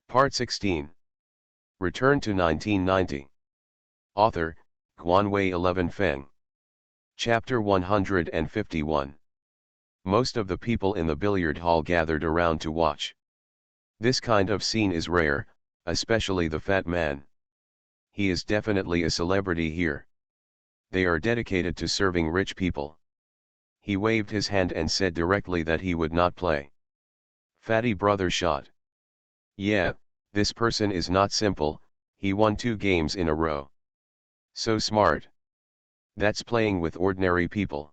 Part 16. Return to 1990. Author, Guanwei 11 Feng. Chapter 151. Most of the people in the billiard hall gathered around to watch. This kind of scene is rare, especially the fat man. He is definitely a celebrity here. They are dedicated to serving rich people. He waved his hand and said directly that he would not play. Fatty brother shot. Yeah, this person is not simple, he won 2 games in a row. So smart. That's playing with ordinary people.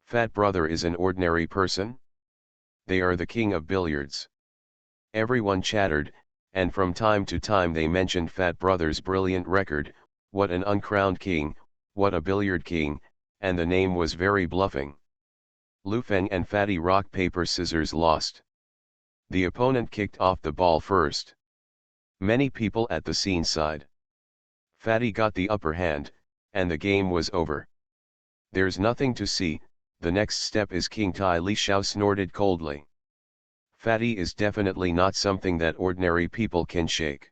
Fat brother is an ordinary person? They are the king of billiards. Everyone chattered, and from time to time they mentioned Fat brother's brilliant record, what an uncrowned king, what a billiard king, and the name was very bluffing. Lu Feng and Fatty rock paper scissors lost. The opponent kicked off the ball first. Many people at the scene sighed. Fatty got the upper hand, and the game was over. There's nothing to see, the next step is King Tai Li Xiao snorted coldly. Fatty is definitely not something that ordinary people can shake.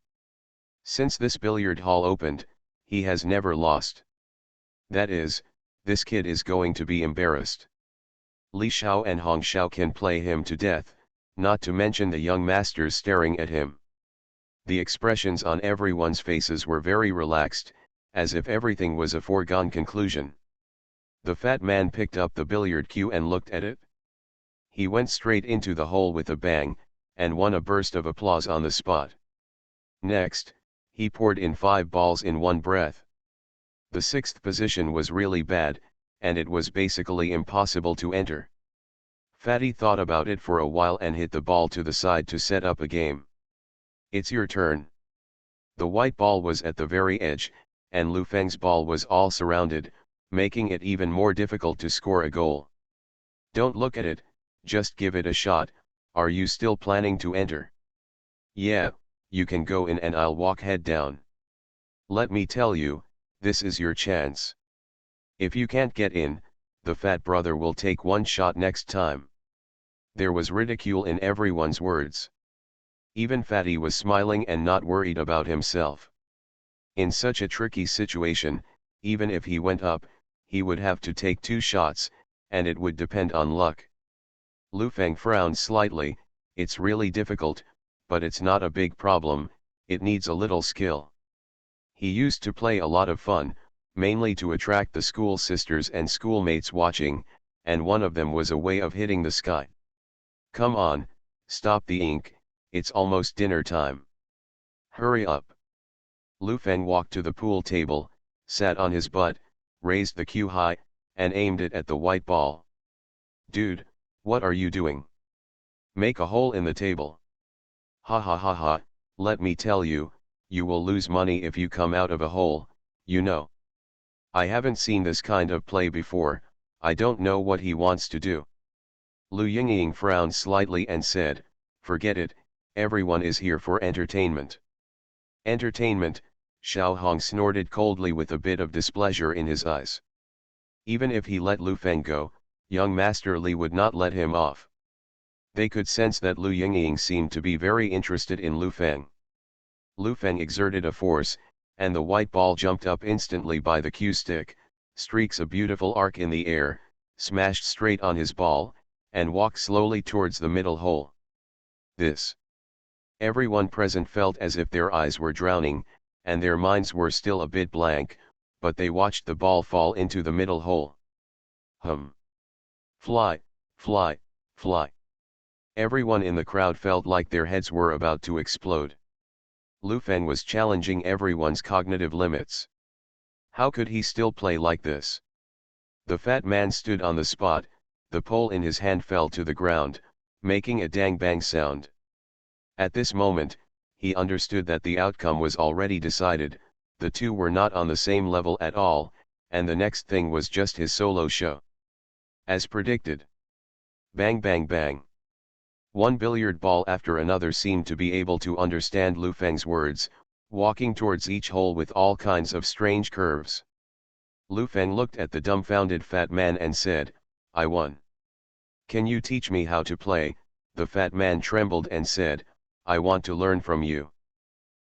Since this billiard hall opened, he has never lost. That is, this kid is going to be embarrassed. Li Xiao and Hong Xiao can play him to death, not to mention the young masters staring at him. The expressions on everyone's faces were very relaxed, as if everything was a foregone conclusion. The fat man picked up the billiard cue and looked at it. He went straight into the hole with a bang, and won a burst of applause on the spot. Next, he poured in 5 balls in one breath. The 6th position was really bad, and it was basically impossible to enter. Fatty thought about it for a while and hit the ball to the side to set up a game. It's your turn. The white ball was at the very edge, and Lu Feng's ball was all surrounded, making it even more difficult to score a goal. Don't look at it, just give it a shot. Are you still planning to enter? Yeah, you can go in and I'll walk head down. Let me tell you, this is your chance. If you can't get in, the fat brother will take 1 shot next time. There was ridicule in everyone's words. Even Fatty was smiling and not worried about himself. In such a tricky situation, even if he went up, he would have to take 2 shots, and it would depend on luck. Lu Feng frowned slightly. It's really difficult, but it's not a big problem, it needs a little skill. He used to play a lot of fun, mainly to attract the school sisters and schoolmates watching, and one of them was a way of hitting the sky. Come on, stop the ink, it's almost dinner time. Hurry up. Lu Feng walked to the pool table, sat on his butt, raised the cue high, and aimed it at the white ball. Dude, what are you doing? Make a hole in the table. Ha ha ha ha, let me tell you, you will lose money if you come out of a hole, you know. I haven't seen this kind of play before, I don't know what he wants to do. Lu Yingying frowned slightly and said, forget it, everyone is here for entertainment. Entertainment, Xiao Hong snorted coldly with a bit of displeasure in his eyes. Even if he let Lu Feng go, young Master Li would not let him off. They could sense that Lu Yingying seemed to be very interested in Lu Feng. Lu Feng exerted a force, and the white ball jumped up instantly by the cue stick, streaks a beautiful arc in the air, smashed straight on his ball, and walked slowly towards the middle hole. This. Everyone present felt as if their eyes were drowning, and their minds were still a bit blank, but they watched the ball fall into the middle hole. Fly, fly, fly. Everyone in the crowd felt like their heads were about to explode. Lu Feng was challenging everyone's cognitive limits. How could he still play like this? The fat man stood on the spot, the pole in his hand fell to the ground, making a dang-bang sound. At this moment, he understood that the outcome was already decided, the two were not on the same level at all, and the next thing was just his solo show. As predicted. Bang bang bang. One billiard ball after another seemed to be able to understand Lu Feng's words, walking towards each hole with all kinds of strange curves. Lu Feng looked at the dumbfounded fat man and said, I won. Can you teach me how to play? The fat man trembled and said, I want to learn from you.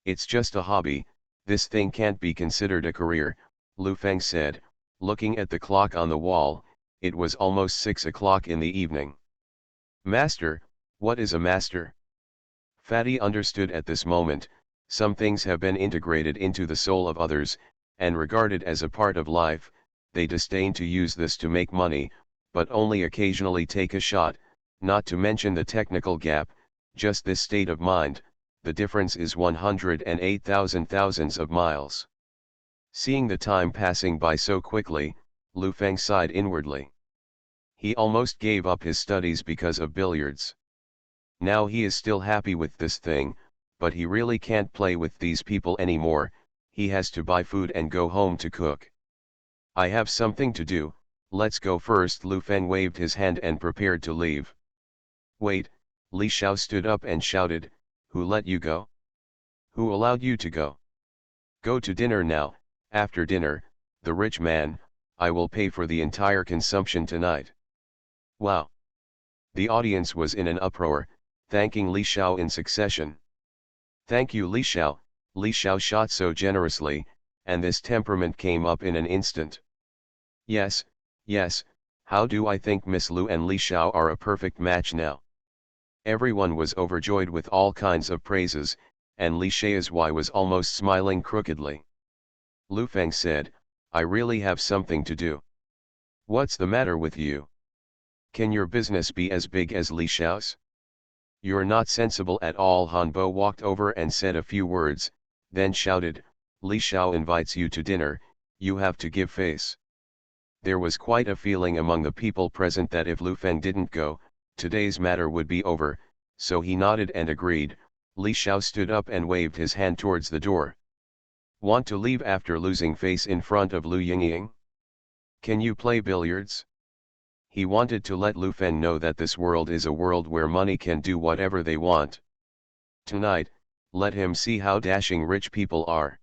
It's just a hobby, this thing can't be considered a career, Lu Feng said, looking at the clock on the wall. It was almost 6 o'clock in the evening. Master, what is a master? Fatty understood at this moment. Some things have been integrated into the soul of others, and regarded as a part of life. They disdain to use this to make money, but only occasionally take a shot, not to mention the technical gap, just this state of mind. The difference is 108,000 thousands of miles. Seeing the time passing by so quickly, Lu Feng sighed inwardly. He almost gave up his studies because of billiards. Now he is still happy with this thing, but he really can't play with these people anymore. He has to buy food and go home to cook. I have something to do, let's go first. Lu Feng waved his hand and prepared to leave. Wait, Li Xiao stood up and shouted, who let you go? Who allowed you to go? Go to dinner now. After dinner, the rich man, I will pay for the entire consumption tonight. Wow! The audience was in an uproar, thanking Li Xiao in succession. Thank you Li Xiao. Li Xiao shot so generously, and this temperament came up in an instant. Yes, yes, how do I think Miss Lu and Li Xiao are a perfect match now. Everyone was overjoyed with all kinds of praises, and Li Xiaozhuai was almost smiling crookedly. Lu Feng said, I really have something to do. What's the matter with you? Can your business be as big as Li Xiao's? You're not sensible at all. Han Bo walked over and said a few words, then shouted, Li Xiao invites you to dinner, you have to give face. There was quite a feeling among the people present that if Lu Feng didn't go, today's matter would be over, so he nodded and agreed. Li Xiao stood up and waved his hand towards the door. Want to leave after losing face in front of Lu Yingying? Can you play billiards? He wanted to let Lu Feng know that this world is a world where money can do whatever they want. Tonight, let him see how dashing rich people are.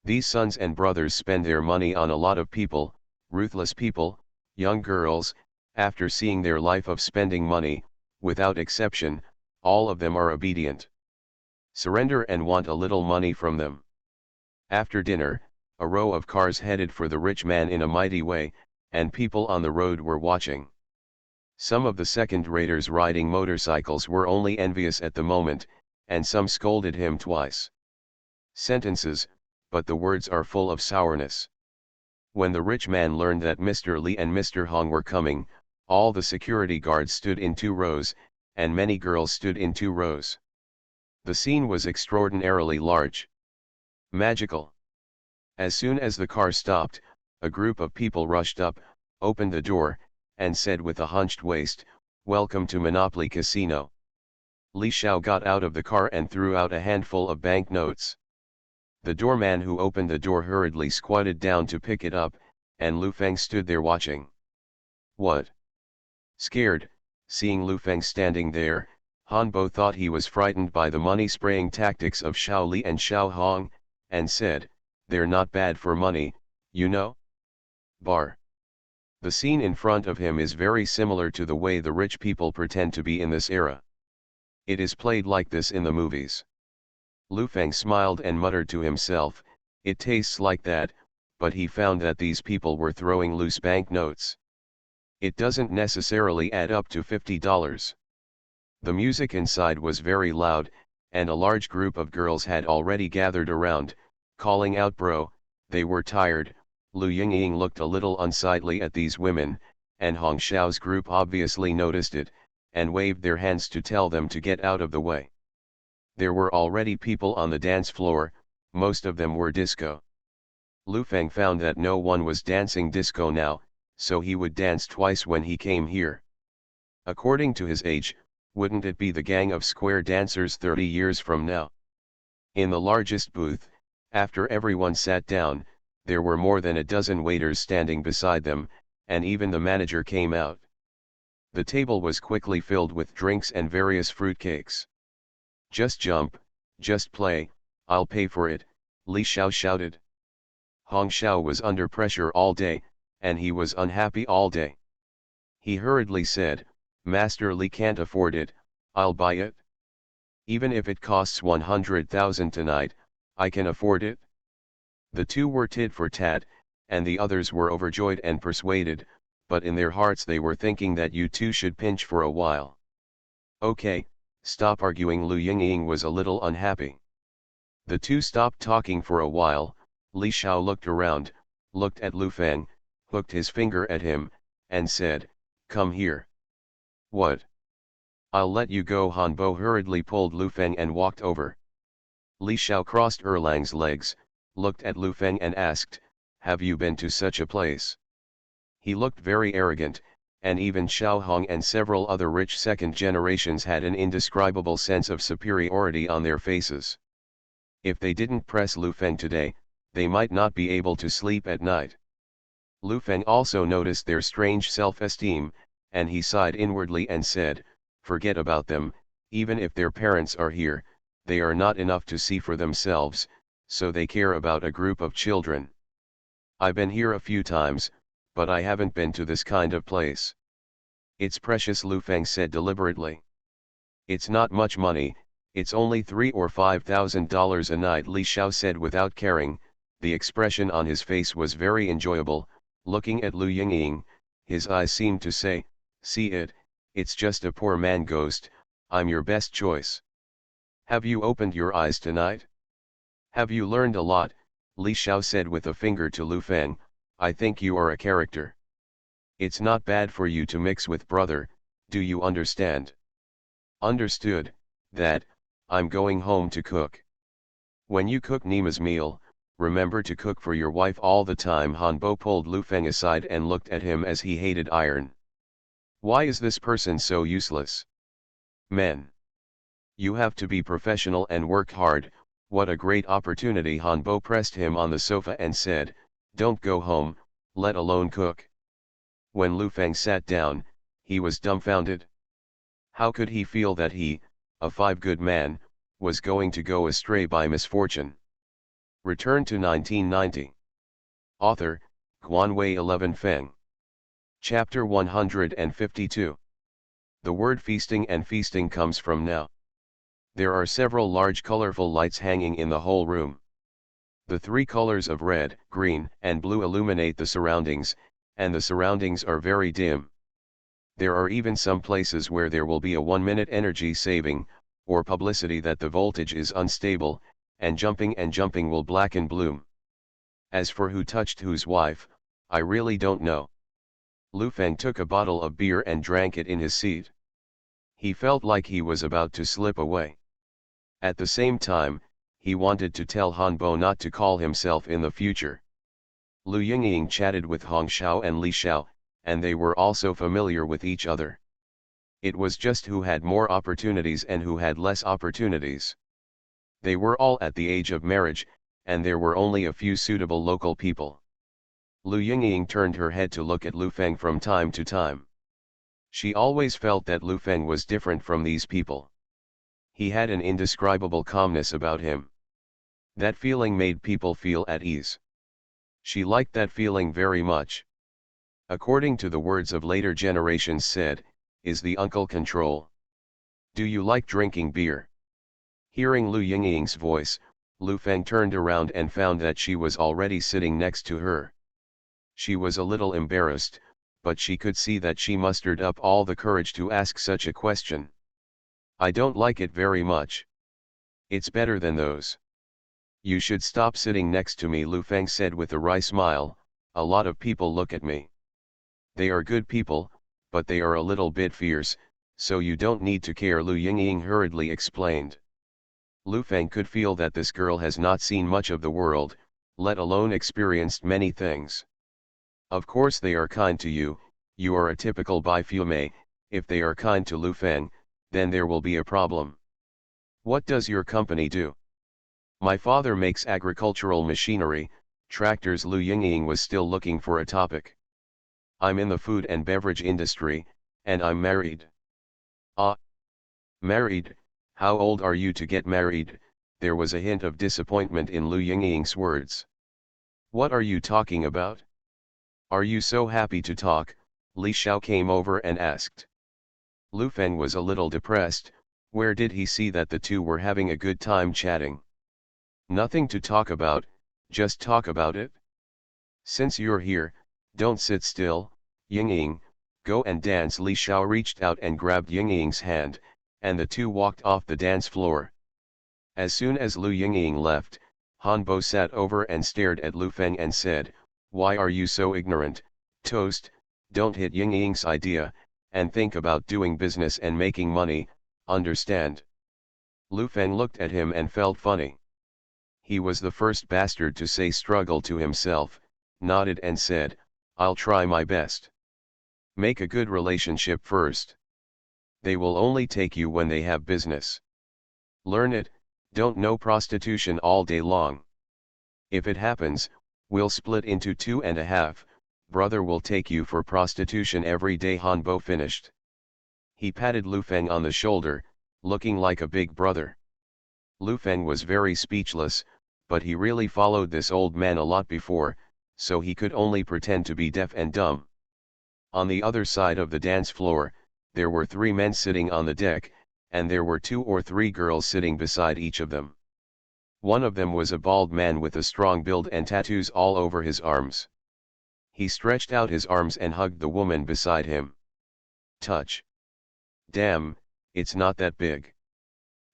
These sons and brothers spend their money on a lot of people, ruthless people, young girls. After seeing their life of spending money, without exception, all of them are obedient. Surrender and want a little money from them. After dinner, a row of cars headed for the rich man in a mighty way, and people on the road were watching. Some of the second-raters riding motorcycles were only envious at the moment, and some scolded him twice. Sentences, but the words are full of sourness. When the rich man learned that Mr. Li and Mr. Hong were coming, all the security guards stood in 2 rows, and many girls stood in 2 rows. The scene was extraordinarily large. Magical. As soon as the car stopped, a group of people rushed up, opened the door, and said with a hunched waist, Welcome to Monopoly Casino. Li Xiao got out of the car and threw out a handful of banknotes. The doorman who opened the door hurriedly squatted down to pick it up, and Lu Feng stood there watching. What? Scared, seeing Lu Feng standing there, Han Bo thought he was frightened by the money-spraying tactics of Xiao Li and Xiao Hong, and said, They're not bad for money, you know? Bar. The scene in front of him is very similar to the way the rich people pretend to be in this era. It is played like this in the movies. Lu Feng smiled and muttered to himself, it tastes like that, but he found that these people were throwing loose banknotes. It doesn't necessarily add up to $50. The music inside was very loud, and a large group of girls had already gathered around, calling out bro, they were tired. Lu Yingying looked a little unsightly at these women, and Hong Xiao's group obviously noticed it, and waved their hands to tell them to get out of the way. There were already people on the dance floor, most of them were disco. Lu Feng found that no one was dancing disco now, so he would dance twice when he came here. According to his age, wouldn't it be the gang of square dancers 30 years from now? In the largest booth, after everyone sat down, there were more than a dozen waiters standing beside them, and even the manager came out. The table was quickly filled with drinks and various fruitcakes. Just jump, just play, I'll pay for it, Li Xiao shouted. Hong Xiao was under pressure all day, and he was unhappy all day. He hurriedly said, Master Li can't afford it, I'll buy it. Even if it costs 100,000 tonight, I can afford it. The two were tit for tat, and the others were overjoyed and persuaded, but in their hearts they were thinking that you two should pinch for a while. Okay, stop arguing. Lu Yingying was a little unhappy. The two stopped talking for a while. Li Xiao looked around, looked at Lu Feng, hooked his finger at him, and said, "Come here." "What?" "I'll let you go." Han Bo hurriedly pulled Lu Feng and walked over. Li Xiao crossed Erlang's legs, looked at Lu Feng and asked, "Have you been to such a place?" He looked very arrogant, and even Xiao Hong and several other rich second generations had an indescribable sense of superiority on their faces. If they didn't press Lu Feng today, they might not be able to sleep at night. Lu Feng also noticed their strange self-esteem, and he sighed inwardly and said, "Forget about them. Even if their parents are here, they are not enough to see for themselves, so they care about a group of children. I've been here a few times, but I haven't been to this kind of place." "It's precious," Lu Feng said deliberately. "It's not much money, it's only $3,000 or $5,000 a night," Li Xiao said without caring. The expression on his face was very enjoyable. Looking at Lu Yingying, his eyes seemed to say, "See it, it's just a poor man ghost, I'm your best choice. Have you opened your eyes tonight? Have you learned a lot?" Li Xiao said with a finger to Lu Feng, "I think you are a character. It's not bad for you to mix with brother, do you understand?" "Understood, that, I'm going home to cook." "When you cook Nima's meal, remember to cook for your wife all the time." Han Bo pulled Lu Feng aside and looked at him as he hated iron. "Why is this person so useless? Men, you have to be professional and work hard." "What a great opportunity." Han Bo pressed him on the sofa and said, "Don't go home, let alone cook." When Lu Feng sat down, he was dumbfounded. How could he feel that he, a good man, was going to go astray by misfortune? Return to 1990. Author, Guanwei 11 Feng. Chapter 152. The word feasting and feasting comes from now. There are several large colorful lights hanging in the whole room. The three colors of red, green, and blue illuminate the surroundings, and the surroundings are very dim. There are even some places where there will be a 1-minute energy saving, or publicity that the voltage is unstable, and jumping will blacken bloom. As for who touched whose wife, I really don't know. Lu Feng took a bottle of beer and drank it in his seat. He felt like he was about to slip away. At the same time, he wanted to tell Han Bo not to call himself in the future. Lu Yingying chatted with Hong Xiao and Li Xiao, and they were also familiar with each other. It was just who had more opportunities and who had less opportunities. They were all at the age of marriage, and there were only a few suitable local people. Lu Yingying turned her head to look at Lu Feng from time to time. She always felt that Lu Feng was different from these people. He had an indescribable calmness about him. That feeling made people feel at ease. She liked that feeling very much. According to the words of later generations said, is the uncle control. "Do you like drinking beer?" Hearing Lu Yingying's voice, Lu Feng turned around and found that she was already sitting next to her. She was a little embarrassed, but she could see that she mustered up all the courage to ask such a question. "I don't like it very much. It's better than those." "You should stop sitting next to me," Lu Feng said with a wry smile. "A lot of people look at me. They are good people, but they are a little bit fierce, so you don't need to care," Lu Yingying hurriedly explained. Lu Feng could feel that this girl has not seen much of the world, let alone experienced many things. Of course they are kind to you, you are a typical BeautifulFemale. If they are kind to Lu Feng, then there will be a problem. "What does your company do?" "My father makes agricultural machinery, tractors." Lu Yingying was still looking for a topic. "I'm in the food and beverage industry, and I'm married." "Ah, married? How old are you to get married?" There was a hint of disappointment in Lu Yingying's words. "What are you talking about? Are you so happy to talk?" Li Xiao came over and asked. Lu Feng was a little depressed. Where did he see that the two were having a good time chatting? Nothing to talk about, just talk about it. Since you're here, don't sit still, Yingying, go and dance. Li Xiao reached out and grabbed Yingying's hand, and the two walked off the dance floor. As soon as Lu Yingying left, Han Bo sat over and stared at Lu Feng and said, "Why are you so ignorant, Toast? Don't hit Yingying's idea, and think about doing business and making money, understand?" Lu Feng looked at him and felt funny. He was the first bastard to say struggle to himself, nodded and said, "I'll try my best. Make a good relationship first. They will only take you when they have business. Learn it, don't know prostitution all day long. If it happens, we'll split into 2.5, brother will take you for prostitution every day." Han Bo finished. He patted Lu Feng on the shoulder, looking like a big brother. Lu Feng was very speechless, but he really followed this old man a lot before, so he could only pretend to be deaf and dumb. On the other side of the dance floor, there were 3 men sitting on the deck, and there were 2 or 3 girls sitting beside each of them. One of them was a bald man with a strong build and tattoos all over his arms. He stretched out his arms and hugged the woman beside him. Touch. Damn, it's not that big.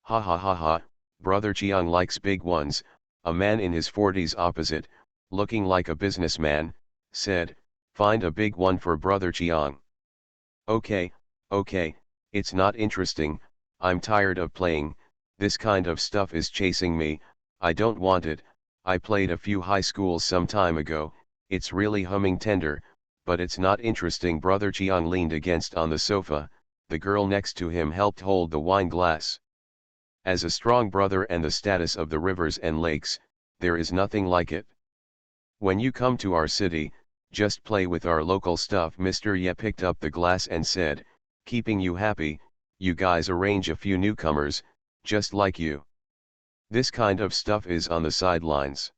Ha ha ha ha, brother Chiang likes big ones. A man in his 40s opposite, looking like a businessman, said, "Find a big one for brother Chiang." Okay, it's not interesting, I'm tired of playing, this kind of stuff is chasing me, I don't want it, I played a few high schools some time ago, it's really humming tender, but it's not interesting. Brother Chiang leaned against on the sofa, the girl next to him helped hold the wine glass. As a strong brother and the status of the rivers and lakes, there is nothing like it. When you come to our city, just play with our local stuff. Mr. Ye picked up the glass and said, "Keeping you happy, you guys arrange a few newcomers, just like you. This kind of stuff is on the sidelines."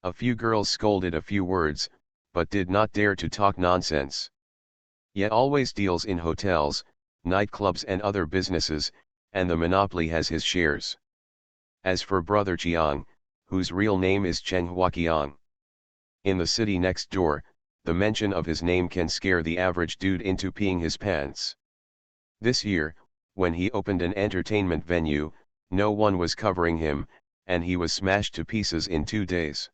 A few girls scolded a few words, but did not dare to talk nonsense. Ye always deals in hotels, nightclubs and other businesses, and the monopoly has his shares. As for brother Chiang, whose real name is Cheng Huaqiang, in the city next door, the mention of his name can scare the average dude into peeing his pants. This year, when he opened an entertainment venue, no one was covering him, and he was smashed to pieces in 2 days.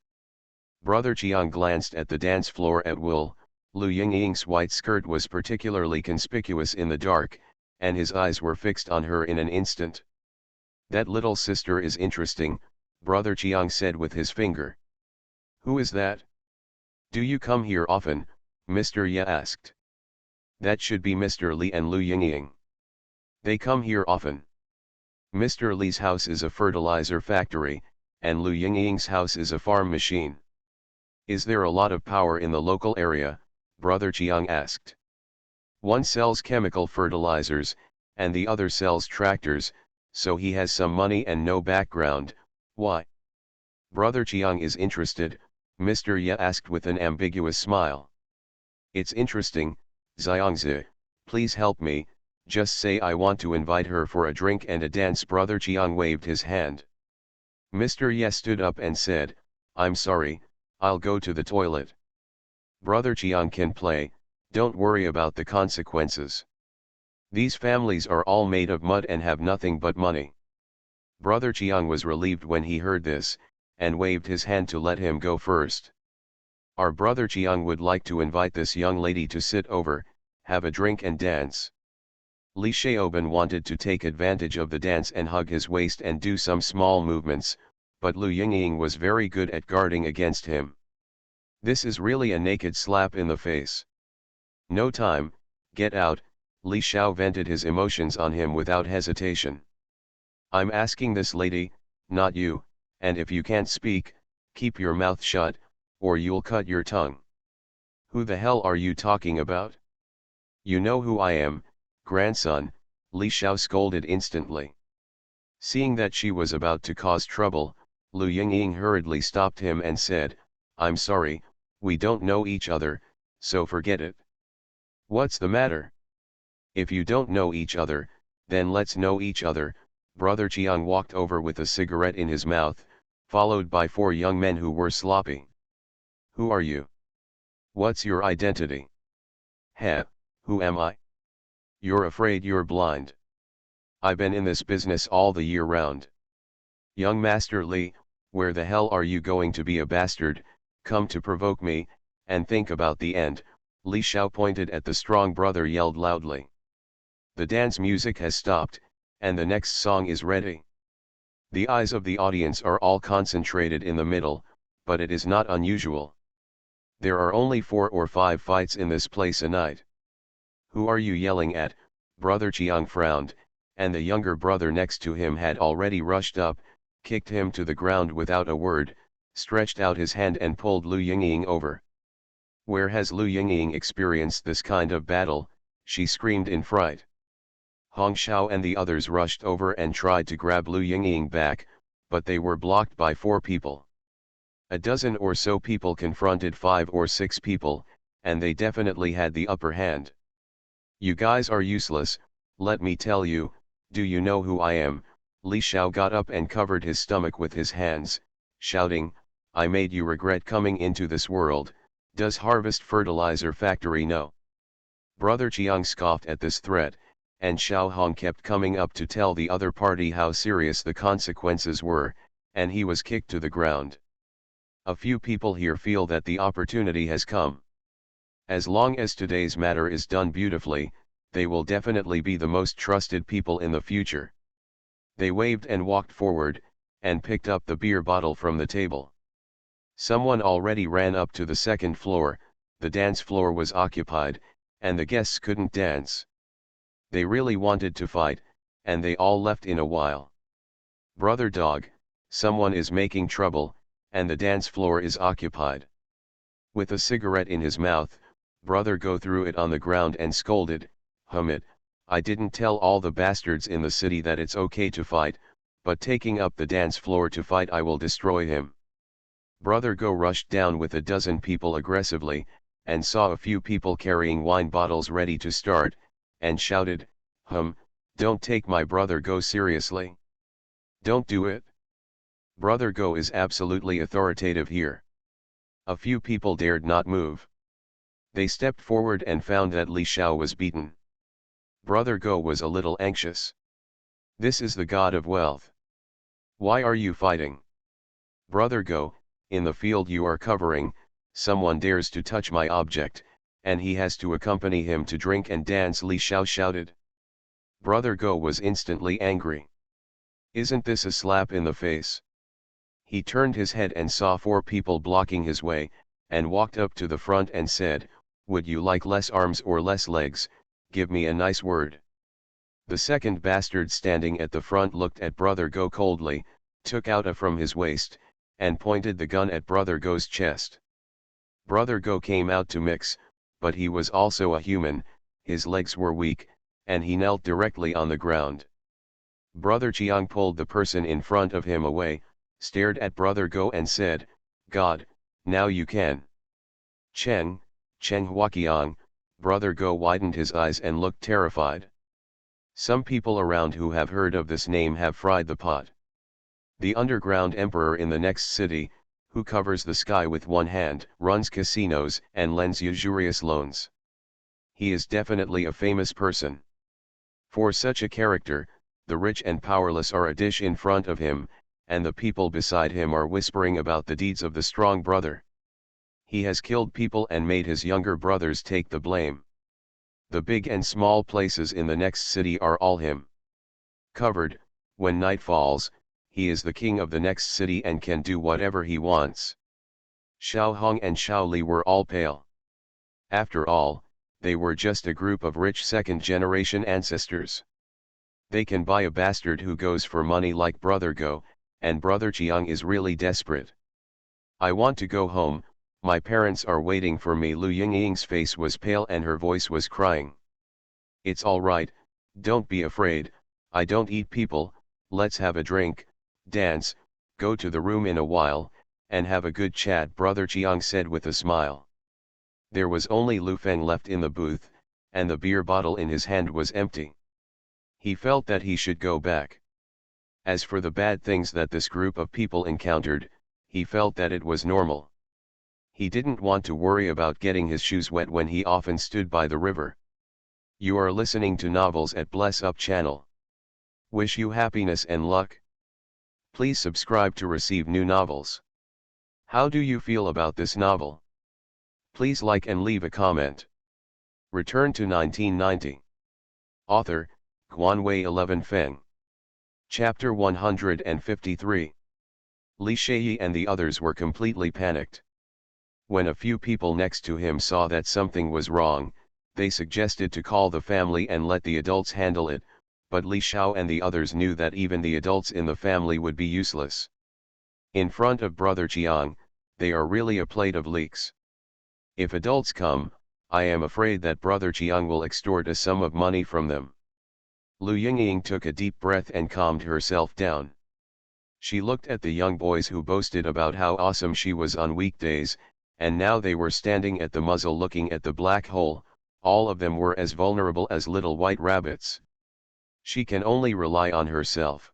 Brother Chiang glanced at the dance floor at will. Lu Yingying's white skirt was particularly conspicuous in the dark, and his eyes were fixed on her in an instant. "That little sister is interesting," brother Chiang said with his finger. "Who is that? Do you come here often?" Mr. Ye asked. "That should be Mr. Li and Lu Yingying. They come here often. Mr. Li's house is a fertilizer factory, and Lu Yingying's house is a farm machine." "Is there a lot of power in the local area?" brother Chiang asked. "One sells chemical fertilizers, and the other sells tractors, so he has some money and no background." "Why?" brother Chiang is interested, Mr. Ye asked with an ambiguous smile. "It's interesting, Xiangzi, please help me, just say I want to invite her for a drink and a dance." Brother Chiang waved his hand. Mr. Ye stood up and said, "I'm sorry, I'll go to the toilet." "Brother Chiang can play, don't worry about the consequences. These families are all made of mud and have nothing but money." Brother Chiang was relieved when he heard this, and waved his hand to let him go first. Our brother Chiang would like to invite this young lady to sit over, have a drink and dance. Li Xiaoban wanted to take advantage of the dance and hug his waist and do some small movements, but Lu Yingying was very good at guarding against him. "This is really a naked slap in the face. No time, get out." Li Xiao vented his emotions on him without hesitation. "I'm asking this lady, not you, and if you can't speak, keep your mouth shut, or you'll cut your tongue." "Who the hell are you talking about?" "You know who I am, grandson," Li Xiao scolded instantly. Seeing that she was about to cause trouble, Lu Yingying hurriedly stopped him and said, "I'm sorry, we don't know each other, so forget it." "What's the matter? If you don't know each other, then let's know each other. Brother Chiang walked over with a cigarette in his mouth, followed by 4 young men who were sloppy. Who are you? What's your identity? Heh, who am I? You're afraid you're blind. I've been in this business all the year round. Young Master Li, where the hell are you going to be a bastard, come to provoke me, and think about the end. Li Xiao pointed at the strong brother yelled loudly. The dance music has stopped, and the next song is ready. The eyes of the audience are all concentrated in the middle, but it is not unusual. There are only 4 or 5 fights in this place a night. Who are you yelling at? Brother Chiang frowned, and the younger brother next to him had already rushed up, kicked him to the ground without a word, stretched out his hand and pulled Lu Yingying over. Where has Lu Yingying experienced this kind of battle? She screamed in fright. Hong Xiao and the others rushed over and tried to grab Lu Yingying back, but they were blocked by 4 people. A dozen or so people confronted 5 or 6 people, and they definitely had the upper hand. You guys are useless, let me tell you, do you know who I am? Li Xiao got up and covered his stomach with his hands, shouting, I made you regret coming into this world. Does Harvest Fertilizer Factory know? Brother Chiang scoffed at this threat, and Xiao Hong kept coming up to tell the other party how serious the consequences were, and he was kicked to the ground. A few people here feel that the opportunity has come. As long as today's matter is done beautifully, they will definitely be the most trusted people in the future. They waved and walked forward, and picked up the beer bottle from the table. Someone already ran up to the 2nd floor, the dance floor was occupied, and the guests couldn't dance. They really wanted to fight, and they all left in a while. Brother Dog, someone is making trouble, and the dance floor is occupied. With a cigarette in his mouth, Brother Go threw it on the ground and scolded, it, I didn't tell all the bastards in the city that it's okay to fight, but taking up the dance floor to fight I will destroy him. Brother Go rushed down with a dozen people aggressively, and saw a few people carrying wine bottles ready to start, and shouted, don't take my Brother Go seriously. Don't do it. Brother Go is absolutely authoritative here. A few people dared not move. They stepped forward and found that Li Xiao was beaten. Brother Go was a little anxious. This is the god of wealth. Why are you fighting? Brother Go, in the field you are covering, someone dares to touch my object, and he has to accompany him to drink and dance, Li Xiao shouted. Brother Go was instantly angry. Isn't this a slap in the face? He turned his head and saw 4 people blocking his way, and walked up to the front and said, would you like less arms or less legs? Give me a nice word. The 2nd bastard standing at the front looked at Brother Go coldly, took out a from his waist, and pointed the gun at Brother Go's chest. Brother Go came out to mix, but he was also a human, his legs were weak, and he knelt directly on the ground. Brother Chiang pulled the person in front of him away, stared at Brother Go and said, God, now you can. Cheng Huaqiang, Brother Go widened his eyes and looked terrified. Some people around who have heard of this name have fried the pot. The underground emperor in the next city, who covers the sky with one hand, runs casinos and lends usurious loans. He is definitely a famous person. For such a character, the rich and powerless are a dish in front of him, and the people beside him are whispering about the deeds of the strong brother. He has killed people and made his younger brothers take the blame. The big and small places in the next city are all him. Covered, when night falls, he is the king of the next city and can do whatever he wants. Xiao Hong and Xiao Li were all pale. After all, they were just a group of rich 2nd-generation ancestors. They can buy a bastard who goes for money like Brother Go, and Brother Chiang is really desperate. I want to go home, my parents are waiting for me. Lu Yingying's face was pale and her voice was crying. It's all right, don't be afraid, I don't eat people, let's have a drink, dance, go to the room in a while, and have a good chat, Brother Chiang said with a smile. There was only Lu Feng left in the booth, and the beer bottle in his hand was empty. He felt that he should go back. As for the bad things that this group of people encountered, he felt that it was normal. He didn't want to worry about getting his shoes wet when he often stood by the river. You are listening to Novels at Bless Up channel. Wish you happiness and luck. Please subscribe to receive new novels. How do you feel about this novel? Please like and leave a comment. Return to 1990. Author, Guanwei 11 Feng. Chapter 153. Li Shaiyi and the others were completely panicked. When a few people next to him saw that something was wrong, they suggested to call the family and let the adults handle it, but Li Xiao and the others knew that even the adults in the family would be useless. In front of Brother Chiang, they are really a plate of leeks. If adults come, I am afraid that Brother Chiang will extort a sum of money from them. Lu Yingying took a deep breath and calmed herself down. She looked at the young boys who boasted about how awesome she was on weekdays, and now they were standing at the muzzle looking at the black hole. All of them were as vulnerable as little white rabbits. She can only rely on herself.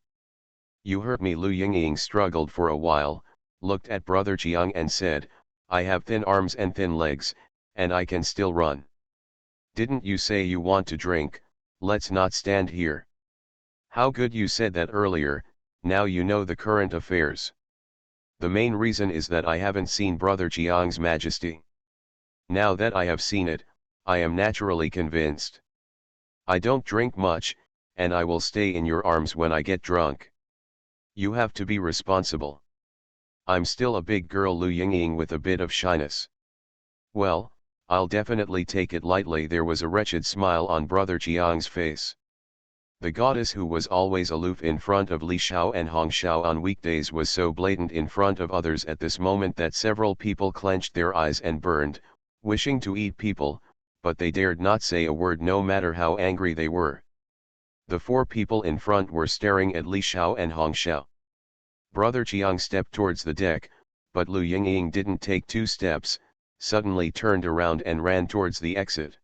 You hurt me. Lu Yingying struggled for a while, looked at Brother Chiang and said, I have thin arms and thin legs, and I can still run. Didn't you say you want to drink? Let's not stand here. How good you said that earlier. Now you know the current affairs. The main reason is that I haven't seen Brother Chiang's Majesty. Now that I have seen it, I am naturally convinced. I don't drink much, and I will stay in your arms when I get drunk. You have to be responsible. I'm still a big girl. Lu Yingying with a bit of shyness. Well, I'll definitely take it lightly. There was a wretched smile on Brother Chiang's face. The goddess who was always aloof in front of Li Xiao and Hong Xiao on weekdays was so blatant in front of others at this moment that several people clenched their eyes and burned, wishing to eat people, but they dared not say a word no matter how angry they were. The four people in front were staring at Li Xiao and Hong Xiao. Brother Chiang stepped towards the deck, but Lu Yingying didn't take 2 steps, suddenly turned around and ran towards the exit.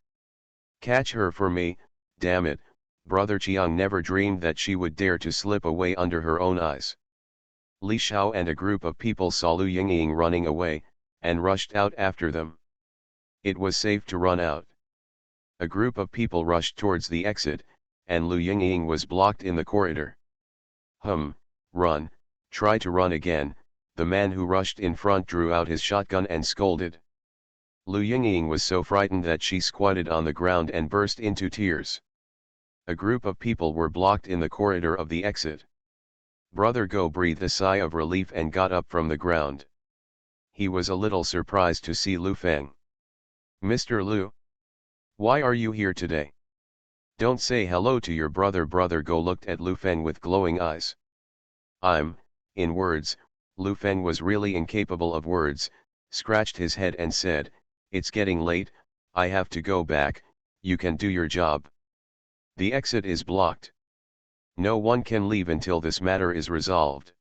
Catch her for me, damn it. Brother Chiang never dreamed that she would dare to slip away under her own eyes. Li Xiao and a group of people saw Lu Yingying running away, and rushed out after them. It was safe to run out. A group of people rushed towards the exit, and Lu Yingying was blocked in the corridor. Run, try to run again. The man who rushed in front drew out his shotgun and scolded. Lu Yingying was so frightened that she squatted on the ground and burst into tears. A group of people were blocked in the corridor of the exit. Brother Go breathed a sigh of relief and got up from the ground. He was a little surprised to see Lu Feng. Mr. Lu? Why are you here today? Don't say hello to your brother. Brother Go looked at Lu Feng with glowing eyes. In words, Lu Feng was really incapable of words, scratched his head and said, it's getting late, I have to go back. You can do your job. The exit is blocked. No one can leave until this matter is resolved.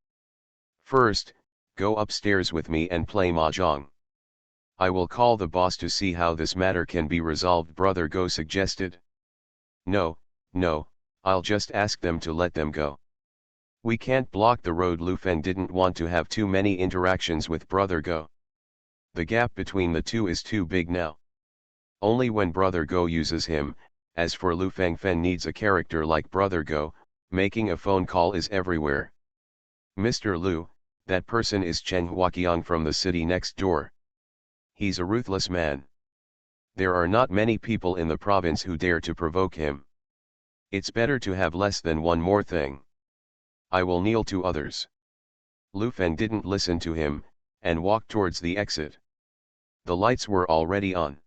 First, go upstairs with me and play mahjong. I will call the boss to see how this matter can be resolved. Brother Go suggested. No, I'll just ask them to let them go. We can't block the road. Lu Feng didn't want to have too many interactions with Brother Go. The gap between the two is too big now. Only when Brother Go uses him. As for Lu Feng needs a character like Brother Go, making a phone call is everywhere. Mr. Lu, that person is Cheng Huaqiang from the city next door. He's a ruthless man. There are not many people in the province who dare to provoke him. It's better to have less than one more thing. I will kneel to others. Lu Feng didn't listen to him, and walked towards the exit. The lights were already on.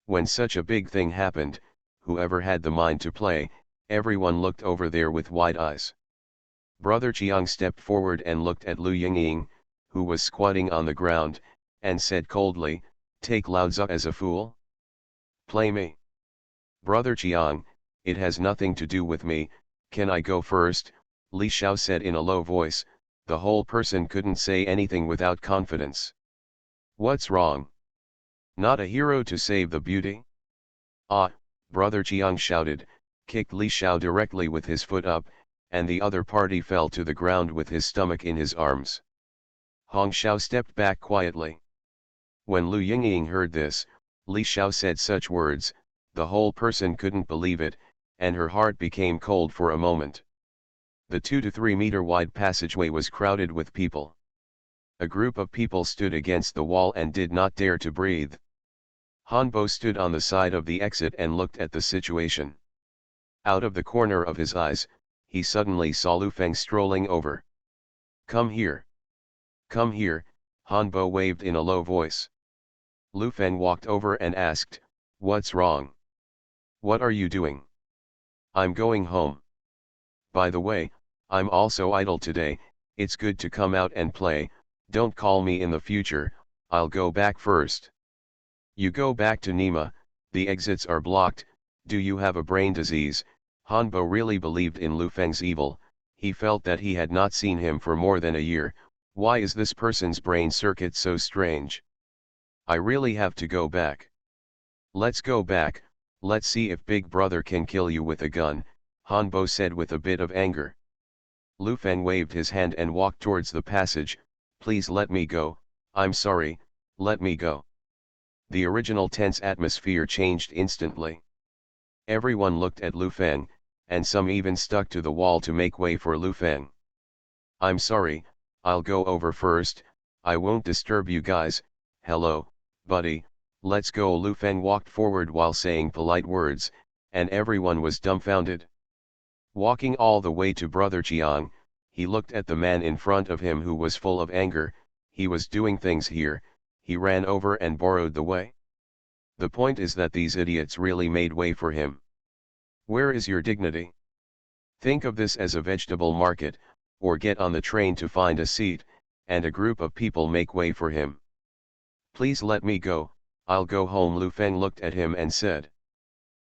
When such a big thing happened, whoever had the mind to play, everyone looked over there with wide eyes. Brother Chiang stepped forward and looked at Lu Yingying, who was squatting on the ground, and said coldly, take Lao Tzu as a fool? Play me. Brother Chiang, it has nothing to do with me, can I go first? Li Xiao said in a low voice. The whole person couldn't say anything without confidence. What's wrong? Not a hero to save the beauty? Ah, Brother Chiang shouted, kicked Li Xiao directly with his foot up, and the other party fell to the ground with his stomach in his arms. Hong Xiao stepped back quietly. When Lu Yingying heard this, Li Xiao said such words, the whole person couldn't believe it, and her heart became cold for a moment. The 2 to 3 meter wide passageway was crowded with people. A group of people stood against the wall and did not dare to breathe. Han Bo stood on the side of the exit and looked at the situation. Out of the corner of his eyes, he suddenly saw Lu Feng strolling over. "Come here. Come here," Han Bo waved in a low voice. Lu Feng walked over and asked, "What's wrong? What are you doing?" "I'm going home. By the way, I'm also idle today, it's good to come out and play, don't call me in the future, I'll go back first." "You go back to Nima, the exits are blocked, do you have a brain disease?" Han Bo really believed in Lu Feng's evil, he felt that he had not seen him for more than a year. Why is this person's brain circuit so strange? "I really have to go back." "Let's go back, let's see if Big Brother can kill you with a gun," Han Bo said with a bit of anger. Lu Feng waved his hand and walked towards the passage. "Please let me go, I'm sorry, let me go." The original tense atmosphere changed instantly. Everyone looked at Lu Feng, and some even stuck to the wall to make way for Lu Feng. "I'm sorry, I'll go over first, I won't disturb you guys, hello, buddy, let's go." Lu Feng walked forward while saying polite words, and everyone was dumbfounded. Walking all the way to Brother Chiang, he looked at the man in front of him who was full of anger. He was doing things here, he ran over and borrowed the way. The point is that these idiots really made way for him. Where is your dignity? Think of this as a vegetable market, or get on the train to find a seat, and a group of people make way for him. "Please let me go, I'll go home." Lu Feng looked at him and said.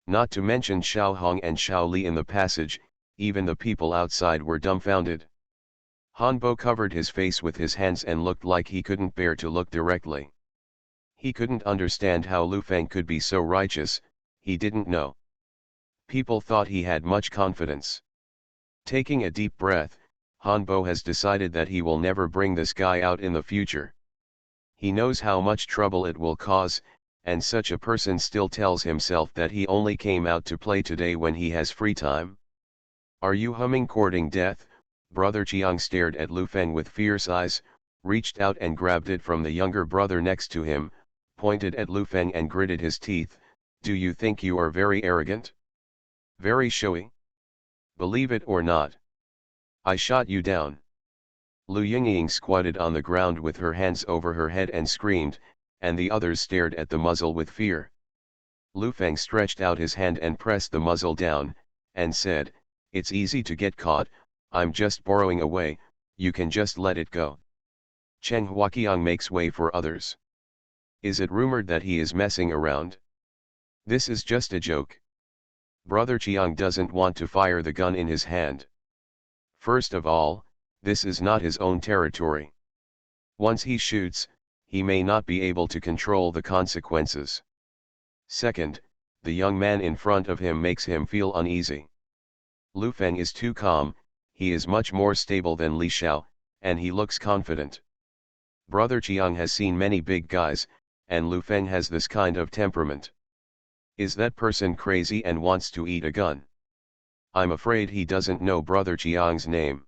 Not to mention Xiao Hong and Xiao Li in the passage, even the people outside were dumbfounded. Han Bo covered his face with his hands and looked like he couldn't bear to look directly. He couldn't understand how Lu Feng could be so righteous, he didn't know. People thought he had much confidence. Taking a deep breath, Han Bo has decided that he will never bring this guy out in the future. He knows how much trouble it will cause, and such a person still tells himself that he only came out to play today when he has free time. "Are you humming courting death?" Brother Chiang stared at Lu Feng with fierce eyes, reached out and grabbed it from the younger brother next to him, pointed at Lu Feng and gritted his teeth. "Do you think you are very arrogant? Very showy? Believe it or not, I shot you down." Lu Yingying squatted on the ground with her hands over her head and screamed, and the others stared at the muzzle with fear. Lu Feng stretched out his hand and pressed the muzzle down, and said, "It's easy to get caught, I'm just borrowing away, you can just let it go." Cheng Huaqiang makes way for others. Is it rumored that he is messing around? This is just a joke. Brother Chiang doesn't want to fire the gun in his hand. First of all, this is not his own territory. Once he shoots, he may not be able to control the consequences. Second, the young man in front of him makes him feel uneasy. Lu Feng is too calm, he is much more stable than Li Xiao, and he looks confident. Brother Chiang has seen many big guys, and Lu Feng has this kind of temperament. Is that person crazy and wants to eat a gun? I'm afraid he doesn't know Brother Chiang's name.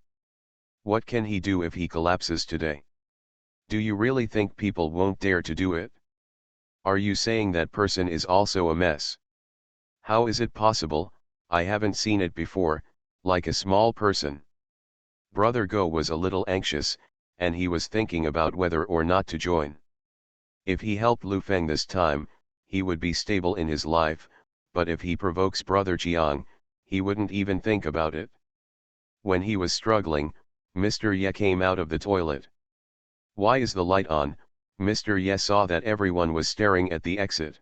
What can he do if he collapses today? Do you really think people won't dare to do it? Are you saying that person is also a mess? How is it possible? I haven't seen it before, like a small person. Brother Go was a little anxious, and he was thinking about whether or not to join. If he helped Lu Feng this time, he would be stable in his life, but if he provokes Brother Chiang, he wouldn't even think about it. When he was struggling, Mr. Ye came out of the toilet. "Why is the light on?" Mr. Ye saw that everyone was staring at the exit.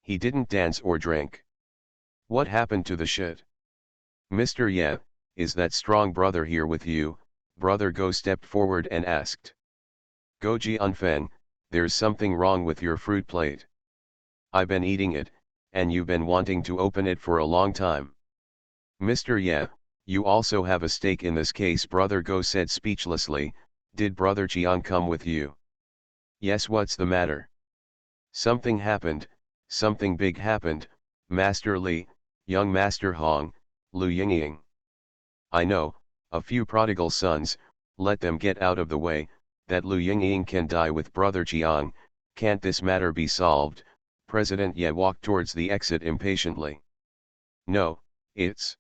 He didn't dance or drink. "What happened to the shit?" "Mr. Ye, is that strong brother here with you?" Brother Go stepped forward and asked. "Go Jianfeng, there's something wrong with your fruit plate. I've been eating it, and you've been wanting to open it for a long time." Mr. Ye, you also have a stake in this case, Brother Go said speechlessly. Did Brother Jiang come with you? Yes, what's the matter? Something happened, something big happened, Master Li, young Master Hong, Lu Yingying. I know, a few prodigal sons, let them get out of the way, that Lu Yingying can die with Brother Jiang. Can't this matter be solved? President Ye walked towards the exit impatiently. No, it's...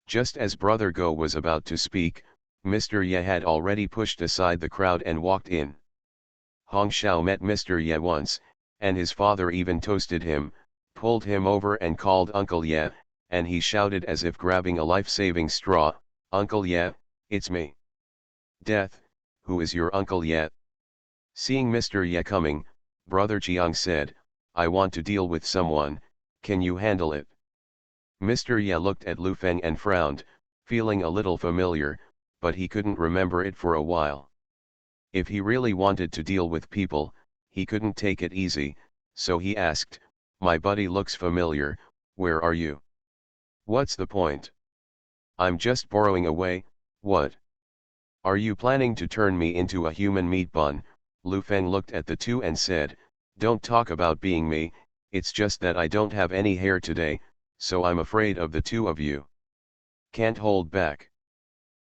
Just as Brother Go was about to speak, Mr. Ye had already pushed aside the crowd and walked in. Hong Xiao met Mr. Ye once, and his father even toasted him, pulled him over and called Uncle Ye, and he shouted as if grabbing a life-saving straw, "Uncle Ye, it's me." "Death, who is your Uncle Ye?" Seeing Mr. Ye coming, Brother Jiang said, "I want to deal with someone, can you handle it?" Mr. Ye looked at Lu Feng and frowned, feeling a little familiar, but he couldn't remember it for a while. If he really wanted to deal with people, he couldn't take it easy, so he asked, "My buddy looks familiar, where are you?" "What's the point?" "I'm just borrowing away." "What? Are you planning to turn me into a human meat bun?" Lu Feng looked at the two and said, "Don't talk about being me, it's just that I don't have any hair today, so I'm afraid of the two of you. Can't hold back."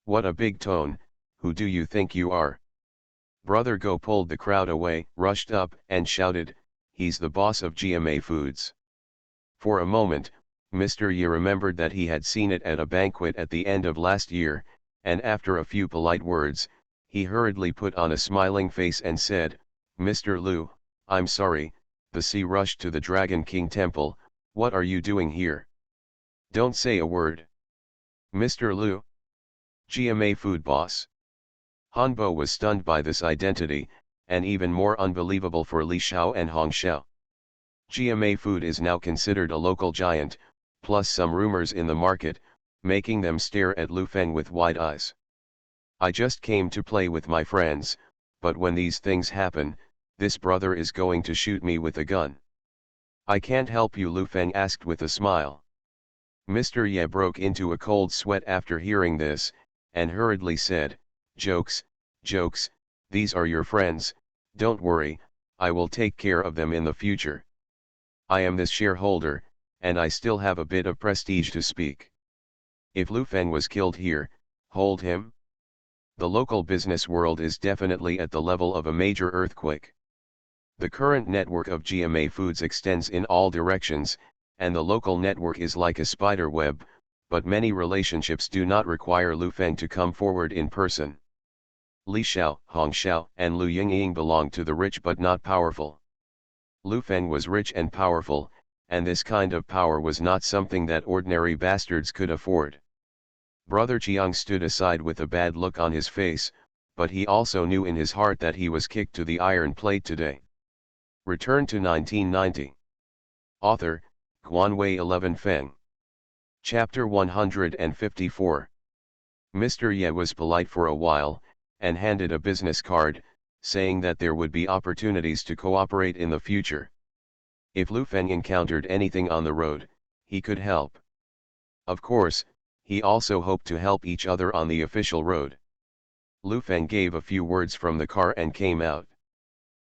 "What a big tone, who do you think you are?" Brother Go pulled the crowd away, rushed up, and shouted, "He's the boss of GMA Foods." For a moment, Mr. Ye remembered that he had seen it at a banquet at the end of last year, and after a few polite words, he hurriedly put on a smiling face and said, "Mr. Lu, I'm sorry." The sea rushed to the Dragon King Temple. "What are you doing here? Don't say a word." "Mr. Lu? GMA Food Boss?" Hanbo was stunned by this identity, and even more unbelievable for Li Xiao and Hong Xiao. GMA Food is now considered a local giant, plus some rumors in the market, making them stare at Lu Feng with wide eyes. "I just came to play with my friends, but when these things happen, this brother is going to shoot me with a gun." "I can't help you," Lu Feng asked with a smile. Mr. Ye broke into a cold sweat after hearing this, and hurriedly said, "Jokes, jokes, these are your friends, don't worry, I will take care of them in the future. I am this shareholder, and I still have a bit of prestige to speak. If Lu Feng was killed here, hold him?" The local business world is definitely at the level of a major earthquake. The current network of GMA Foods extends in all directions, and the local network is like a spider web, but many relationships do not require Lu Feng to come forward in person. Li Xiao, Hong Xiao, and Lu Yingying belong to the rich but not powerful. Lu Feng was rich and powerful, and this kind of power was not something that ordinary bastards could afford. Brother Jiang stood aside with a bad look on his face, but he also knew in his heart that he was kicked to the iron plate today. Return to 1990. Author, Guanwei 11 Feng. Chapter 154. Mr. Ye was polite for a while, and handed a business card, saying that there would be opportunities to cooperate in the future. If Lu Feng encountered anything on the road, he could help. Of course, he also hoped to help each other on the official road. Lu Feng gave a few words from the car and came out.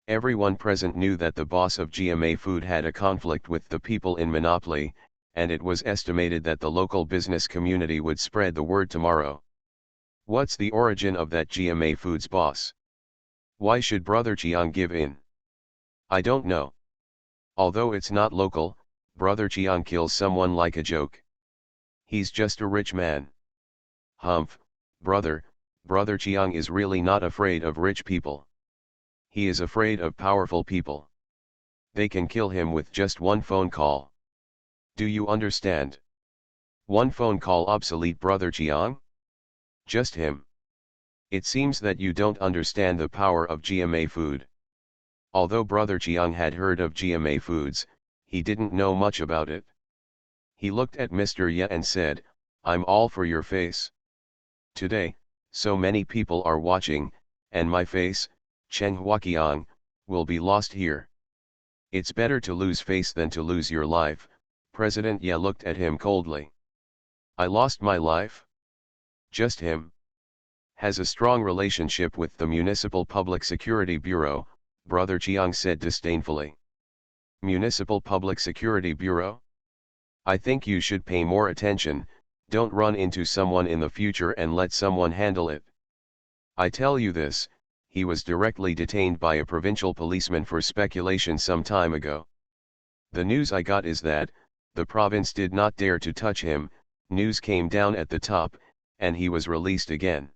Everyone present knew that the boss of GMA Food had a conflict with the people in Monopoly, and it was estimated that the local business community would spread the word tomorrow. What's the origin of that GMA Foods boss? Why should Brother Jiang give in? I don't know. Although it's not local, Brother Jiang kills someone like a joke. He's just a rich man. Humph, Brother Jiang is really not afraid of rich people. He is afraid of powerful people. They can kill him with just one phone call. Do you understand? One phone call obsolete Brother Jiang? Just him. It seems that you don't understand the power of GMA Food. Although Brother Jiang had heard of GMA Foods, he didn't know much about it. He looked at Mr. Ye and said, "I'm all for your face. Today, so many people are watching, and my face, Cheng Huaqiang, will be lost here. It's better to lose face than to lose your life." President Ye looked at him coldly. I lost my life? Just him? Has a strong relationship with the Municipal Public Security Bureau, Brother Chiang said disdainfully. Municipal Public Security Bureau? I think you should pay more attention, don't run into someone in the future and let someone handle it. I tell you this, he was directly detained by a provincial policeman for speculation some time ago. The news I got is that, the province did not dare to touch him, news came down at the top, and he was released again.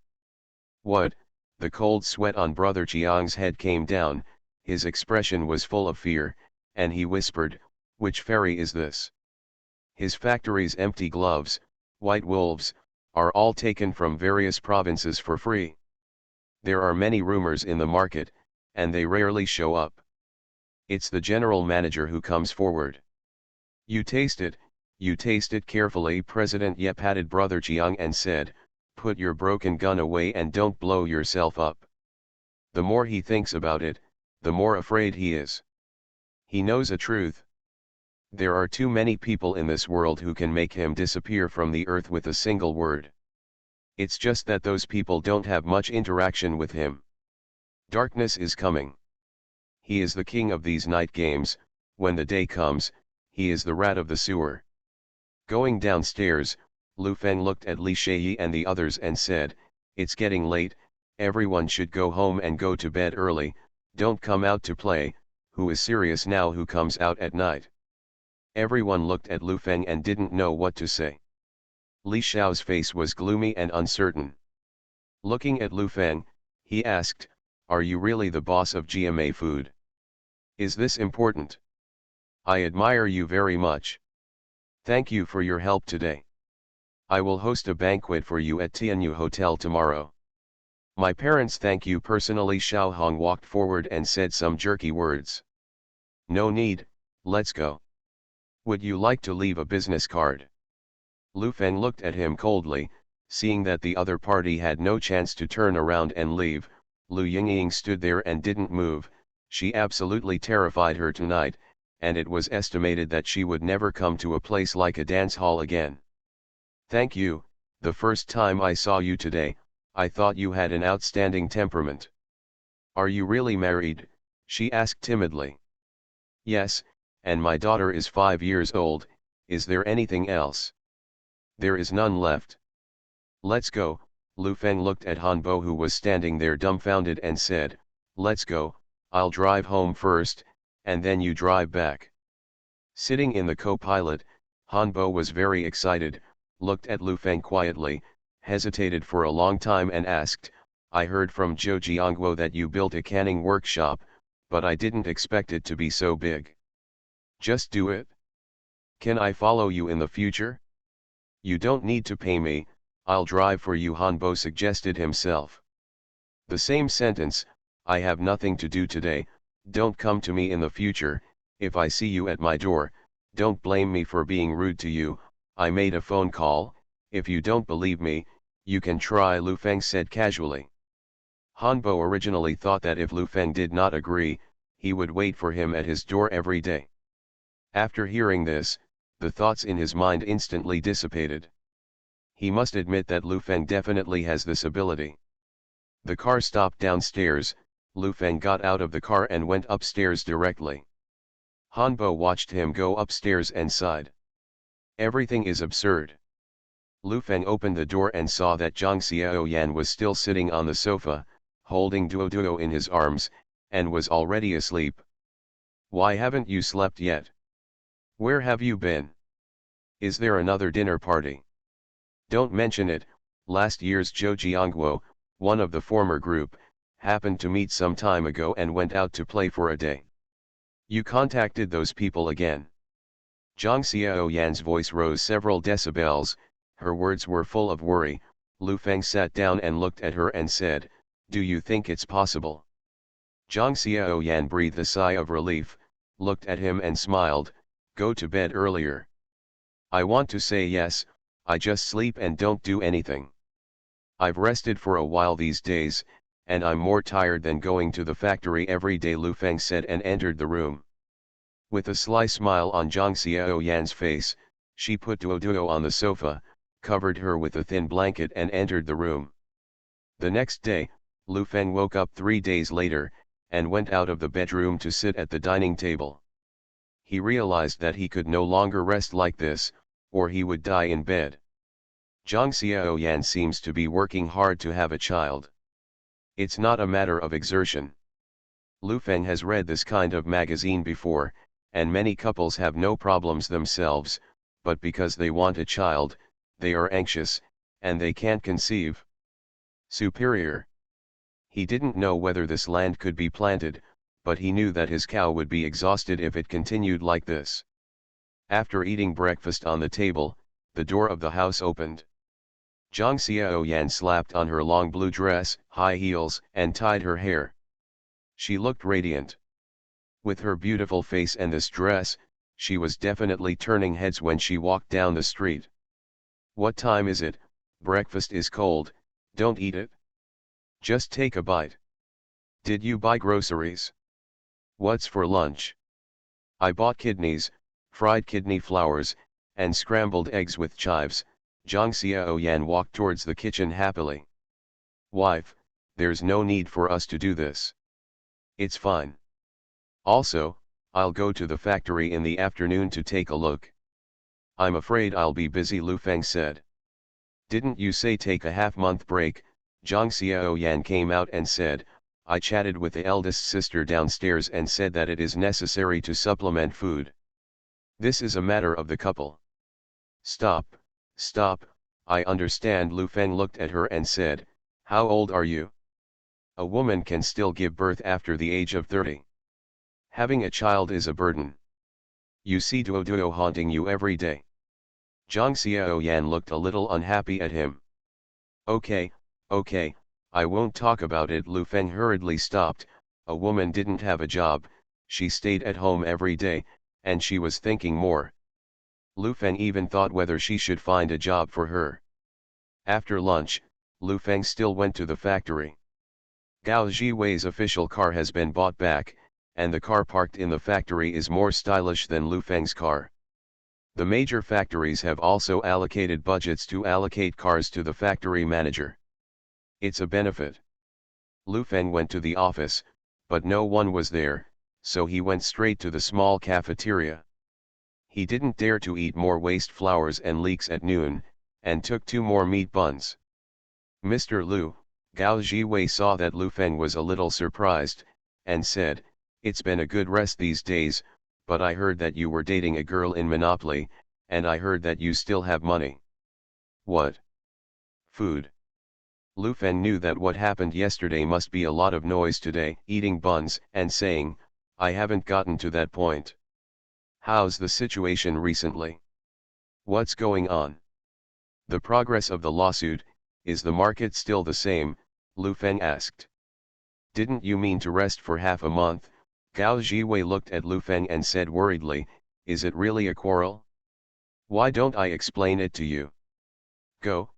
What? The cold sweat on Brother Chiang's head came down, his expression was full of fear, and he whispered, which ferry is this? His factory's empty gloves, white wolves, are all taken from various provinces for free. There are many rumors in the market, and they rarely show up. It's the general manager who comes forward. You taste it carefully. President Ye patted Brother Chiang and said, put your broken gun away and don't blow yourself up. The more he thinks about it, the more afraid he is. He knows a truth. There are too many people in this world who can make him disappear from the earth with a single word. It's just that those people don't have much interaction with him. Darkness is coming. He is the king of these night games. When the day comes, he is the rat of the sewer. Going downstairs, Lu Feng looked at Li Shei and the others and said, it's getting late, everyone should go home and go to bed early, don't come out to play, who is serious now who comes out at night? Everyone looked at Lu Feng and didn't know what to say. Li Xiao's face was gloomy and uncertain. Looking at Lu Feng, he asked, are you really the boss of GMA Food? Is this important? I admire you very much. Thank you for your help today. I will host a banquet for you at Tianyu Hotel tomorrow. My parents thank you personally. Xiao Hong walked forward and said some jerky words. No need, let's go. Would you like to leave a business card? Lu Feng looked at him coldly, seeing that the other party had no chance to turn around and leave. Lu Yingying stood there and didn't move. She absolutely terrified her tonight, and it was estimated that she would never come to a place like a dance hall again. Thank you, the first time I saw you today, I thought you had an outstanding temperament. Are you really married? She asked timidly. Yes, and my daughter is 5 years old. Is there anything else? There is none left. Let's go. Lu Feng looked at Han Bo, who was standing there dumbfounded, and said, let's go, I'll drive home first, and then you drive back. Sitting in the co-pilot, Han Bo was very excited, looked at Lu Feng quietly, hesitated for a long time and asked, I heard from Zhou Jiangguo that you built a canning workshop, but I didn't expect it to be so big. Just do it. Can I follow you in the future? You don't need to pay me, I'll drive for you, Han Bo suggested himself. The same sentence, I have nothing to do today, don't come to me in the future. If I see you at my door, don't blame me for being rude to you, I made a phone call. If you don't believe me, you can try, Lu Feng said casually. Han Bo originally thought that if Lu Feng did not agree, he would wait for him at his door every day. After hearing this, the thoughts in his mind instantly dissipated. He must admit that Lu Feng definitely has this ability. The car stopped downstairs. Lu Feng got out of the car and went upstairs directly. Han Bo watched him go upstairs and sighed. Everything is absurd. Lu Feng opened the door and saw that Zhang Xiaoyan was still sitting on the sofa, holding Duo Duo in his arms, and was already asleep. Why haven't you slept yet? Where have you been? Is there another dinner party? Don't mention it. Last year's Zhou Jiangguo, one of the former group, happened to meet some time ago and went out to play for a day. You contacted those people again? Zhang Xiaoyan's voice rose several decibels, her words were full of worry. Lu Feng sat down and looked at her and said, do you think it's possible? Zhang Xiaoyan breathed a sigh of relief, looked at him and smiled, go to bed earlier. I want to say yes, I just sleep and don't do anything. I've rested for a while these days, and I'm more tired than going to the factory every day, Lu Feng said and entered the room. With a sly smile on Zhang Xiaoyan's face, she put Duo Duo on the sofa, covered her with a thin blanket and entered the room. The next day, Lu Feng woke up 3 days later, and went out of the bedroom to sit at the dining table. He realized that he could no longer rest like this, or he would die in bed. Zhang Xiaoyan seems to be working hard to have a child. It's not a matter of exertion. Lu Feng has read this kind of magazine before, and many couples have no problems themselves, but because they want a child, they are anxious, and they can't conceive. Superior. He didn't know whether this land could be planted, but he knew that his cow would be exhausted if it continued like this. After eating breakfast on the table, the door of the house opened. Zhang Xiaoyan slapped on her long blue dress, high heels, and tied her hair. She looked radiant. With her beautiful face and this dress, she was definitely turning heads when she walked down the street. What time is it? Breakfast is cold, don't eat it. Just take a bite. Did you buy groceries? What's for lunch? I bought kidneys, fried kidney flowers, and scrambled eggs with chives. Zhang Xiaoyan walked towards the kitchen happily. Wife, there's no need for us to do this. It's fine. Also, I'll go to the factory in the afternoon to take a look. I'm afraid I'll be busy, Lu Feng said. Didn't you say take a half-month break? Zhang Xiaoyan came out and said, I chatted with the eldest sister downstairs and said that it is necessary to supplement food. This is a matter of the couple. Stop, I understand. Lu Feng looked at her and said, how old are you? A woman can still give birth after the age of 30. Having a child is a burden. You see Duo haunting you every day. Zhang Xiaoyan looked a little unhappy at him. Okay, I won't talk about it. Lu Feng hurriedly stopped. A woman didn't have a job, she stayed at home every day, and she was thinking more. Lu Feng even thought whether she should find a job for her. After lunch, Lu Feng still went to the factory. Gao Jiwei's official car has been bought back, and the car parked in the factory is more stylish than Lu Feng's car. The major factories have also allocated budgets to allocate cars to the factory manager. It's a benefit. Lu Feng went to the office, but no one was there, so he went straight to the small cafeteria. He didn't dare to eat more waste flowers and leeks at noon, and took 2 more meat buns. Mr. Lu, Gao Jiwei saw that Lu Feng was a little surprised, and said, it's been a good rest these days, but I heard that you were dating a girl in Monopoly, and I heard that you still have money. What? Food. Lu Feng knew that what happened yesterday must be a lot of noise today, eating buns, and saying, I haven't gotten to that point. How's the situation recently? What's going on? The progress of the lawsuit, is the market still the same? Lu Feng asked. Didn't you mean to rest for half a month? Gao Jiwei looked at Lu Feng and said worriedly, is it really a quarrel? Why don't I explain it to you? Go,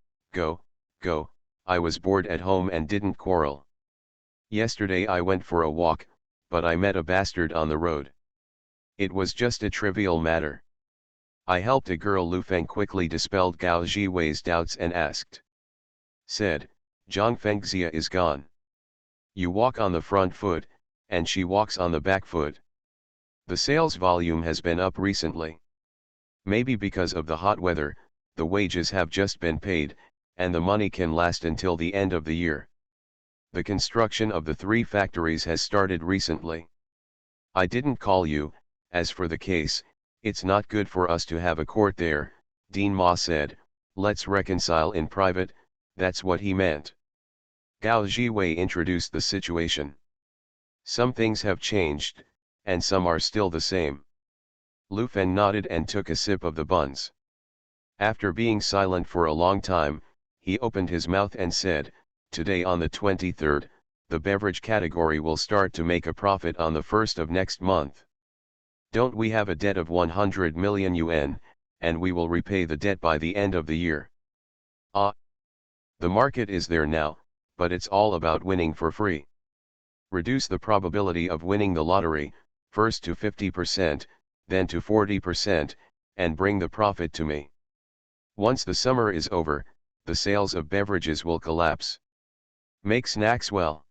I was bored at home and didn't quarrel. Yesterday I went for a walk, but I met a bastard on the road. It was just a trivial matter. I helped a girl. Lu Feng quickly dispelled Gao Jiwei's doubts and said, Zhang Fengxia is gone. You walk on the front foot, and she walks on the back foot. The sales volume has been up recently. Maybe because of the hot weather, the wages have just been paid, and the money can last until the end of the year. The construction of the 3 factories has started recently. I didn't call you. As for the case, it's not good for us to have a court there, Dean Ma said, let's reconcile in private. That's what he meant. Gao Jiwei introduced the situation. Some things have changed, and some are still the same. Lu Feng nodded and took a sip of the buns. After being silent for a long time, he opened his mouth and said, today on the 23rd, the beverage category will start to make a profit on the 1st of next month. Don't we have a debt of 100 million yuan, and we will repay the debt by the end of the year. The market is there now, but it's all about winning for free. Reduce the probability of winning the lottery, first to 50%, then to 40%, and bring the profit to me. Once the summer is over, the sales of beverages will collapse. Make snacks well.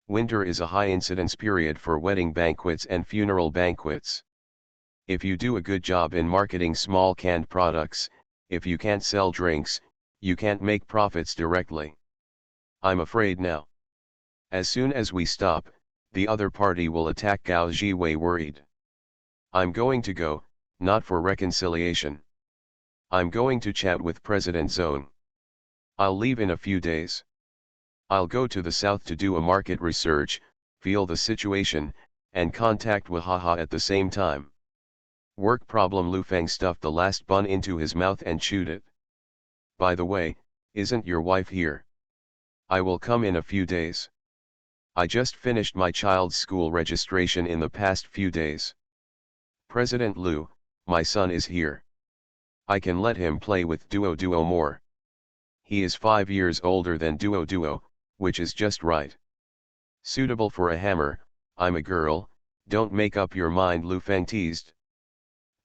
Winter is a high incidence period for wedding banquets and funeral banquets. If you do a good job in marketing small canned products, if you can't sell drinks, you can't make profits directly. I'm afraid now. As soon as we stop, the other party will attack Gao Jiwei worried. I'm going to go, not for reconciliation. I'm going to chat with President Zhong. I'll leave in a few days. I'll go to the south to do a market research, feel the situation, and contact Wahaha at the same time. Work problem. Lu Feng stuffed the last bun into his mouth and chewed it. By the way, isn't your wife here? I will come in a few days. I just finished my child's school registration in the past few days. President Lu, my son is here. I can let him play with Duo Duo more. He is 5 years older than Duo Duo, which is just right. Suitable for a hammer. I'm a girl, don't make up your mind, Lu Feng teased.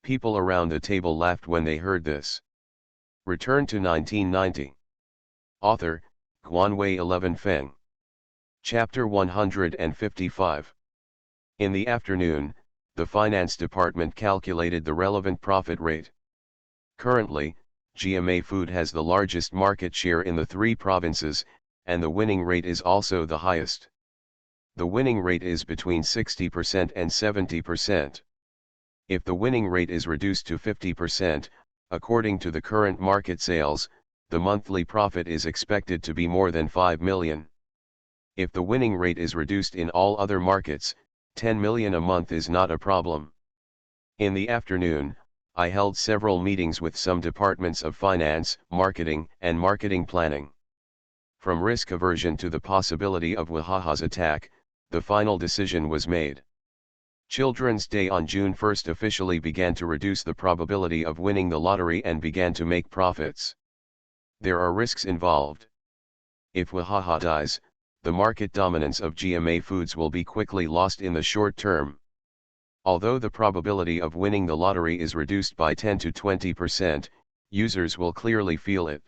People around the table laughed when they heard this. Return to 1990. Author, Guanwei 11 Feng. Chapter 155. In the afternoon, the finance department calculated the relevant profit rate. Currently, GMA Food has the largest market share in the 3 provinces, and the winning rate is also the highest. The winning rate is between 60% and 70%. If the winning rate is reduced to 50%, according to the current market sales, the monthly profit is expected to be more than 5 million. If the winning rate is reduced in all other markets, 10 million a month is not a problem. In the afternoon, I held several meetings with some departments of finance, marketing, and marketing planning. From risk aversion to the possibility of Wahaha's attack, the final decision was made. Children's Day on June 1st officially began to reduce the probability of winning the lottery and began to make profits. There are risks involved. If Wahaha dies, the market dominance of GMA Foods will be quickly lost in the short term. Although the probability of winning the lottery is reduced by 10 to 20%, users will clearly feel it.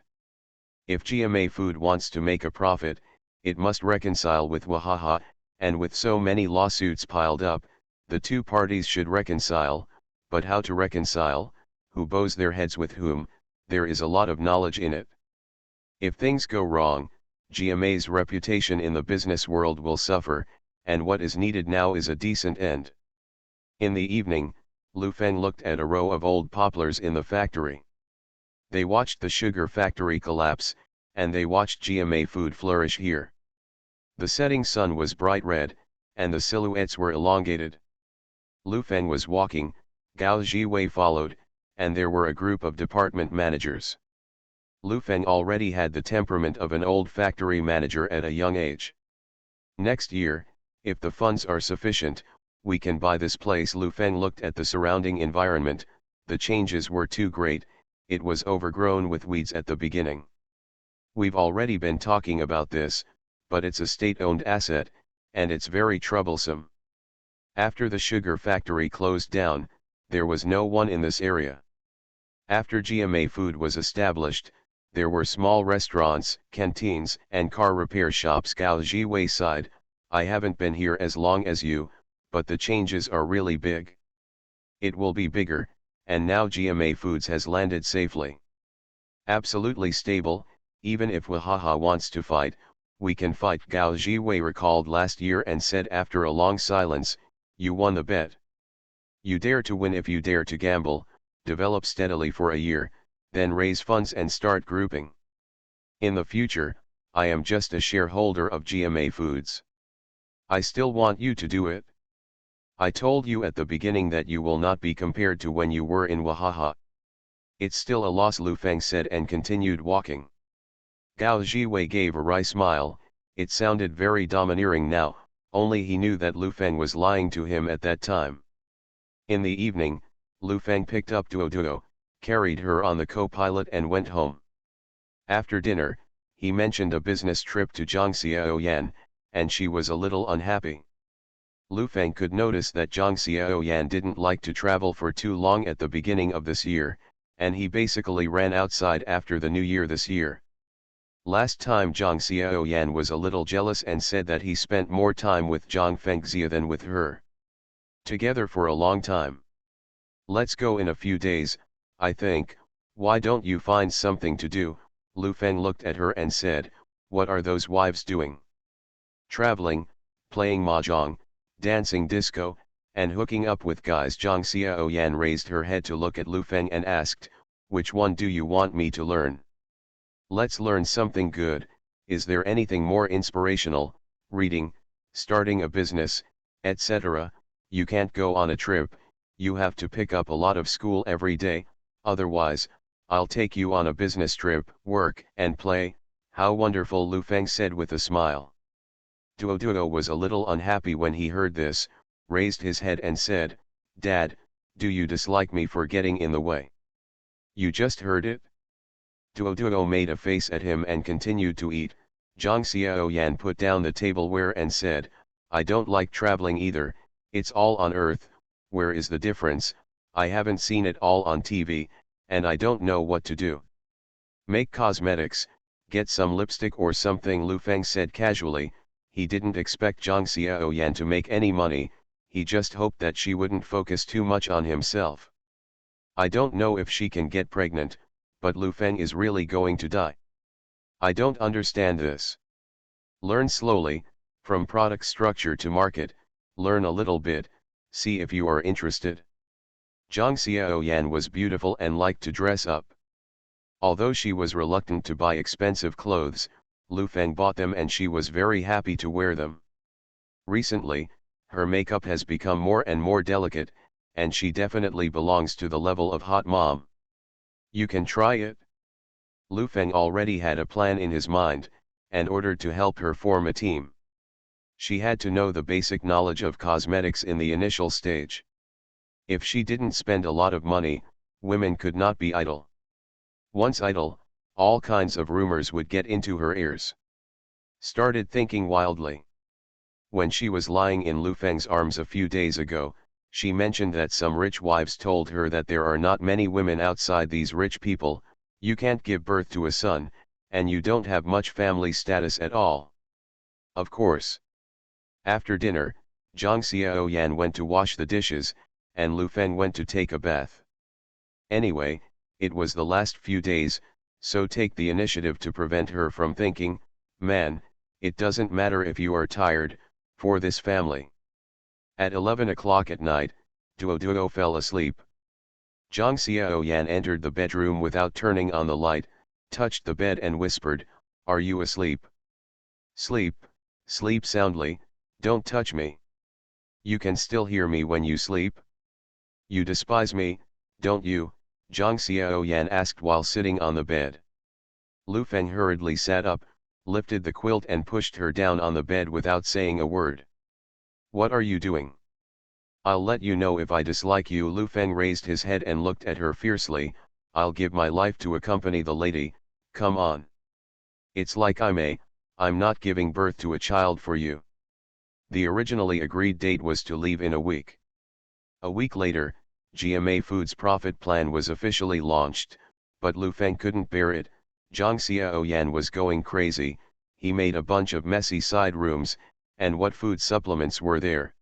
If GMA Food wants to make a profit, it must reconcile with Wahaha, and with so many lawsuits piled up, the 2 parties should reconcile, but how to reconcile, who bows their heads with whom, there is a lot of knowledge in it. If things go wrong, GMA's reputation in the business world will suffer, and what is needed now is a decent end. In the evening, Lu Feng looked at a row of old poplars in the factory. They watched the sugar factory collapse, and they watched GMA Food flourish here. The setting sun was bright red, and the silhouettes were elongated. Lu Feng was walking, Gao Jiwei followed, and there were a group of department managers. Lu Feng already had the temperament of an old factory manager at a young age. Next year, if the funds are sufficient, we can buy this place. Lu Feng looked at the surrounding environment. The changes were too great, it was overgrown with weeds at the beginning. We've already been talking about this, but it's a state-owned asset, and it's very troublesome. After the sugar factory closed down, there was no one in this area. After GMA Food was established, there were small restaurants, canteens, and car repair shops. Gao Jiwei sighed, I haven't been here as long as you, but the changes are really big. It will be bigger, and now GMA Foods has landed safely. Absolutely stable, even if Wahaha wants to fight, we can fight. Gao Jiwei recalled last year and said after a long silence, you won the bet. You dare to win if you dare to gamble, develop steadily for a year, then raise funds and start grouping. In the future, I am just a shareholder of GMA Foods. I still want you to do it. I told you at the beginning that you will not be compared to when you were in Wahaha. It's still a loss, Lu Feng said and continued walking. Gao Jiwei gave a wry smile. It sounded very domineering now, only he knew that Lu Feng was lying to him at that time. In the evening, Lu Feng picked up Duo Duo, carried her on the co-pilot and went home. After dinner, he mentioned a business trip to Zhangxiaoyan, and she was a little unhappy. Lu Feng could notice that Zhangxiaoyan didn't like to travel for too long at the beginning of this year, and he basically ran outside after the new year this year. Last time Zhang Xiaoyan was a little jealous and said that he spent more time with Zhang Fengxia than with her. Together for a long time. Let's go in a few days, I think. Why don't you find something to do? Lu Feng looked at her and said, what are those wives doing? Traveling, playing mahjong, dancing disco, and hooking up with guys. Zhang Xiaoyan raised her head to look at Lu Feng and asked, which one do you want me to learn? Let's learn something good. Is there anything more inspirational? Reading, starting a business, etc. You can't go on a trip, you have to pick up a lot of school every day, otherwise, I'll take you on a business trip. Work and play, how wonderful, Lu Feng said with a smile. Duo was a little unhappy when he heard this, raised his head and said, Dad, do you dislike me for getting in the way? You just heard it? Duo made a face at him and continued to eat. Zhang Xiaoyan put down the tableware and said, I don't like traveling either, it's all on Earth. Where is the difference? I haven't seen it all on TV, and I don't know what to do. Make cosmetics, get some lipstick or something, Lu Feng said casually. He didn't expect Zhang Xiaoyan to make any money, he just hoped that she wouldn't focus too much on himself. I don't know if she can get pregnant, but Lu Feng is really going to die. I don't understand this. Learn slowly, from product structure to market, learn a little bit, see if you are interested. Zhang Xiaoyan was beautiful and liked to dress up. Although she was reluctant to buy expensive clothes, Lu Feng bought them and she was very happy to wear them. Recently, her makeup has become more and more delicate, and she definitely belongs to the level of hot mom. You can try it. Lu Feng already had a plan in his mind, and ordered to help her form a team. She had to know the basic knowledge of cosmetics in the initial stage. If she didn't spend a lot of money, women could not be idle. Once idle, all kinds of rumors would get into her ears. Started thinking wildly. When she was lying in Lu Feng's arms a few days ago, she mentioned that some rich wives told her that there are not many women outside these rich people, you can't give birth to a son, and you don't have much family status at all. Of course. After dinner, Zhang Xiaoyan went to wash the dishes, and Lu Feng went to take a bath. Anyway, it was the last few days, so take the initiative to prevent her from thinking, man, it doesn't matter if you are tired, for this family. At 11 o'clock at night, Duo fell asleep. Zhang Xiaoyan entered the bedroom without turning on the light, touched the bed and whispered, are you asleep? Sleep, sleep soundly, don't touch me. You can still hear me when you sleep? You despise me, don't you? Zhang Xiaoyan asked while sitting on the bed. Lu Feng hurriedly sat up, lifted the quilt and pushed her down on the bed without saying a word. What are you doing? I'll let you know if I dislike you. Lu Feng raised his head and looked at her fiercely. I'll give my life to accompany the lady, come on. It's like I'm not giving birth to a child for you. The originally agreed date was to leave in a week. A week later, GMA Foods' profit plan was officially launched, but Lu Feng couldn't bear it. Zhang Xiaoyan was going crazy, he made a bunch of messy side rooms, and what food supplements were there?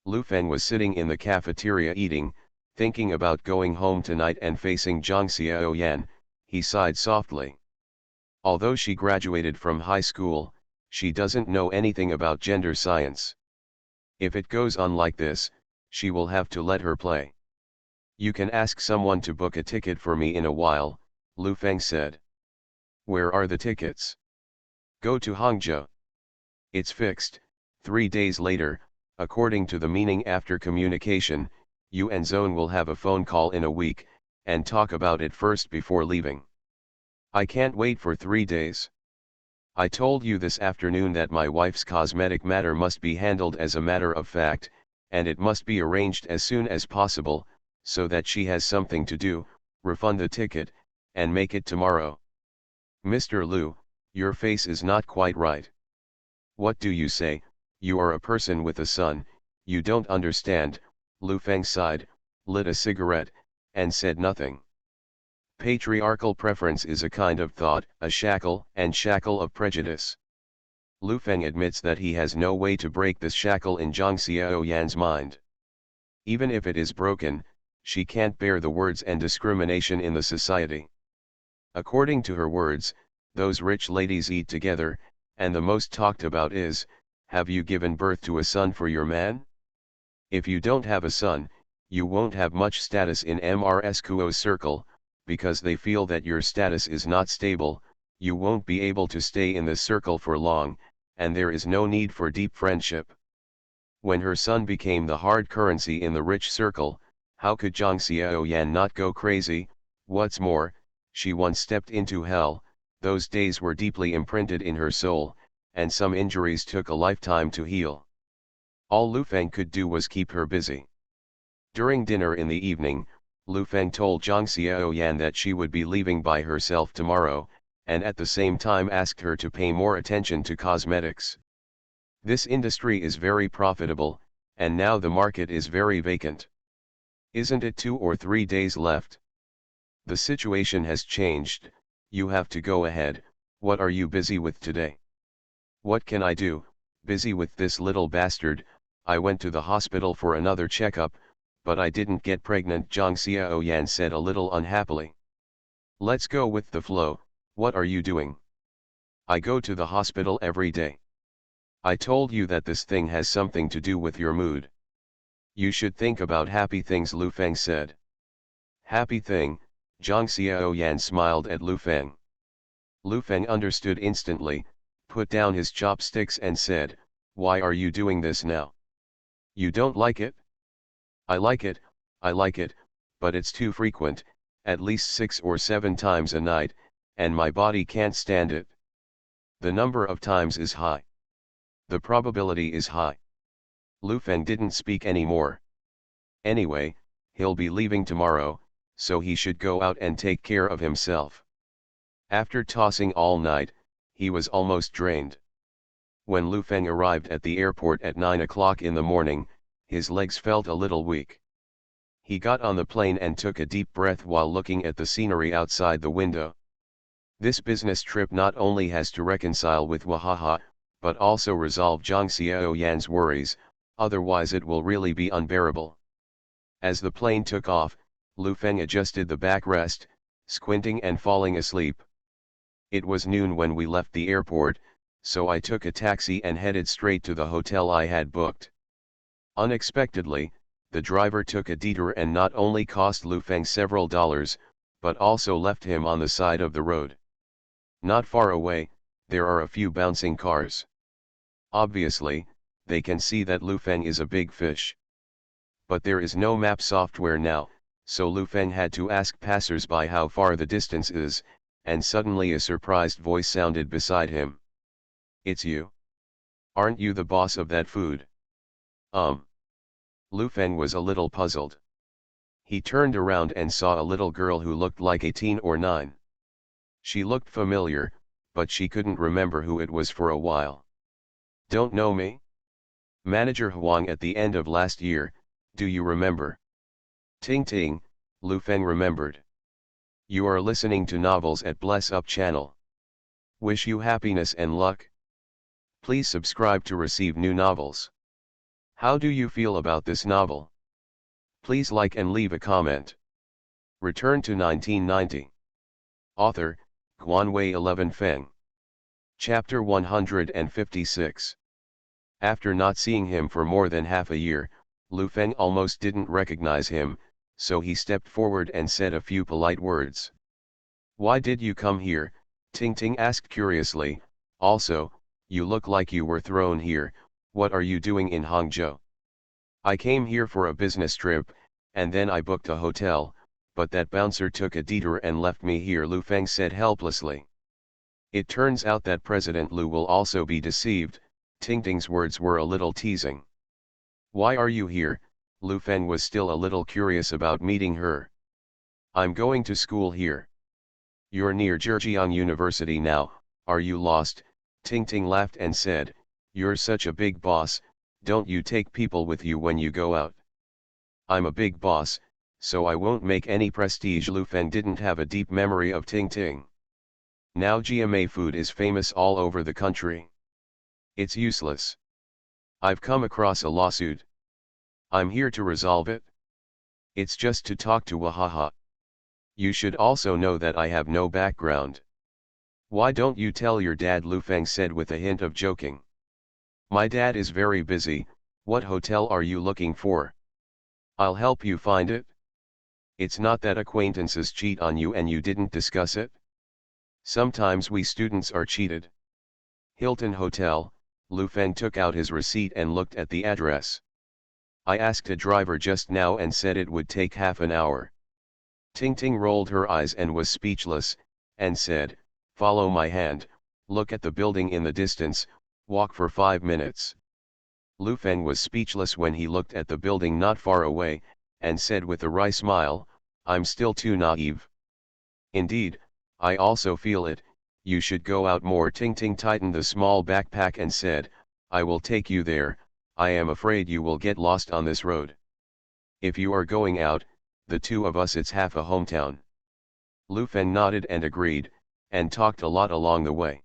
Lu Feng was sitting in the cafeteria eating, thinking about going home tonight and facing Zhang Xiaoyan, he sighed softly. Although she graduated from high school, she doesn't know anything about gender science. If it goes on like this, she will have to let her play. You can ask someone to book a ticket for me in a while, Lu Feng said. Where are the tickets? Go to Hangzhou. It's fixed. 3 days later, according to the meaning after communication, you and Zone will have a phone call in a week, and talk about it first before leaving. I can't wait for 3 days. I told you this afternoon that my wife's cosmetic matter must be handled as a matter of fact, and it must be arranged as soon as possible, so that she has something to do, refund the ticket, and make it tomorrow. Mr. Lu, your face is not quite right. What do you say? You are a person with a son, you don't understand. Lu Feng sighed, lit a cigarette, and said nothing. Patriarchal preference is a kind of thought, a shackle of prejudice. Lu Feng admits that he has no way to break this shackle in Zhang Xiaoyan's mind. Even if it is broken, she can't bear the words and discrimination in the society. According to her words, those rich ladies eat together, and the most talked about is, have you given birth to a son for your man? If you don't have a son, you won't have much status in MRS Kuo's circle, because they feel that your status is not stable, you won't be able to stay in this circle for long, and there is no need for deep friendship. When her son became the hard currency in the rich circle, how could Zhang Xiaoyan not go crazy? What's more, she once stepped into hell, those days were deeply imprinted in her soul, and some injuries took a lifetime to heal. All Lu Feng could do was keep her busy. During dinner in the evening, Lu Feng told Zhang Xiaoyan that she would be leaving by herself tomorrow, and at the same time asked her to pay more attention to cosmetics. This industry is very profitable, and now the market is very vacant. Isn't it 2 or 3 days left? The situation has changed, you have to go ahead. What are you busy with today? What can I do? Busy with this little bastard. I went to the hospital for another checkup, but I didn't get pregnant, Zhang Xiaoyan said a little unhappily. Let's go with the flow. What are you doing? I go to the hospital every day. I told you that this thing has something to do with your mood. You should think about happy things, Lu Feng said. Happy thing? Zhang Xiaoyan smiled at Lu Feng. Lu Feng understood instantly, put down his chopsticks and said, why are you doing this now? You don't like it? I like it, but it's too frequent, at least 6 or 7 times a night, and my body can't stand it. The number of times is high. The probability is high. Lu Feng didn't speak anymore. Anyway, he'll be leaving tomorrow, so he should go out and take care of himself. After tossing all night, he was almost drained. When Lu Feng arrived at the airport at 9 o'clock in the morning, his legs felt a little weak. He got on the plane and took a deep breath while looking at the scenery outside the window. This business trip not only has to reconcile with Wahaha, but also resolve Zhang Xiaoyan's worries, otherwise it will really be unbearable. As the plane took off, Lu Feng adjusted the backrest, squinting and falling asleep. It was noon when we left the airport, so I took a taxi and headed straight to the hotel I had booked. Unexpectedly, the driver took a detour and not only cost Lu Feng several dollars, but also left him on the side of the road. Not far away, there are a few bouncing cars. Obviously, they can see that Lu Feng is a big fish. But there is no map software now, so Lu Feng had to ask passers-by how far the distance is, and suddenly a surprised voice sounded beside him. It's you? Aren't you the boss of that food? Lu Feng was a little puzzled. He turned around and saw a little girl who looked like 18 or 9. She looked familiar, but she couldn't remember who it was for a while. Don't know me? Manager Huang at the end of last year, do you remember? Ting ting, Lu Feng remembered. You are listening to novels at Bless Up channel. Wish you happiness and luck. Please subscribe to receive new novels. How do you feel about this novel? Please like and leave a comment. Return to 1990. Author, Guanwei 11 Feng. Chapter 156. After not seeing him for more than half a year, Lu Feng almost didn't recognize him, so he stepped forward and said a few polite words. Why did you come here? Ting Ting asked curiously. Also, you look like you were thrown here. What are you doing in Hangzhou? I came here for a business trip, and then I booked a hotel, but that bouncer took a detour and left me here, Lu Feng said helplessly. It turns out that President Lu will also be deceived. Ting Ting's words were a little teasing. Why are you here? Lu Feng was still a little curious about meeting her. I'm going to school here. You're near Zhejiang University now, are you lost? Ting Ting laughed and said, you're such a big boss, don't you take people with you when you go out? I'm a big boss, so I won't make any prestige. Lu Feng didn't have a deep memory of Ting Ting. Now GMA food is famous all over the country. It's useless. I've come across a lawsuit. I'm here to resolve it. It's just to talk to Wahaha. You should also know that I have no background. Why don't you tell your dad? Lu Feng said with a hint of joking. My dad is very busy. What hotel are you looking for? I'll help you find it. It's not that acquaintances cheat on you and you didn't discuss it. Sometimes we students are cheated. Hilton Hotel. Lu Feng took out his receipt and looked at the address. I asked a driver just now and said it would take half an hour. Ting Ting rolled her eyes and was speechless, and said, follow my hand, look at the building in the distance, walk for 5 minutes. Lu Feng was speechless when he looked at the building not far away, and said with a wry smile, I'm still too naive. Indeed, I also feel it, you should go out more. Ting Ting tightened the small backpack and said, I will take you there, I am afraid you will get lost on this road. If you are going out, the two of us it's half a hometown. Lu Feng nodded and agreed, and talked a lot along the way.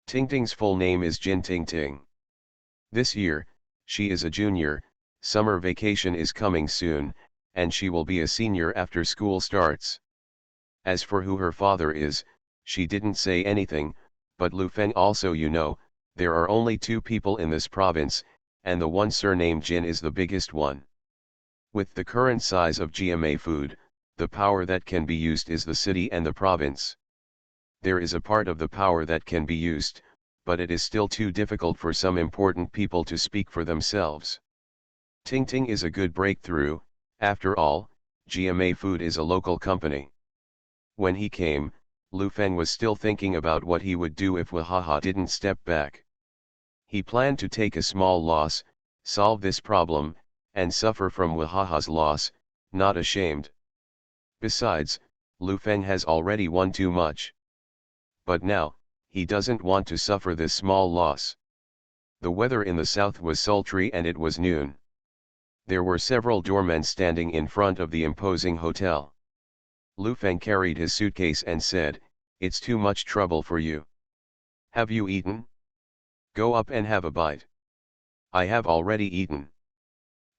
Ting Ting's full name is Jin Ting Ting. This year, she is a junior, summer vacation is coming soon, and she will be a senior after school starts. As for who her father is, she didn't say anything, but Lu Feng also there are only 2 people in this province, and the one surnamed Jin is the biggest one. With the current size of GMA food, the power that can be used is the city and the province. There is a part of the power that can be used, but it is still too difficult for some important people to speak for themselves. Ting Ting is a good breakthrough, after all, GMA Food is a local company. When he came, Lu Feng was still thinking about what he would do if Wahaha didn't step back. He planned to take a small loss, solve this problem, and suffer from Wahaha's loss, not ashamed. Besides, Lu Feng has already won too much. But now, he doesn't want to suffer this small loss. The weather in the south was sultry and it was noon. There were several doormen standing in front of the imposing hotel. Lu Feng carried his suitcase and said, it's too much trouble for you. Have you eaten? Go up and have a bite. I have already eaten.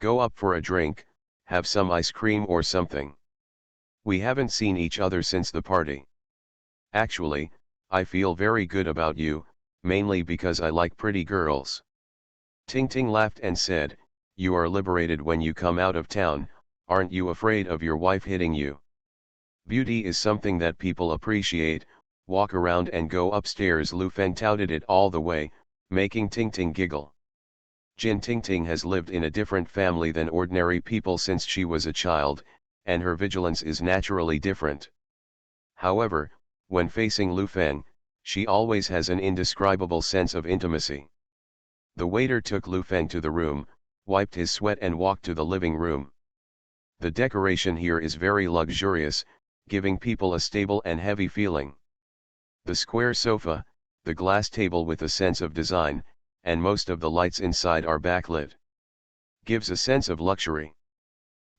Go up for a drink, have some ice cream or something. We haven't seen each other since the party. Actually, I feel very good about you, mainly because I like pretty girls. Ting Ting laughed and said, you are liberated when you come out of town, aren't you afraid of your wife hitting you? Beauty is something that people appreciate, walk around and go upstairs. Lu Feng touted it all the way, making Ting Ting giggle. Jin Ting Ting has lived in a different family than ordinary people since she was a child, and her vigilance is naturally different. However, when facing Lu Feng, she always has an indescribable sense of intimacy. The waiter took Lu Feng to the room, wiped his sweat and walked to the living room. The decoration here is very luxurious, giving people a stable and heavy feeling. The square sofa, the glass table with a sense of design, and most of the lights inside are backlit. Gives a sense of luxury.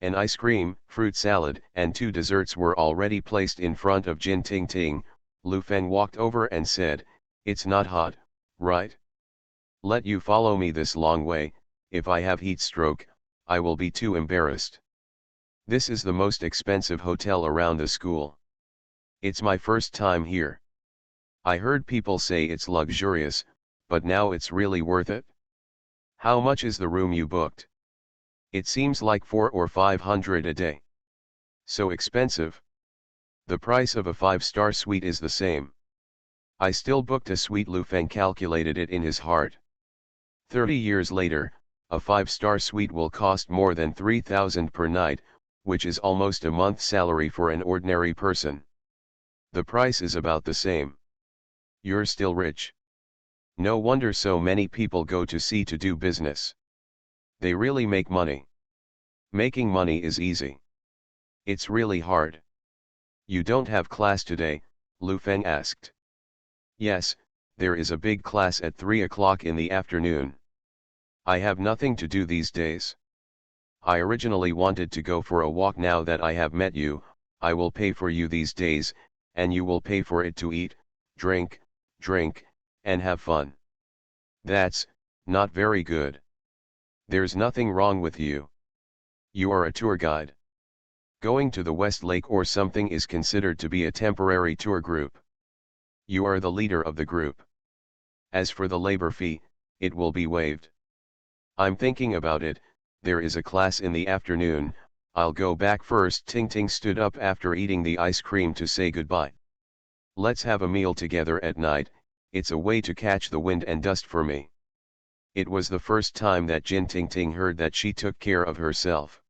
An ice cream, fruit salad, and 2 desserts were already placed in front of Jin Ting Ting. Lu Feng walked over and said, it's not hot, right? Let you follow me this long way, if I have heat stroke, I will be too embarrassed. This is the most expensive hotel around the school. It's my first time here. I heard people say it's luxurious, but now it's really worth it. How much is the room you booked? It seems like 400 or 500 a day. So expensive. The price of a 5-star suite is the same. I still booked a suite. Lu Feng calculated it in his heart. 30 years later, a 5-star suite will cost more than 3,000 per night, which is almost a month's salary for an ordinary person. The price is about the same. You're still rich. No wonder so many people go to sea to do business. They really make money. Making money is easy. It's really hard. You don't have class today? Lu Feng asked. Yes, there is a big class at 3 o'clock in the afternoon. I have nothing to do these days. I originally wanted to go for a walk. Now that I have met you, I will pay for you these days, and you will pay for it to eat, drink, and have fun. That's not very good. There's nothing wrong with you. You are a tour guide. Going to the West Lake or something is considered to be a temporary tour group. You are the leader of the group. As for the labor fee, it will be waived. I'm thinking about it. There is a class in the afternoon. I'll go back first. Ting Ting stood up after eating the ice cream to say goodbye. Let's have a meal together at night. It's a way to catch the wind and dust for me. It was the first time that Jin Ting Ting heard that she took care of herself.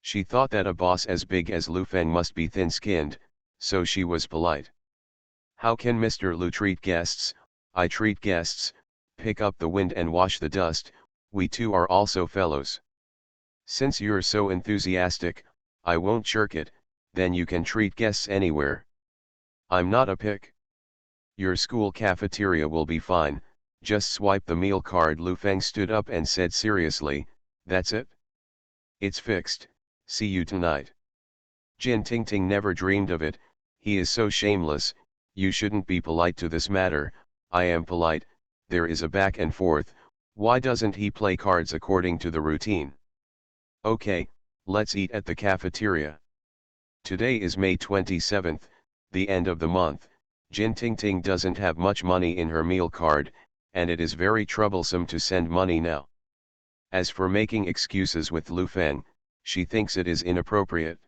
She thought that a boss as big as Lu Feng must be thin-skinned, so she was polite. How can Mr. Lu treat guests? I treat guests, pick up the wind and wash the dust. We two are also fellows. Since you're so enthusiastic, I won't shirk it. Then you can treat guests anywhere. I'm not a pick. Your school cafeteria will be fine, just swipe the meal card. Lu Feng stood up and said seriously, that's it? It's fixed, see you tonight. Jin Ting Ting never dreamed of it. He is so shameless. You shouldn't be polite to this matter. I am polite. There is a back and forth. Why doesn't he play cards according to the routine? Okay, let's eat at the cafeteria. Today is May 27th, the end of the month. Jin Ting Ting doesn't have much money in her meal card, and it is very troublesome to send money now. As for making excuses with Lu Feng, she thinks it is inappropriate.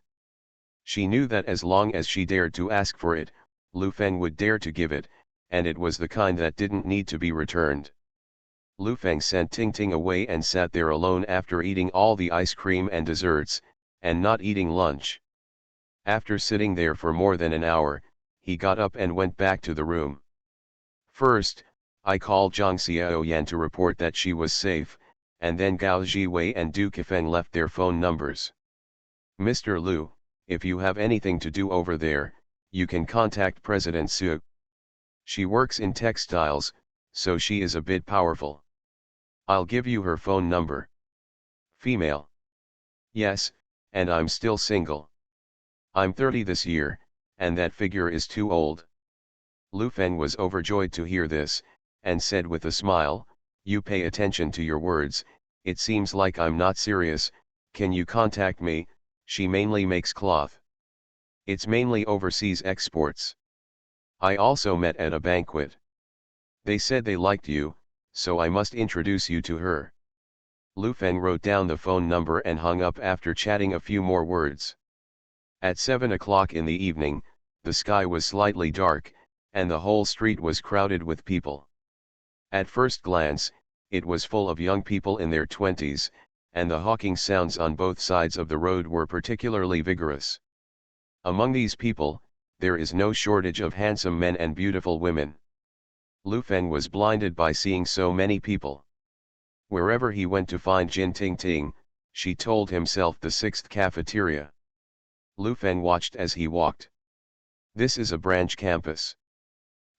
She knew that as long as she dared to ask for it, Lu Feng would dare to give it, and it was the kind that didn't need to be returned. Lu Feng sent Ting Ting away and sat there alone after eating all the ice cream and desserts, and not eating lunch. After sitting there for more than an hour, he got up and went back to the room. First, I called Zhang Xiaoyan to report that she was safe, and then Gao Jiwei and Du Kefeng left their phone numbers. Mr. Lu, if you have anything to do over there, you can contact President Su. She works in textiles, so she is a bit powerful. I'll give you her phone number. Female. Yes, and I'm still single. I'm 30 this year, and that figure is too old. Lu Feng was overjoyed to hear this, and said with a smile, you pay attention to your words. It seems like I'm not serious. Can you contact me? She mainly makes cloth. It's mainly overseas exports. I also met at a banquet. They said they liked you, so I must introduce you to her. Lu Feng wrote down the phone number and hung up after chatting a few more words. At 7 o'clock in the evening, the sky was slightly dark, and the whole street was crowded with people. At first glance, it was full of young people in their 20s, and the hawking sounds on both sides of the road were particularly vigorous. Among these people, there is no shortage of handsome men and beautiful women. Lu Feng was blinded by seeing so many people. Wherever he went to find Jin Ting Ting, she told himself the 6th cafeteria. Lu Feng watched as he walked. This is a branch campus.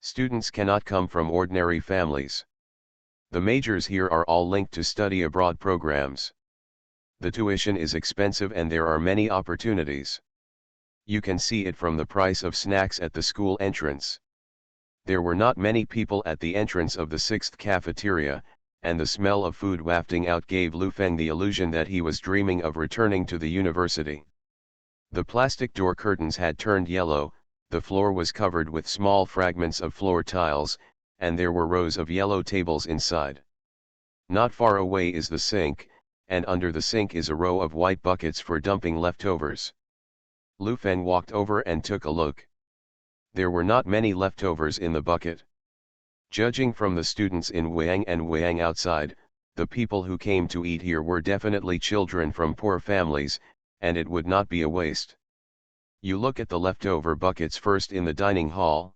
Students cannot come from ordinary families. The majors here are all linked to study abroad programs. The tuition is expensive and there are many opportunities. You can see it from the price of snacks at the school entrance. There were not many people at the entrance of the 6th cafeteria, and the smell of food wafting out gave Lu Feng the illusion that he was dreaming of returning to the university. The plastic door curtains had turned yellow, the floor was covered with small fragments of floor tiles, and there were rows of yellow tables inside. Not far away is the sink, and under the sink is a row of white buckets for dumping leftovers. Lu Feng walked over and took a look. There were not many leftovers in the bucket. Judging from the students in Wang and Wang outside, the people who came to eat here were definitely children from poor families, and it would not be a waste. You look at the leftover buckets first in the dining hall.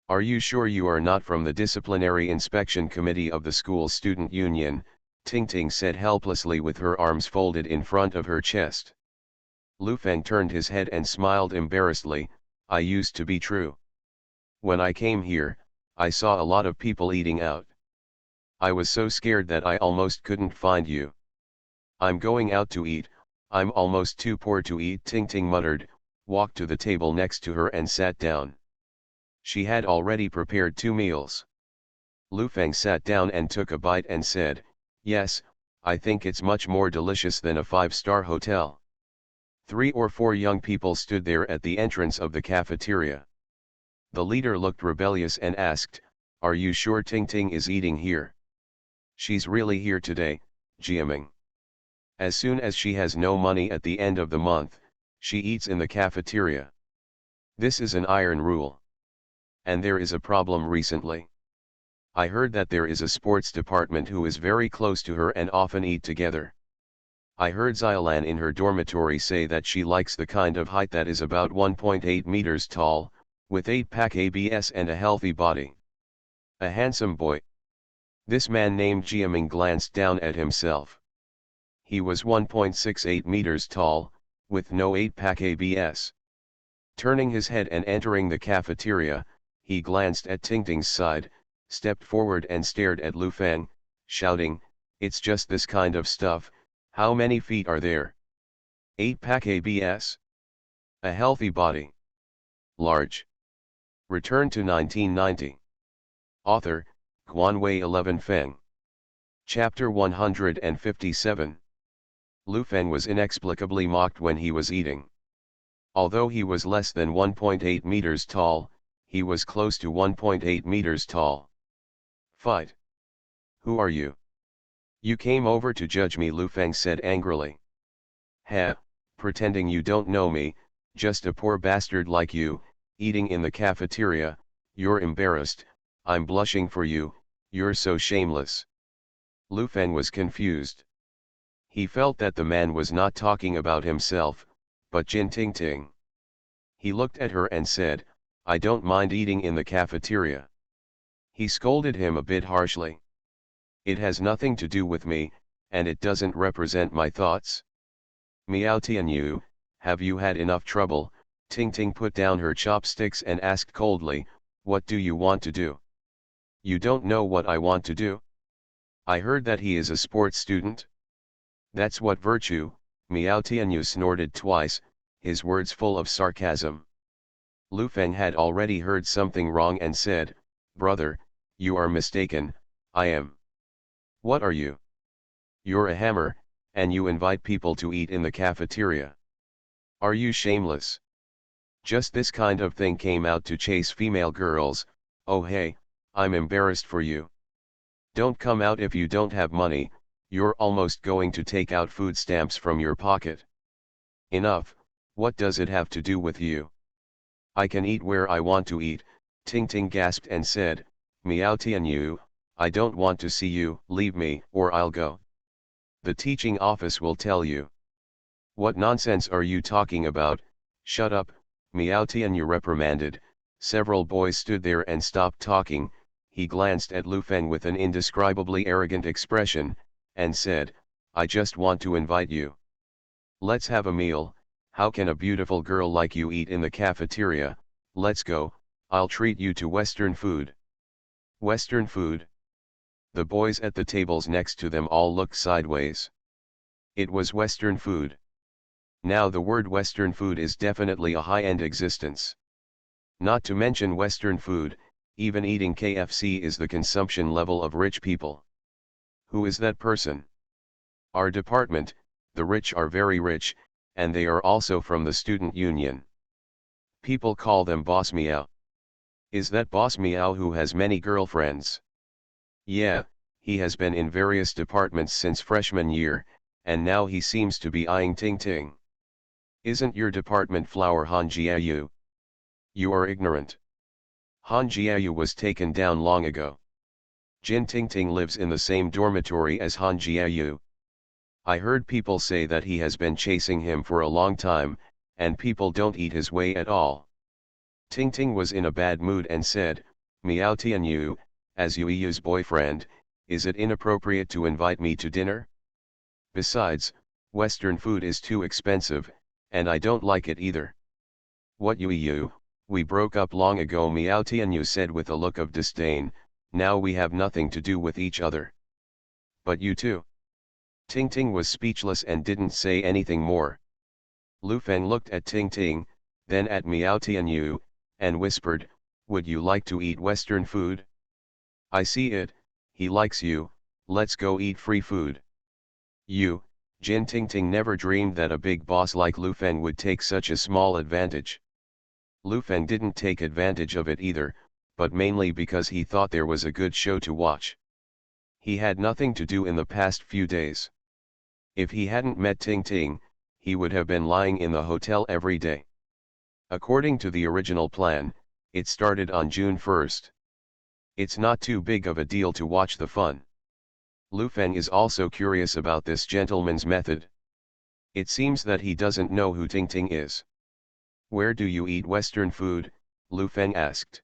Are you sure you are not from the disciplinary inspection committee of the school student union? Ting Ting said helplessly with her arms folded in front of her chest. Lu Feng turned his head and smiled embarrassedly. I used to be true. When I came here, I saw a lot of people eating out. I was so scared that I almost couldn't find you. I'm going out to eat, I'm almost too poor to eat, Ting Ting muttered, walked to the table next to her and sat down. She had already prepared 2 meals. Lu Feng sat down and took a bite and said, "Yes, I think it's much more delicious than a 5-star hotel." 3 or 4 young people stood there at the entrance of the cafeteria. The leader looked rebellious and asked, "Are you sure Ting Ting is eating here?" "She's really here today, Jiaming. As soon as she has no money at the end of the month, she eats in the cafeteria. This is an iron rule. And there is a problem recently. I heard that there is a sports department who is very close to her and often eat together. I heard Xiaolan in her dormitory say that she likes the kind of height that is about 1.8 meters tall, with 8-pack abs and a healthy body. A handsome boy." This man named Jiaming glanced down at himself. He was 1.68 meters tall, with no 8-pack abs. Turning his head and entering the cafeteria, he glanced at Ting Ting's side, stepped forward and stared at Lu Feng, shouting, "It's just this kind of stuff, how many feet are there? 8-pack abs? A healthy body. Large." Return to 1990. Author, Guanwei 11 Feng. Chapter 157. Lu Feng was inexplicably mocked when he was eating. Although he was less than 1.8 meters tall, he was close to 1.8 meters tall. "Fight. Who are you? You came over to judge me," Lu Feng said angrily. "Ha, pretending you don't know me, just a poor bastard like you, eating in the cafeteria, you're embarrassed, I'm blushing for you, you're so shameless." Lu Feng was confused. He felt that the man was not talking about himself, but Jin Ting Ting. He looked at her and said, "I don't mind eating in the cafeteria." He scolded him a bit harshly. "It has nothing to do with me, and it doesn't represent my thoughts." "Miao Tianyu, have you had enough trouble?" Ting Ting put down her chopsticks and asked coldly, "What do you want to do?" "You don't know what I want to do? I heard that he is a sports student." "That's what virtue," Miao Tianyu snorted twice, his words full of sarcasm. Lu Feng had already heard something wrong and said, "Brother, you are mistaken, I am." "What are you?" "You're a hammer, and you invite people to eat in the cafeteria. Are you shameless? Just this kind of thing came out to chase female girls. Oh hey, I'm embarrassed for you. Don't come out if you don't have money, you're almost going to take out food stamps from your pocket." "Enough, what does it have to do with you?" "I can eat where I want to eat," Ting Ting gasped and said, "Miao Tianyu, I don't want to see you, leave me, or I'll go. The teaching office will tell you." "What nonsense are you talking about? Shut up," Miao Tianyu reprimanded. Several boys stood there and stopped talking. He glanced at Lu Feng with an indescribably arrogant expression, and said, "I just want to invite you. Let's have a meal. How can a beautiful girl like you eat in the cafeteria? Let's go, I'll treat you to Western food." "Western food?" The boys at the tables next to them all looked sideways. It was Western food. Now the word Western food is definitely a high-end existence. Not to mention Western food, even eating KFC is the consumption level of rich people. Who is that person? Our department, the rich are very rich, and they are also from the student union. People call them Boss Meow. Is that Boss Meow who has many girlfriends? Yeah, he has been in various departments since freshman year, and now he seems to be eyeing Ting Ting. Isn't your department flower Han Jiayu? You are ignorant. Han Jiayu was taken down long ago. Jin Ting Ting lives in the same dormitory as Han Jiayu. I heard people say that he has been chasing him for a long time, and people don't eat his way at all. Ting Ting was in a bad mood and said, "Miao Tianyu, as Yueyu's boyfriend, is it inappropriate to invite me to dinner? Besides, Western food is too expensive, and I don't like it either." "What Yueyu, we broke up long ago," Miao Tianyu said with a look of disdain, "now we have nothing to do with each other." "But you too. Ting Ting was speechless and didn't say anything more. Lu Feng looked at Ting Ting, then at Miao Tianyu, and whispered, "Would you like to eat Western food? I see it, he likes you, let's go eat free food." Jin Ting Ting never dreamed that a big boss like Lu Feng would take such a small advantage. Lu Feng didn't take advantage of it either, but mainly because he thought there was a good show to watch. He had nothing to do in the past few days. If he hadn't met Ting Ting, he would have been lying in the hotel every day. According to the original plan, it started on June 1st. It's not too big of a deal to watch the fun. Lu Feng is also curious about this gentleman's method. It seems that he doesn't know who Ting Ting is. "Where do you eat Western food?" Lu Feng asked.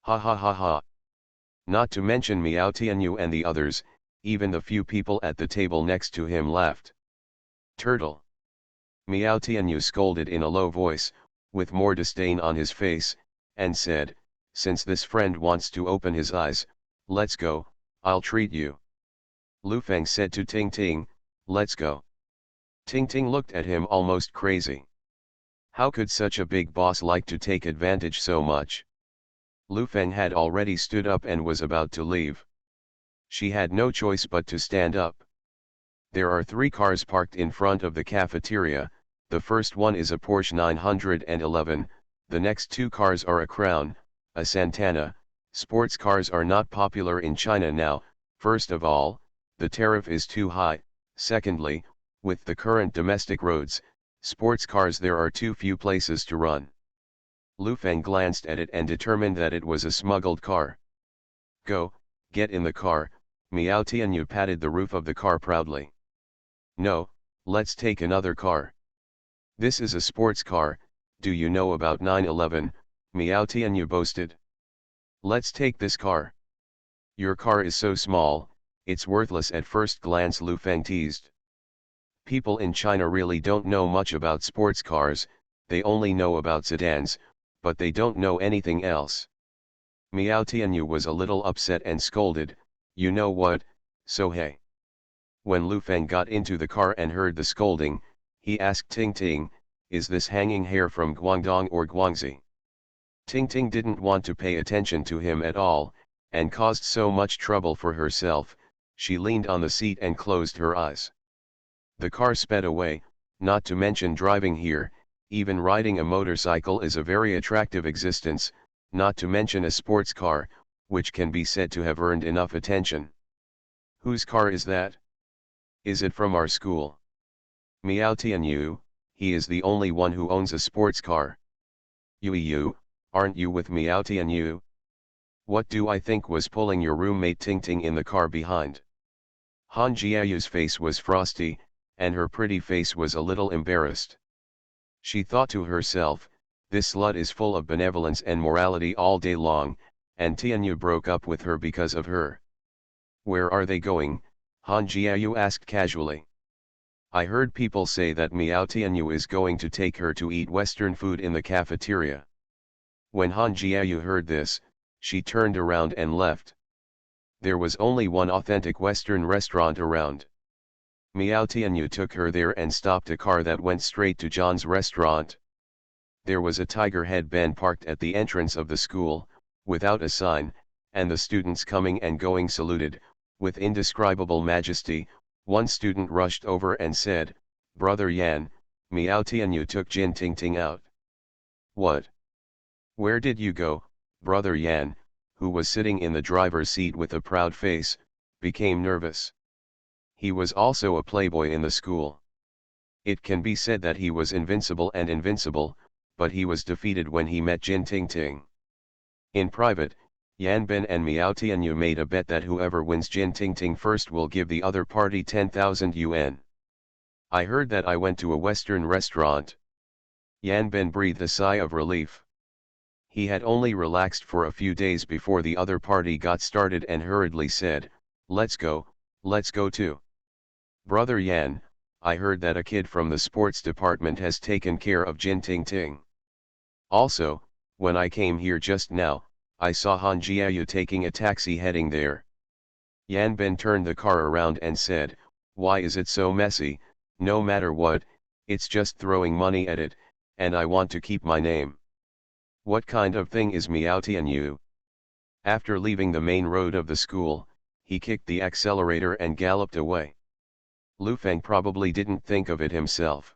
"Ha ha ha ha." Not to mention Miao Tianyu and the others, even the few people at the table next to him laughed. "Turtle." Miao Tianyu scolded in a low voice, with more disdain on his face, and said, "Since this friend wants to open his eyes, let's go, I'll treat you." Lu Feng said to Ting Ting, "Let's go." Ting Ting looked at him almost crazy. How could such a big boss like to take advantage so much? Lu Feng had already stood up and was about to leave. She had no choice but to stand up. There are 3 cars parked in front of the cafeteria. The first one is a Porsche 911, the next 2 cars are a Crown, a Santana. Sports cars are not popular in China now. First of all, the tariff is too high. Secondly, with the current domestic roads, sports cars there are too few places to run. Lu Feng glanced at it and determined that it was a smuggled car. "Go, get in the car," Miao Tianyu patted the roof of the car proudly. "No, let's take another car. This is a sports car, do you know about 911, Miao Tianyu boasted. "Let's take this car." "Your car is so small, it's worthless at first glance," Lu Feng teased. People in China really don't know much about sports cars, they only know about sedans, but they don't know anything else. Miao Tianyu was a little upset and scolded, "You know what, so hey." When Lu Feng got into the car and heard the scolding, he asked Ting Ting, "Is this hanging hair from Guangdong or Guangxi?" Ting Ting didn't want to pay attention to him at all, and caused so much trouble for herself, she leaned on the seat and closed her eyes. The car sped away. Not to mention driving here, even riding a motorcycle is a very attractive existence, not to mention a sports car, which can be said to have earned enough attention. "Whose car is that? Is it from our school?" "Miao Tianyu, he is the only one who owns a sports car." You, aren't you with Miao Tianyu?" "What do I think was pulling your roommate Ting Ting in the car behind?" Han Jiayu's face was frosty, and her pretty face was a little embarrassed. She thought to herself, "This slut is full of benevolence and morality all day long, and Tianyu broke up with her because of her." "Where are they going?" Han Jiayu asked casually. "I heard people say that Miao Tianyu is going to take her to eat Western food in the cafeteria." When Han Jiayu heard this, she turned around and left. There was only one authentic Western restaurant around. Miao Tianyu took her there and stopped a car that went straight to John's restaurant. There was a tiger headband parked at the entrance of the school, without a sign, and the students coming and going saluted, with indescribable majesty. One student rushed over and said, "Brother Yan, Miao Tianyu took Jin Ting Ting out." "What? Where did you go?" Brother Yan, who was sitting in the driver's seat with a proud face, became nervous. He was also a playboy in the school. It can be said that he was invincible and invincible, but he was defeated when he met Jin Ting Ting. In private, Yan Ben and Miao Tianyu made a bet that whoever wins Jin Ting Ting first will give the other party 10,000 yuan. "I heard that I went to a Western restaurant." Yan Ben breathed a sigh of relief. He had only relaxed for a few days before the other party got started and hurriedly said, let's go too." "Brother Yan, I heard that a kid from the sports department has taken care of Jin Ting Ting. Also, when I came here just now, I saw Han Jiayu taking a taxi heading there." Yan Ben turned the car around and said, Why is it so messy? No matter what, it's just throwing money at it, and I want to keep my name. What kind of thing is MaleProtagonist? After leaving the main road of the school, he kicked the accelerator and galloped away. Lu Feng probably didn't think of it himself.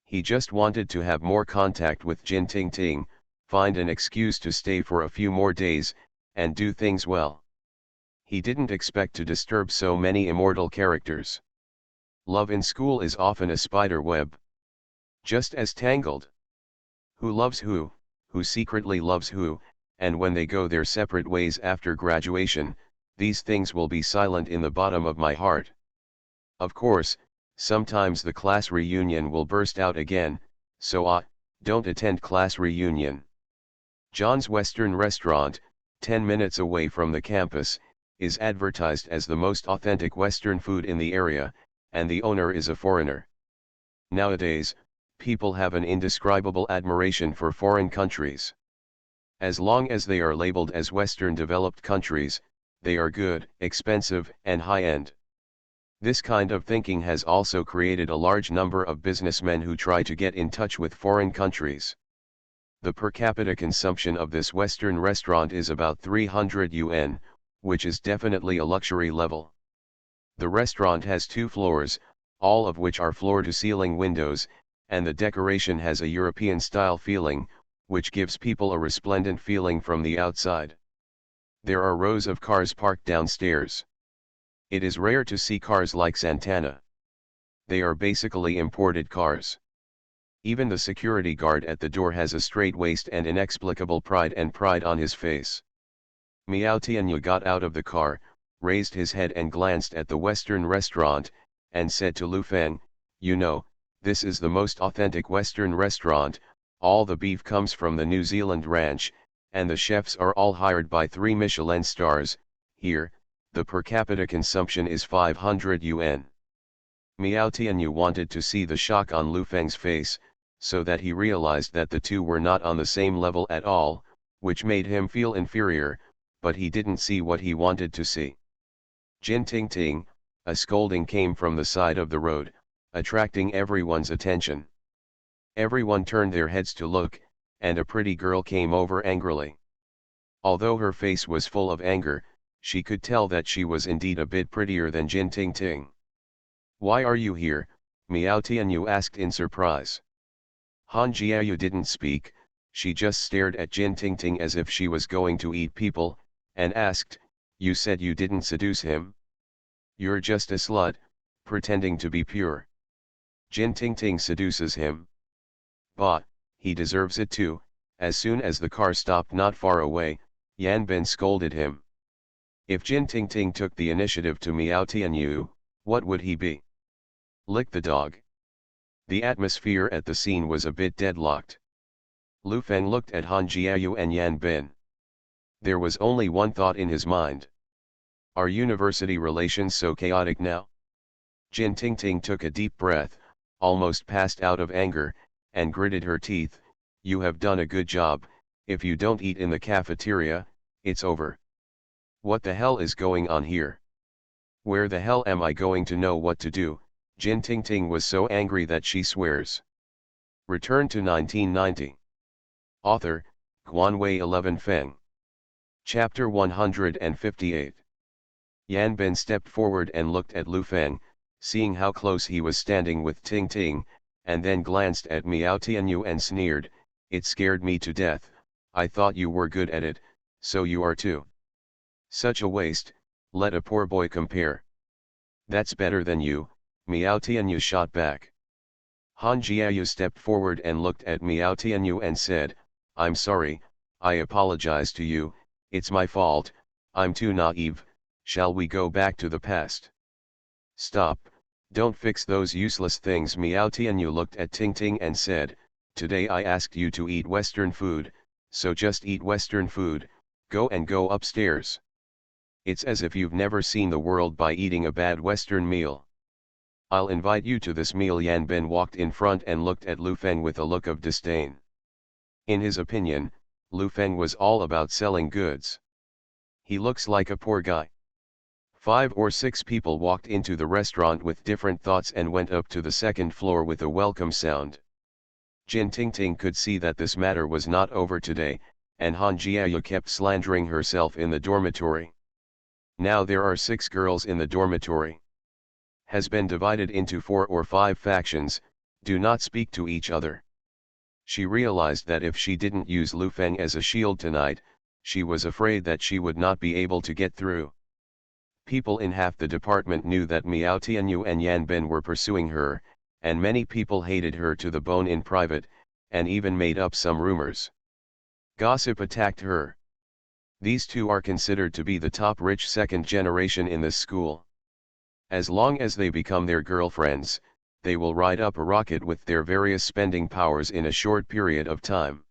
He just wanted to have more contact with Jin Ting, find an excuse to stay for a few more days, and do things well. He didn't expect to disturb so many immortal characters. Love in school is often a spider web. Just as tangled. Who loves who secretly loves who, and when they go their separate ways after graduation, these things will be silent in the bottom of my heart. Of course, sometimes the class reunion will burst out again, so don't attend class reunion. John's Western Restaurant, 10 minutes away from the campus, is advertised as the most authentic Western food in the area, and the owner is a foreigner. Nowadays, people have an indescribable admiration for foreign countries. As long as they are labeled as Western developed countries, they are good, expensive, and high-end. This kind of thinking has also created a large number of businessmen who try to get in touch with foreign countries. The per capita consumption of this Western restaurant is about 300 yuan, which is definitely a luxury level. The restaurant has 2 floors, all of which are floor-to-ceiling windows, and the decoration has a European-style feeling, which gives people a resplendent feeling from the outside. There are rows of cars parked downstairs. It is rare to see cars like Santana. They are basically imported cars. Even the security guard at the door has a straight waist and inexplicable pride on his face. MaleProtagonist got out of the car, raised his head and glanced at the Western restaurant, and said to Lu Feng, "You know, this is the most authentic Western restaurant, all the beef comes from the New Zealand ranch, and the chefs are all hired by 3 Michelin stars. Here, the per capita consumption is 500 yuan. MaleProtagonist wanted to see the shock on Lu Feng's face, so that he realized that the two were not on the same level at all, which made him feel inferior, but he didn't see what he wanted to see. Jin Ting, a scolding came from the side of the road, attracting everyone's attention. Everyone turned their heads to look, and a pretty girl came over angrily. Although her face was full of anger, she could tell that she was indeed a bit prettier than Jin Ting. "Why are you here?" MaleProtagonist asked in surprise. Han Jiayu didn't speak, she just stared at Jin Ting as if she was going to eat people, and asked, "You said you didn't seduce him? You're just a slut, pretending to be pure." Jin Ting seduces him. Bah, he deserves it too. As soon as the car stopped not far away, Yan Bin scolded him. If Jin Ting took the initiative to MaleProtagonist, what would he be? Lick the dog. The atmosphere at the scene was a bit deadlocked. Lu Feng looked at Han Jiayu and Yan Bin. There was only one thought in his mind. Are university relations so chaotic now? Jin Ting took a deep breath, almost passed out of anger, and gritted her teeth. "You have done a good job. If you don't eat in the cafeteria, it's over." What the hell is going on here? Where the hell am I going to know what to do? Jin Ting was so angry that she swears. Return to 1990. Author, Guanwei 11 Feng. Chapter 158. Yan Bin stepped forward and looked at Lu Feng, seeing how close he was standing with Ting, and then glanced at MaleProtagonist and sneered, "It scared me to death. I thought you were good at it, so you are too. Such a waste, let a poor boy compare." "That's better than you," MaleProtagonist shot back. Han Jiayu stepped forward and looked at MaleProtagonist and said, "I'm sorry, I apologize to you, it's my fault, I'm too naive, shall we go back to the past?" "Stop, don't fix those useless things." MaleProtagonist looked at Ting and said, "Today I asked you to eat Western food, so just eat Western food, go upstairs. It's as if you've never seen the world by eating a bad Western meal. I'll invite you to this meal." Yan Bin walked in front and looked at Lu Feng with a look of disdain. In his opinion, Lu Feng was all about selling goods. "He looks like a poor guy. 5 or 6 people walked into the restaurant with different thoughts and went up to the second floor with a welcome sound. Jin Tingting could see that this matter was not over today, and Han Jiayu kept slandering herself in the dormitory. Now there are 6 girls in the dormitory. Has been divided into 4 or 5 factions, do not speak to each other. She realized that if she didn't use Lu Feng as a shield tonight, she was afraid that she would not be able to get through. People in half the department knew that Miao Tianyu and Yan Ben were pursuing her, and many people hated her to the bone in private, and even made up some rumors. Gossip attacked her. These two are considered to be the top rich second generation in this school. As long as they become their girlfriends, they will ride up a rocket with their various spending powers in a short period of time.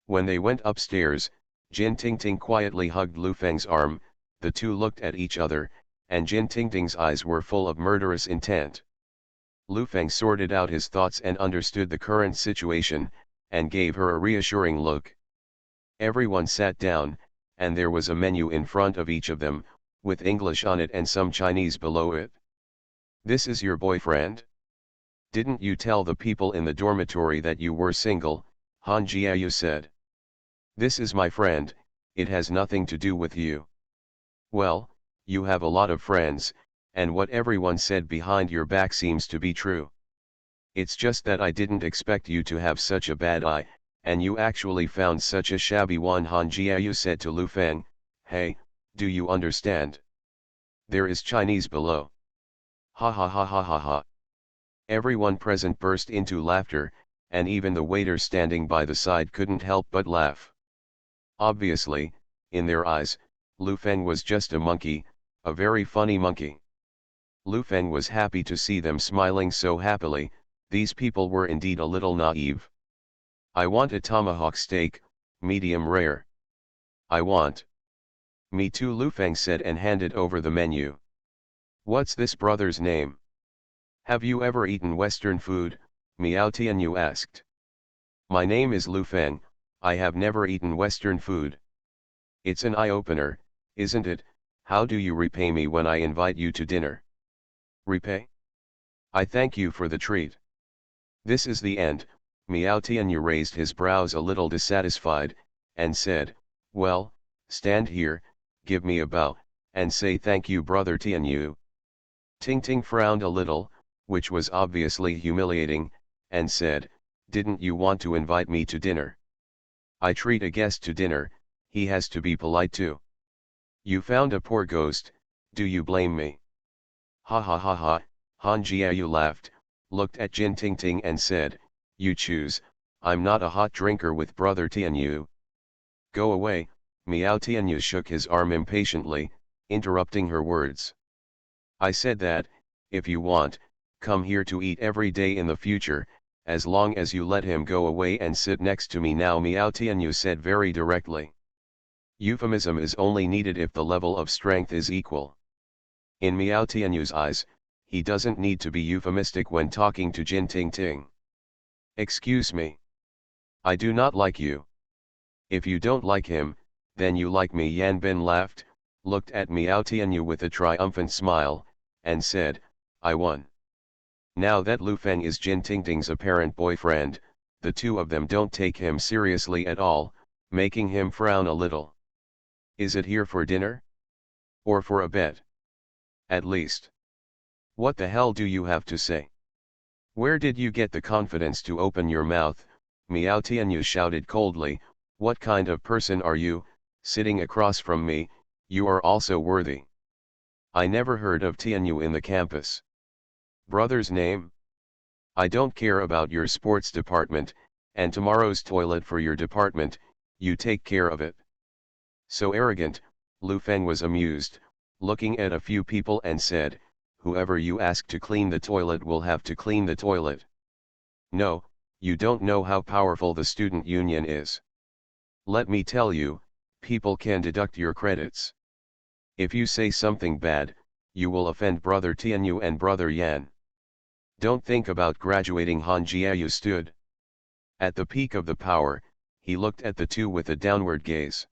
When they went upstairs, Jin Tingting quietly hugged Lu Feng's arm. The two looked at each other, and Jin Tingting's eyes were full of murderous intent. Lu Feng sorted out his thoughts and understood the current situation, and gave her a reassuring look. Everyone sat down, and there was a menu in front of each of them, with English on it and some Chinese below it. "This is your boyfriend? Didn't you tell the people in the dormitory that you were single?" Han Jiayu said. "This is my friend, it has nothing to do with you." "Well, you have a lot of friends, and what everyone said behind your back seems to be true. It's just that I didn't expect you to have such a bad eye, and you actually found such a shabby one." Han Jiayu said to Lu Feng, "Hey, do you understand? There is Chinese below." Ha ha ha ha ha ha. Everyone present burst into laughter, and even the waiter standing by the side couldn't help but laugh. Obviously, in their eyes, Lu Feng was just a monkey, a very funny monkey. Lu Feng was happy to see them smiling so happily. These people were indeed a little naive. "I want a tomahawk steak, medium rare." "I want." "Me too," Lu Feng said and handed over the menu. "What's this brother's name?" "Have you ever eaten Western food?" Miao Tianyu asked. "My name is Lu Feng, I have never eaten Western food." "It's an eye-opener, isn't it? How do you repay me when I invite you to dinner?" "Repay? I thank you for the treat." "This is the end." Miao Tianyu raised his brows a little dissatisfied, and said, "Well, stand here, give me a bow, and say thank you, brother Tianyu." Tingting frowned a little, which was obviously humiliating, and said, "Didn't you want to invite me to dinner? I treat a guest to dinner, he has to be polite too. You found a poor ghost, do you blame me?" Ha ha ha ha. Han Jiayu laughed, looked at Jin Tingting and said, "You choose, I'm not a hot drinker with brother Tianyu." "Go away." Miao Tianyu shook his arm impatiently, interrupting her words. "I said that, if you want, come here to eat every day in the future, as long as you let him go away and sit next to me now," Miao Tianyu said very directly. Euphemism is only needed if the level of strength is equal. In Miao Tianyu's eyes, he doesn't need to be euphemistic when talking to Jin Tingting. "Excuse me. I do not like you." "If you don't like him, then you like me." Yan Ben laughed, looked at Miao Tianyu with a triumphant smile, and said, "I won." Now that Lu Feng is Jin Tingting's apparent boyfriend, the two of them don't take him seriously at all, making him frown a little. "Is it here for dinner? Or for a bet? At least. What the hell do you have to say? Where did you get the confidence to open your mouth?" Miao Tianyu shouted coldly. "What kind of person are you, sitting across from me? You are also worthy. I never heard of Tianyu in the campus. Brother's name? I don't care about your sports department, and tomorrow's toilet for your department, you take care of it." So arrogant, Lu Feng was amused, looking at a few people and said, "Whoever you ask to clean the toilet will have to clean the toilet. No, you don't know how powerful the student union is. Let me tell you, people can deduct your credits. If you say something bad, you will offend brother Tianyu and brother Yan. Don't think about graduating." Han Jiayu stood. At the peak of the power, he looked at the two with a downward gaze.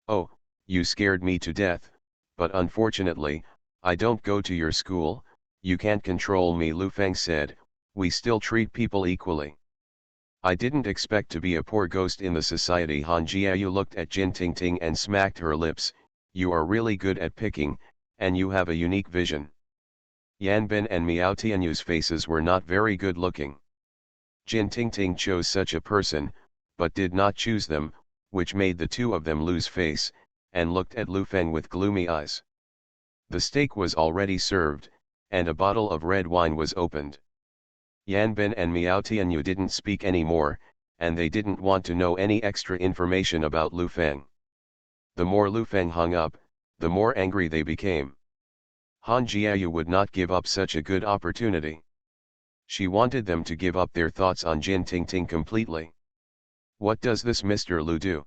"Oh, you scared me to death, but unfortunately, I don't go to your school, you can't control me, Lu Feng said, we still treat people equally. I didn't expect to be a poor ghost in the society. Han Jiayu looked at Jin Tingting and smacked her lips, you are really good at picking, and you have a unique vision. Yan Ben and Miao Tianyu's faces were not very good looking. Jin Tingting chose such a person, but did not choose them, which made the two of them lose face, and looked at Lu Feng with gloomy eyes. The steak was already served, and a bottle of red wine was opened. Yan Ben and Miao Tianyu didn't speak anymore, and they didn't want to know any extra information about Lu Feng. The more Lu Feng hung up, the more angry they became. Han Jiayu would not give up such a good opportunity. She wanted them to give up their thoughts on Jin Tingting completely. What does this Mr. Lu do?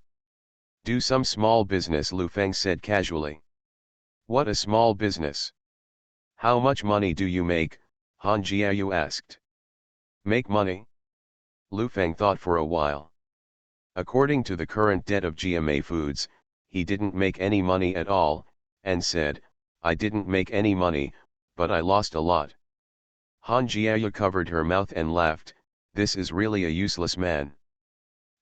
Do some small business, Lu Feng said casually. What a small business? How much money do you make? Han Jiayu asked. Make money? Lu Feng thought for a while. According to the current debt of GMA Foods, he didn't make any money at all, and said, I didn't make any money, but I lost a lot. Han Jiayu covered her mouth and laughed, this is really a useless man.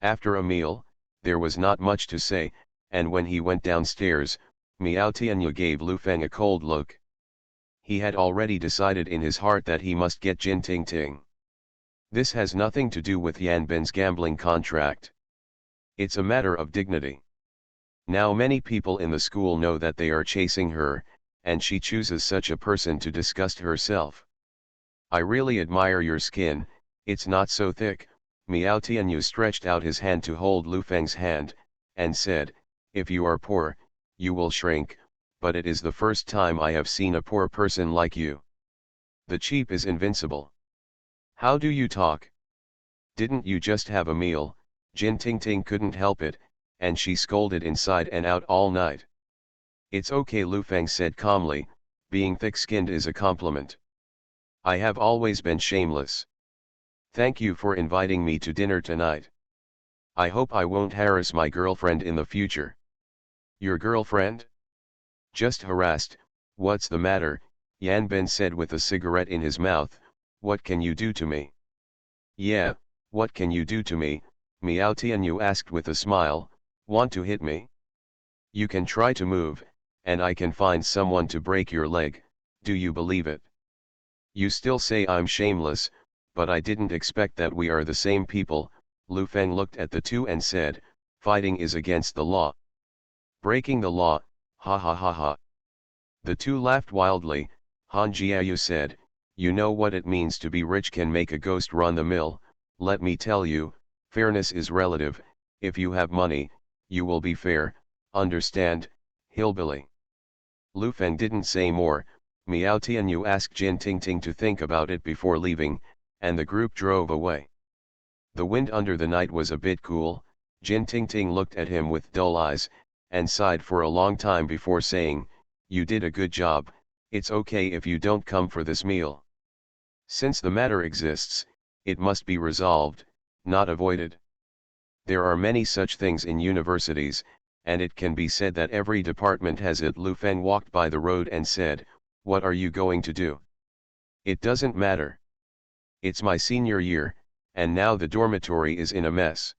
After a meal, there was not much to say, and when he went downstairs, Miao Tianyu gave Lu Feng a cold look. He had already decided in his heart that he must get Jin Tingting. This has nothing to do with Yan Ben's gambling contract. It's a matter of dignity. Now many people in the school know that they are chasing her, and she chooses such a person to disgust herself. I really admire your skin, it's not so thick. Miao Tianyu stretched out his hand to hold Lu Feng's hand, and said, if you are poor, you will shrink, but it is the first time I have seen a poor person like you. The cheap is invincible. How do you talk? Didn't you just have a meal? Jin Tingting couldn't help it, and she scolded inside and out all night. It's okay, Lu Feng said calmly, being thick-skinned is a compliment. I have always been shameless. Thank you for inviting me to dinner tonight. I hope I won't harass my girlfriend in the future. Your girlfriend? Just harassed, what's the matter? Yan Ben said with a cigarette in his mouth, what can you do to me? Yeah, what can you do to me? Miao Tianyu asked with a smile, want to hit me? You can try to move, and I can find someone to break your leg, do you believe it? You still say I'm shameless, but I didn't expect that we are the same people. Lu Feng looked at the two and said, fighting is against the law. Breaking the law, ha ha ha ha. The two laughed wildly. Han Jiayu said, you know what it means to be rich can make a ghost run the mill. Let me tell you, fairness is relative, if you have money, you will be fair, understand, hillbilly. Lu Feng didn't say more. Miao Tianyu asked Jin Tingting to think about it before leaving, and the group drove away. The wind under the night was a bit cool. Jin Tingting looked at him with dull eyes, and sighed for a long time before saying, you did a good job, it's okay if you don't come for this meal. Since the matter exists, it must be resolved, not avoided. There are many such things in universities, and it can be said that every department has it. Lu Feng walked by the road and said, what are you going to do? It doesn't matter. It's my senior year, and now the dormitory is in a mess.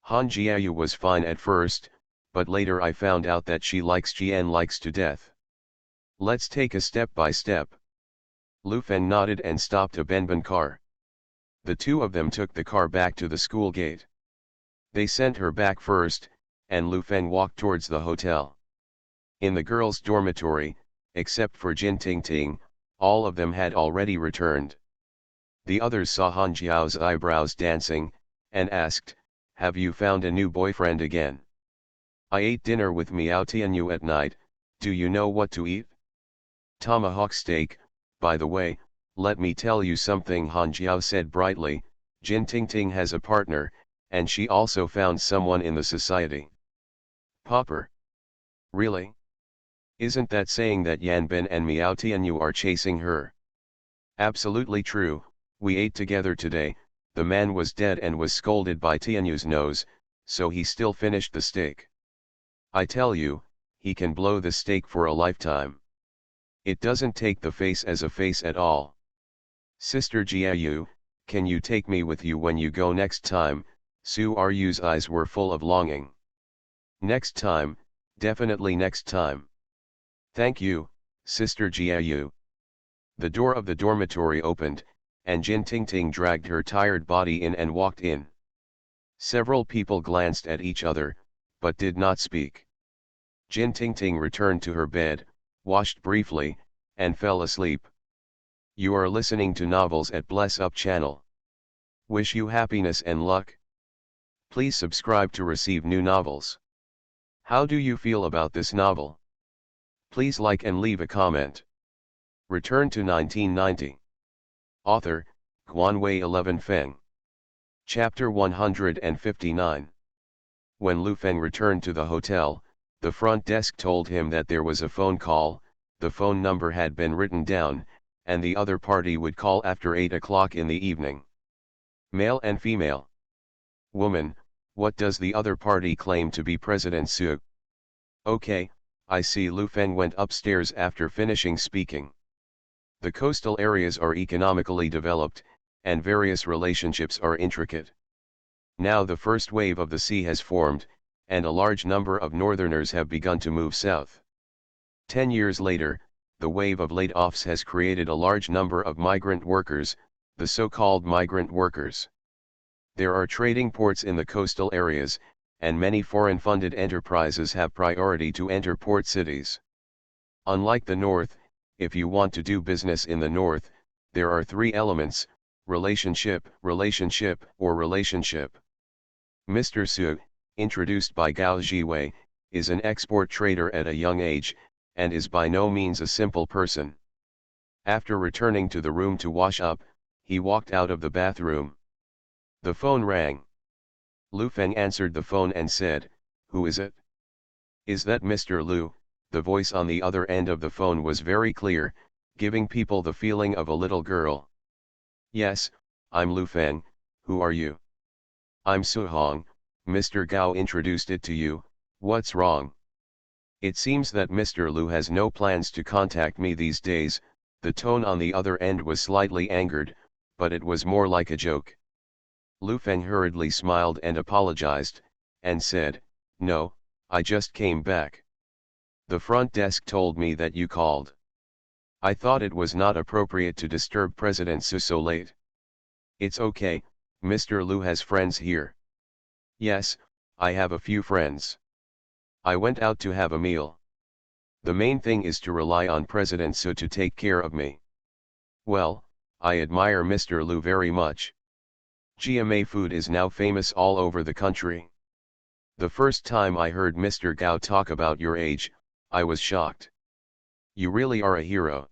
Han Jiayu was fine at first, but later I found out that she likes Jian likes to death. Let's take a step by step. Lu Feng nodded and stopped a Benban car. The two of them took the car back to the school gate. They sent her back first, and Lu Feng walked towards the hotel. In the girls' dormitory, except for Jin Tingting, all of them had already returned. The others saw Han Jiao's eyebrows dancing, and asked, have you found a new boyfriend again? I ate dinner with Miao Tianyu at night, do you know what to eat? Tomahawk steak, by the way, let me tell you something, Han Jiao said brightly, Jin Tingting has a partner, and she also found someone in the society. Pauper. Really? Isn't that saying that Yan Ben and Miao Tianyu are chasing her? Absolutely true, we ate together today, the man was dead and was scolded by Tianyu's nose, so he still finished the steak. I tell you, he can blow the stake for a lifetime. It doesn't take the face as a face at all. Sister Jiayu, can you take me with you when you go next time? Su Ryu's eyes were full of longing. Next time, definitely next time. Thank you, Sister Jiayu. The door of the dormitory opened, and Jin Tingting dragged her tired body in and walked in. Several people glanced at each other, but did not speak. Jin Tingting returned to her bed, washed briefly, and fell asleep. You are listening to novels at Bless Up channel. Wish you happiness and luck. Please subscribe to receive new novels. How do you feel about this novel? Please like and leave a comment. Return to 1990. Author, Guanwei 11 Feng. Chapter 159. When Lu Feng returned to the hotel, the front desk told him that there was a phone call. The phone number had been written down, and the other party would call after 8 o'clock in the evening. Male and female. Woman, what does the other party claim to be President Su? Okay, I see. Lu Feng went upstairs after finishing speaking. The coastal areas are economically developed, and various relationships are intricate. Now the first wave of the sea has formed, and a large number of northerners have begun to move south. 10 years later, the wave of laid-offs has created a large number of migrant workers, the so-called migrant workers. There are trading ports in the coastal areas, and many foreign-funded enterprises have priority to enter port cities. Unlike the north, if you want to do business in the north, there are 3 elements: relationship, relationship, or relationship. Mr. Su, introduced by Gao Jiwei, is an export trader at a young age, and is by no means a simple person. After returning to the room to wash up, he walked out of the bathroom. The phone rang. Lu Feng answered the phone and said, "Who is it?" "Is that Mr. Lu?" The voice on the other end of the phone was very clear, giving people the feeling of a little girl. "Yes, I'm Lu Feng. Who are you?" "I'm Su Hong. Mr. Gao introduced it to you. What's wrong?" "It seems that Mr. Lu has no plans to contact me these days." The tone on the other end was slightly angered, but it was more like a joke. Lu Feng hurriedly smiled and apologized, and said, "No, I just came back. The front desk told me that you called. I thought it was not appropriate to disturb President Su so late." "It's okay, Mr. Lu has friends here." "Yes, I have a few friends. I went out to have a meal. The main thing is to rely on President Su to take care of me." "Well, I admire Mr. Lu very much. GMA food is now famous all over the country. The first time I heard Mr. Gao talk about your age, I was shocked. You really are a hero."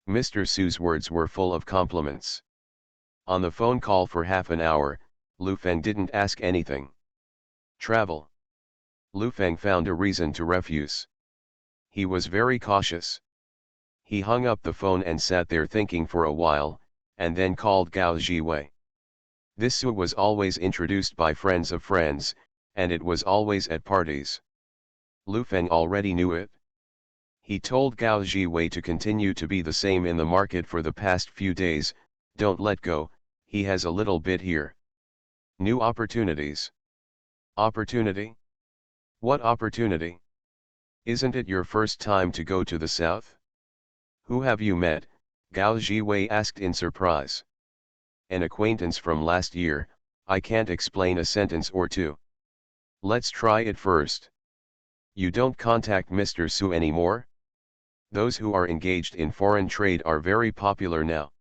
Mr. Su's words were full of compliments. On the phone call for half an hour, Lu Feng didn't ask anything. Travel. Lu Feng found a reason to refuse. He was very cautious. He hung up the phone and sat there thinking for a while, and then called Gao Jiwei. This Su was always introduced by friends of friends, and it was always at parties. Lu Feng already knew it. He told Gao Jiwei to continue to be the same in the market for the past few days. Don't let go, he has a little bit here. New opportunities. Opportunity? What opportunity? Isn't it your first time to go to the south? Who have you met? Gao Jiwei asked in surprise. An acquaintance from last year. I can't explain a sentence or two. Let's try it first. You don't contact Mr. Su anymore? Those who are engaged in foreign trade are very popular now.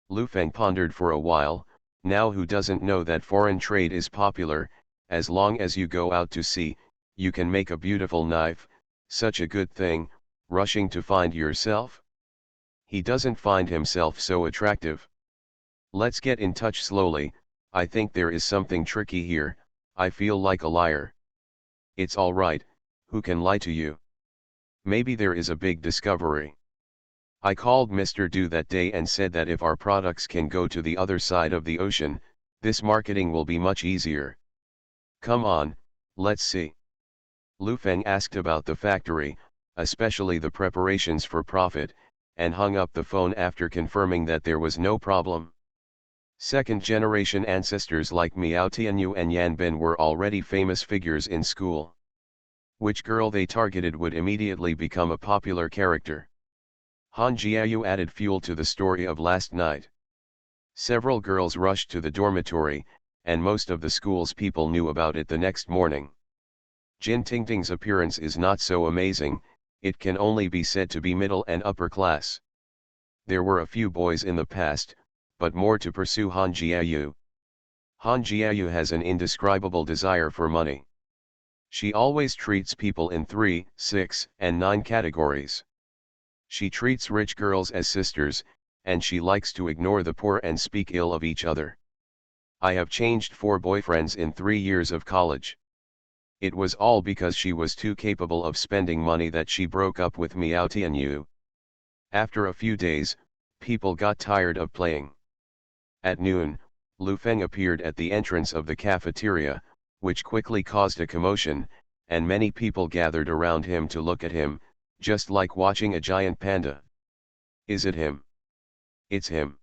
Lu Feng pondered for a while. Now who doesn't know that foreign trade is popular? As long as you go out to sea, you can make a beautiful knife. Such a good thing. Rushing to find yourself? He doesn't find himself so attractive. Let's get in touch slowly. I think there is something tricky here. I feel like a liar. It's all right. Who can lie to you? Maybe there is a big discovery. I called Mr. Du that day and said that if our products can go to the other side of the ocean, this marketing will be much easier. Come on, let's see. Lu Feng asked about the factory, especially the preparations for profit, and hung up the phone after confirming that there was no problem. Second-generation ancestors like Miao Tianyu and Yan Bin were already famous figures in school. Which girl they targeted would immediately become a popular character. Han Jiayu added fuel to the story of last night. Several girls rushed to the dormitory, and most of the school's people knew about it the next morning. Jin Tingting's appearance is not so amazing, it can only be said to be middle and upper class. There were a few boys in the past, but more to pursue Han Jiayu. Han Jiayu has an indescribable desire for money. She always treats people in 3, 6, and 9 categories. She treats rich girls as sisters, and she likes to ignore the poor and speak ill of each other. I have changed 4 boyfriends in 3 years of college. It was all because she was too capable of spending money that she broke up with Miao Tianyu. After a few days, people got tired of playing. At noon, Lu Feng appeared at the entrance of the cafeteria, which quickly caused a commotion, and many people gathered around him to look at him, just like watching a giant panda. Is it him? It's him.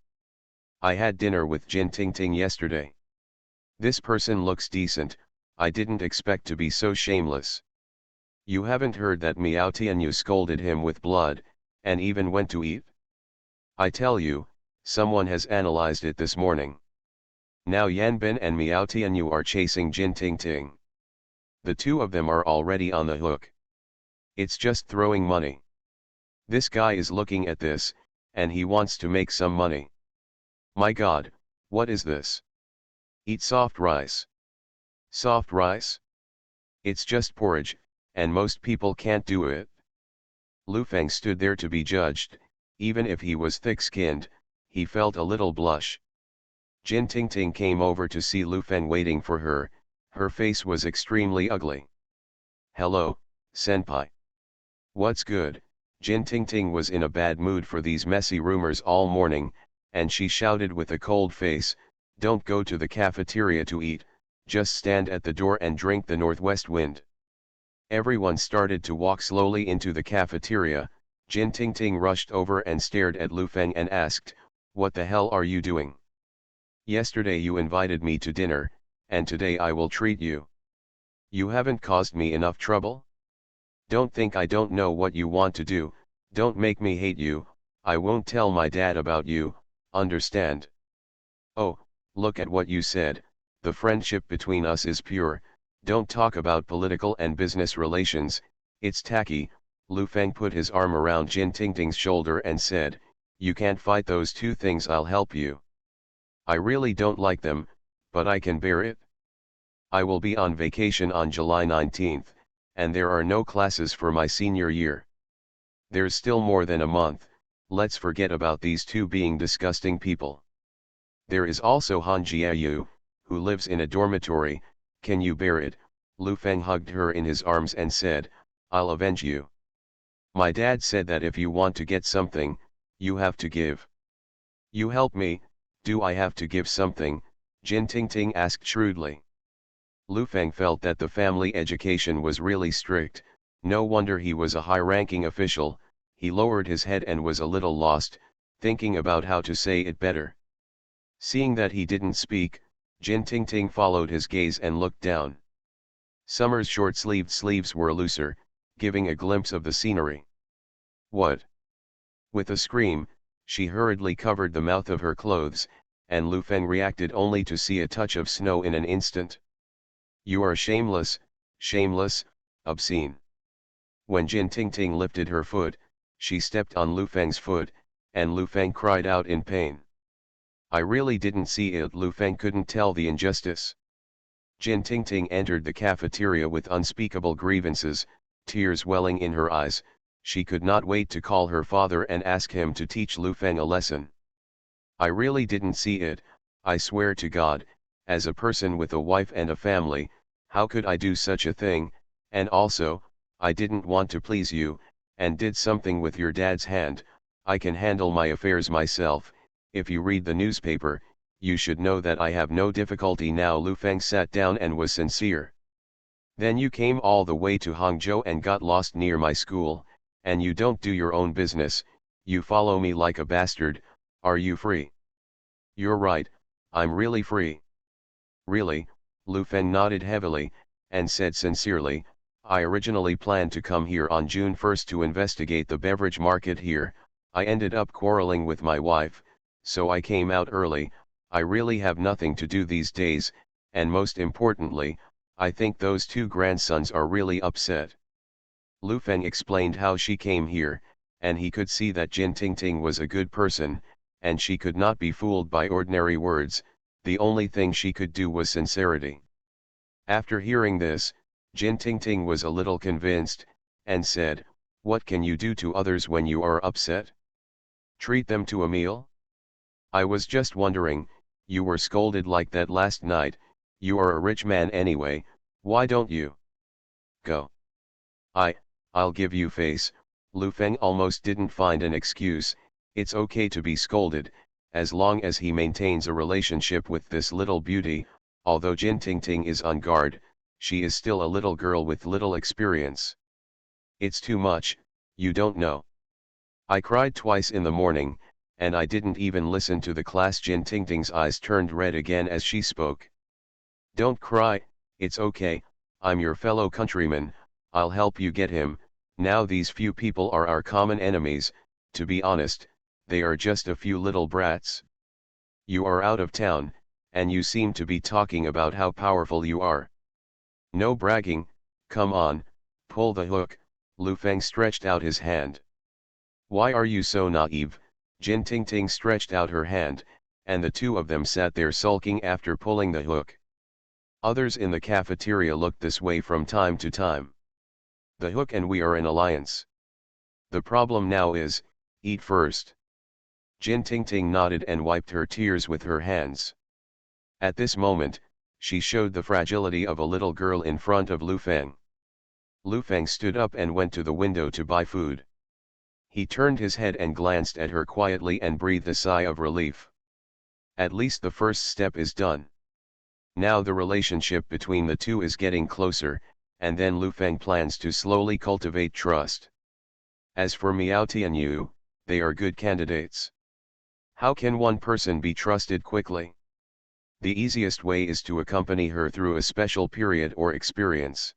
I had dinner with Jin Tingting yesterday. This person looks decent, I didn't expect to be so shameless. You haven't heard that Miao Tianyu scolded him with blood, and even went to eat? I tell you, someone has analyzed it this morning. Now Yan Bin and Miao Tianyu are chasing Jin Tingting. The two of them are already on the hook. It's just throwing money. This guy is looking at this, and he wants to make some money. My God, what is this? Eat soft rice. Soft rice? It's just porridge, and most people can't do it. Lu Feng stood there to be judged. Even if he was thick-skinned, he felt a little blush. Jin Tingting came over to see Lu Feng waiting for her. Her face was extremely ugly. Hello, senpai. What's good? Jin Tingting was in a bad mood for these messy rumors all morning, and she shouted with a cold face, don't go to the cafeteria to eat, just stand at the door and drink the northwest wind. Everyone started to walk slowly into the cafeteria. Jin Tingting rushed over and stared at Lu Feng and asked, what the hell are you doing? Yesterday you invited me to dinner, and today I will treat you. You haven't caused me enough trouble? Don't think I don't know what you want to do, don't make me hate you, I won't tell my dad about you, understand? Oh, look at what you said, the friendship between us is pure, don't talk about political and business relations, it's tacky. Lu Feng put his arm around Jin Tingting's shoulder and said, you can't fight those two things, I'll help you. I really don't like them, but I can bear it. I will be on vacation on July 19th, and there are no classes for my senior year. There's still more than a month, let's forget about these two being disgusting people. There is also Han Jiayu, who lives in a dormitory, can you bear it? Lu Feng hugged her in his arms and said, I'll avenge you. My dad said that if you want to get something, you have to give. You help me, do I have to give something? Jin Tingting asked shrewdly. Lu Feng felt that the family education was really strict, no wonder he was a high-ranking official. He lowered his head and was a little lost, thinking about how to say it better. Seeing that he didn't speak, Jin Tingting followed his gaze and looked down. Summer's short-sleeved sleeves were looser, giving a glimpse of the scenery. What? With a scream, she hurriedly covered the mouth of her clothes, and Lu Feng reacted only to see a touch of snow in an instant. You are shameless, shameless, obscene. When Jin Tingting lifted her foot, she stepped on Lu Feng's foot, and Lu Feng cried out in pain. I really didn't see it. Lu Feng couldn't tell the injustice. Jin Tingting entered the cafeteria with unspeakable grievances, tears welling in her eyes. She could not wait to call her father and ask him to teach Lu Feng a lesson. I really didn't see it, I swear to God, as a person with a wife and a family, how could I do such a thing, and also, I didn't want to please you, and did something with your dad's hand. I can handle my affairs myself. If you read the newspaper, you should know that I have no difficulty now. Lu Feng sat down and was sincere. Then you came all the way to Hangzhou and got lost near my school, and you don't do your own business, you follow me like a bastard. Are you free? You're right, I'm really free. Really? Lu Feng nodded heavily, and said sincerely, I originally planned to come here on June 1st to investigate the beverage market here. I ended up quarreling with my wife, so I came out early. I really have nothing to do these days, and most importantly, I think those two grandsons are really upset. Lu Feng explained how she came here, and he could see that Jin Tingting was a good person, and she could not be fooled by ordinary words. The only thing she could do was sincerity. After hearing this, Jin Tingting was a little convinced, and said, what can you do to others when you are upset? Treat them to a meal? I was just wondering, you were scolded like that last night. You are a rich man anyway, why don't you go? I'll give you face. Lu Feng almost didn't find an excuse. It's okay to be scolded, as long as he maintains a relationship with this little beauty. Although Jin Tingting is on guard, she is still a little girl with little experience. It's too much, you don't know. I cried twice in the morning, and I didn't even listen to the class. Jin Tingting's eyes turned red again as she spoke. Don't cry, it's okay, I'm your fellow countryman, I'll help you get him. Now these few people are our common enemies. To be honest, they are just a few little brats. You are out of town, and you seem to be talking about how powerful you are. No bragging, come on, pull the hook. Lu Feng stretched out his hand. Why are you so naive? Jin Tingting stretched out her hand, and the two of them sat there sulking after pulling the hook. Others in the cafeteria looked this way from time to time. The hook and we are in alliance. The problem now is, eat first. Jin Tingting nodded and wiped her tears with her hands. At this moment, she showed the fragility of a little girl in front of Lu Feng. Lu Feng stood up and went to the window to buy food. He turned his head and glanced at her quietly and breathed a sigh of relief. At least the first step is done. Now the relationship between the two is getting closer, and then Lu Feng plans to slowly cultivate trust. As for Miao Tianyu, they are good candidates. How can one person be trusted quickly? The easiest way is to accompany her through a special period or experience.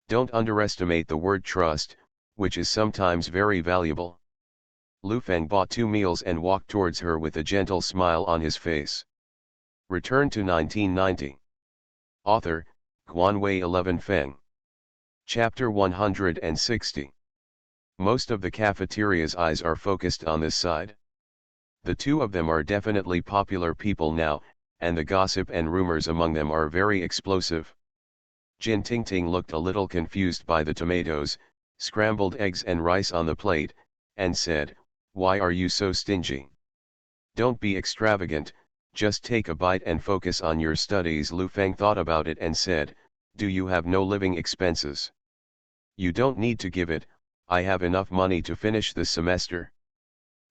Don't underestimate the word trust, which is sometimes very valuable. Lu Feng bought 2 meals and walked towards her with a gentle smile on his face. Return to 1990. Author, Guanwei 11 Feng. Chapter 160. Most of the cafeteria's eyes are focused on this side. The two of them are definitely popular people now, and the gossip and rumors among them are very explosive. Jin Tingting looked a little confused by the tomatoes, scrambled eggs and rice on the plate, and said, why are you so stingy? Don't be extravagant, just take a bite and focus on your studies. Lu Feng thought about it and said, do you have no living expenses? You don't need to give it, I have enough money to finish this semester.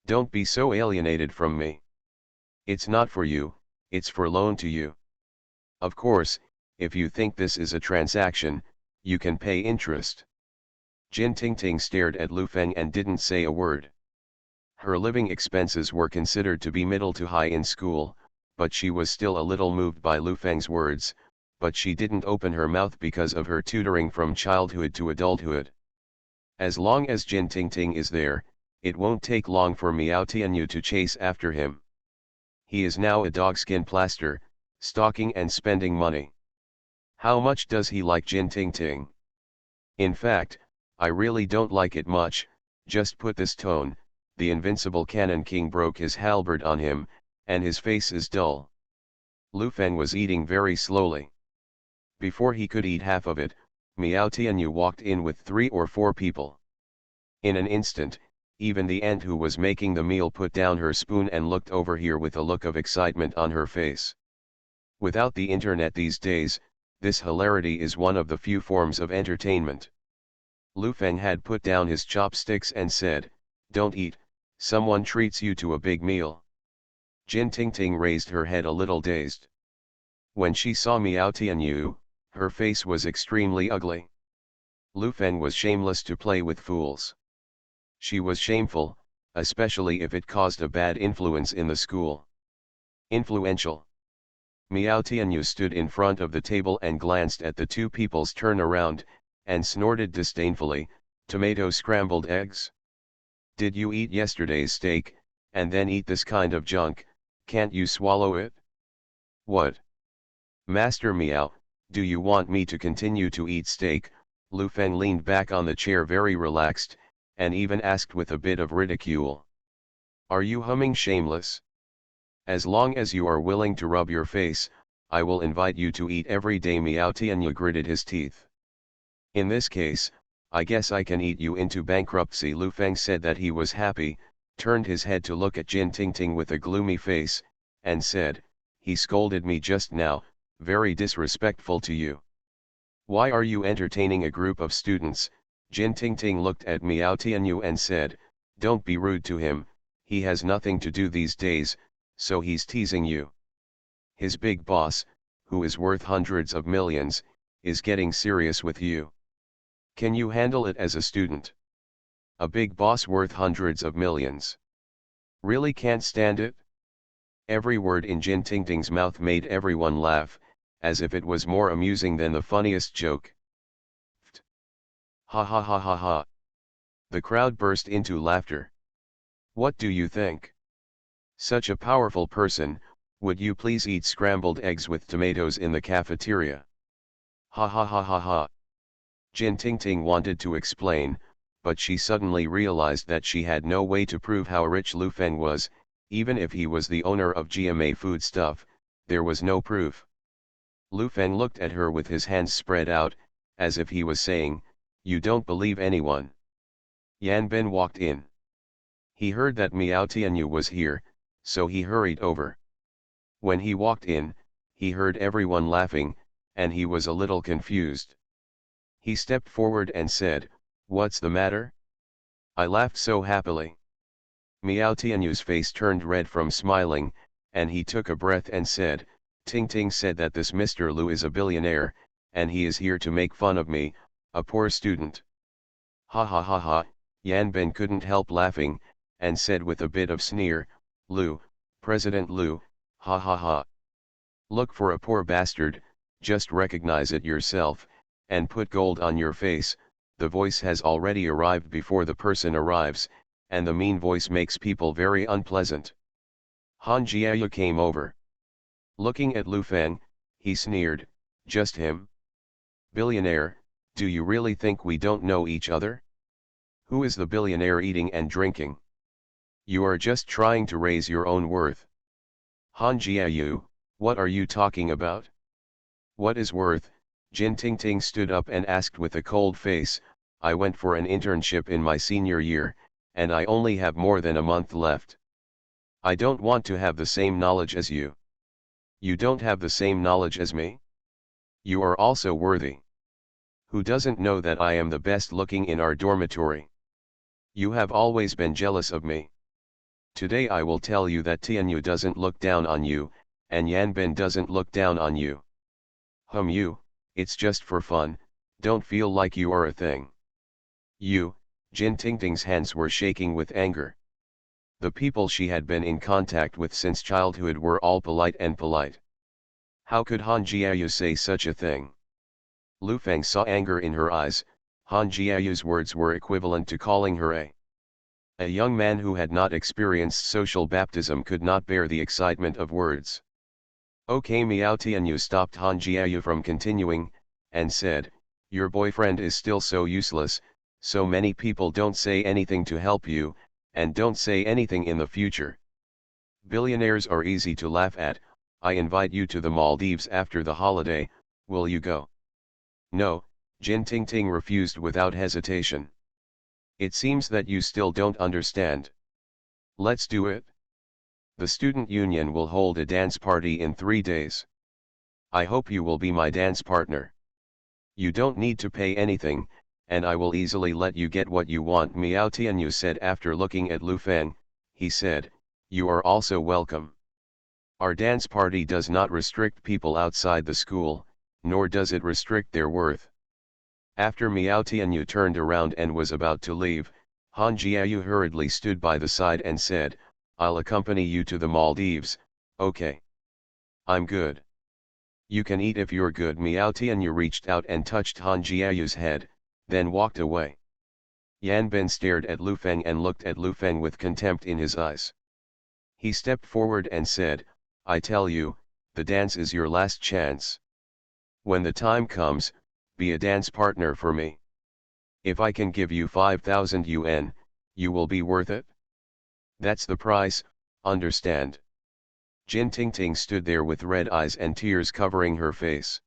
Don't be so alienated from me. It's not for you, it's for loan to you. Of course, if you think this is a transaction, you can pay interest. Jin Tingting stared at Lu Feng and didn't say a word. Her living expenses were considered to be middle to high in school, but she was still a little moved by Lu Feng's words, but she didn't open her mouth because of her tutoring from childhood to adulthood. As long as Jin Tingting is there, it won't take long for Miao Tianyu to chase after him. He is now a dogskin plaster, stalking and spending money. How much does he like Jin Tingting? In fact, I really don't like it much. Just put this tone. The invincible Cannon King broke his halberd on him, and his face is dull. Lu Feng was eating very slowly. Before he could eat half of it, Miao Tianyu walked in with 3 or 4 people. In an instant, even the aunt who was making the meal put down her spoon and looked over here with a look of excitement on her face. Without the internet these days, this hilarity is one of the few forms of entertainment. Lu Feng had put down his chopsticks and said, don't eat, someone treats you to a big meal. Jin Tingting raised her head a little dazed. When she saw Miao Tianyu, Her face was extremely ugly. Lu Feng was shameless to play with fools. She was shameful, especially if it caused a bad influence in the school. Influential. Miao Tianyu stood in front of the table and glanced at the two people's turnaround, and snorted disdainfully, "Tomato scrambled eggs? Did you eat yesterday's steak, and then eat this kind of junk? Can't you swallow it?" "What? Master Miao, do you want me to continue to eat steak?" Lu Feng leaned back on the chair very relaxed, and even asked with a bit of ridicule. "Are you humming shameless? As long as you are willing to rub your face, I will invite you to eat every day." Miao Tianyu gritted his teeth. "In this case, I guess I can eat you into bankruptcy." Lu Feng said that he was happy, turned his head to look at Jin Tingting with a gloomy face, and said, "He scolded me just now, very disrespectful to you. Why are you entertaining a group of students?" Jin Tingting looked at Miao Tianyu and said, "Don't be rude to him, he has nothing to do these days, so he's teasing you. His big boss, who is worth hundreds of millions, is getting serious with you. Can you handle it as a student? A big boss worth hundreds of millions. Really can't stand it?" Every word in Jin Tingting's mouth made everyone laugh, as if it was more amusing than the funniest joke. Ha ha ha ha ha. The crowd burst into laughter. "What do you think? Such a powerful person, would you please eat scrambled eggs with tomatoes in the cafeteria? Ha ha ha ha ha." Jin Tingting wanted to explain, but she suddenly realized that she had no way to prove how rich Lu Feng was. Even if he was the owner of GMA Foodstuff, there was no proof. Lu Feng looked at her with his hands spread out, as if he was saying, "You don't believe anyone." Yan Ben walked in. He heard that Miao Tianyu was here, so he hurried over. When he walked in, he heard everyone laughing, and he was a little confused. He stepped forward and said, "What's the matter? I laughed so happily." Miao Tianyu's face turned red from smiling, and he took a breath and said, "Ting Ting said that this Mr. Lu is a billionaire, and he is here to make fun of me, a poor student." Ha ha ha ha. Yan Ben couldn't help laughing, and said with a bit of sneer, "Lu, President Lu, ha ha ha. Look for a poor bastard, just recognize it yourself, and put gold on your face. The voice has already arrived before the person arrives, and the mean voice makes people very unpleasant." Han Jiayu came over. Looking at Lu Feng, he sneered, "Just him? Billionaire, do you really think we don't know each other? Who is the billionaire eating and drinking? You are just trying to raise your own worth." "Han Jiayu, what are you talking about? What is worth?" Jin Tingting stood up and asked with a cold face, "I went for an internship in my senior year, and I only have more than a month left. I don't want to have the same knowledge as you. You don't have the same knowledge as me? You are also worthy. Who doesn't know that I am the best looking in our dormitory? You have always been jealous of me. Today I will tell you that Tianyu doesn't look down on you, and Yan Ben doesn't look down on you. You, it's just for fun, don't feel like you are a thing." "You," Jin Tingting's hands were shaking with anger. The people she had been in contact with since childhood were all polite and polite. How could Han Jiayu say such a thing? Lu Feng saw anger in her eyes. Han Jiayu's words were equivalent to calling her a young man who had not experienced social baptism could not bear the excitement of words. "Okay." Miao Tianyu stopped Han Jiayu from continuing, and said, "Your boyfriend is still so useless, so many people don't say anything to help you, and don't say anything in the future. Billionaires are easy to laugh at. I invite you to the Maldives after the holiday, will you go?" "No," Jin Tingting refused without hesitation. "It seems that you still don't understand. Let's do it. The student union will hold a dance party in 3 days. I hope you will be my dance partner. You don't need to pay anything, and I will easily let you get what you want." Miao Tianyu said after looking at Lu Feng. He said, "You are also welcome. Our dance party does not restrict people outside the school, nor does it restrict their worth. After Miao Tianyu turned around and was about to leave, Han Jiayu hurriedly stood by the side and said, "I'll accompany you to the Maldives, okay? I'm good. You can eat if you're good." Miao Tianyu reached out and touched Han Jiayu's head, then walked away. Yan Ben stared at Lu Feng and looked at Lu Feng with contempt in his eyes. He stepped forward and said, "I tell you, the dance is your last chance. When the time comes, be a dance partner for me. If I can give you 5,000 yuan, you will be worth it. That's the price, understand?" Jin Tingting stood there with red eyes and tears covering her face.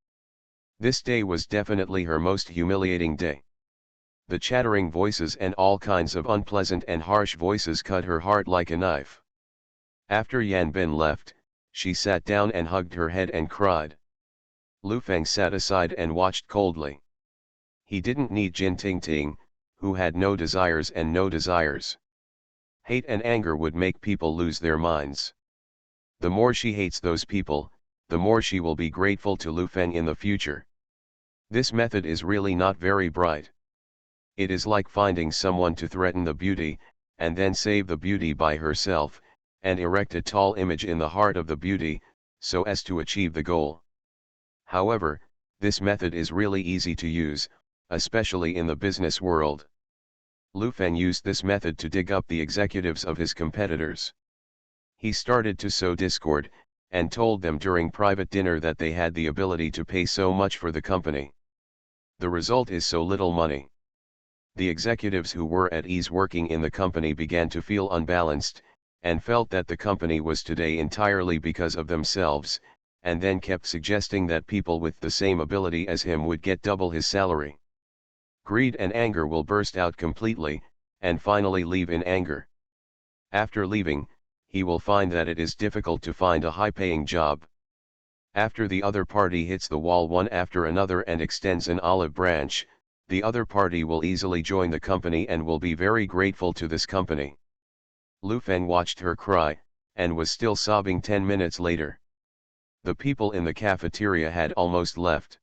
This day was definitely her most humiliating day. The chattering voices and all kinds of unpleasant and harsh voices cut her heart like a knife. After Yan Ben left, she sat down and hugged her head and cried. Lu Feng sat aside and watched coldly. He didn't need Jin Tingting, who had no desires and no desires. Hate and anger would make people lose their minds. The more she hates those people, the more she will be grateful to Lu Feng in the future. This method is really not very bright. It is like finding someone to threaten the beauty, and then save the beauty by herself, and erect a tall image in the heart of the beauty, so as to achieve the goal. However, this method is really easy to use, especially in the business world. Lu Feng used this method to dig up the executives of his competitors. He started to sow discord, and told them during private dinner that they had the ability to pay so much for the company. The result is so little money. The executives who were at ease working in the company began to feel unbalanced, and felt that the company was today entirely because of themselves, and then kept suggesting that people with the same ability as him would get double his salary. Greed and anger will burst out completely, and finally leave in anger. After leaving, he will find that it is difficult to find a high-paying job. After the other party hits the wall one after another and extends an olive branch, the other party will easily join the company and will be very grateful to this company. Lu Feng watched her cry, and was still sobbing 10 minutes later. The people in the cafeteria had almost left.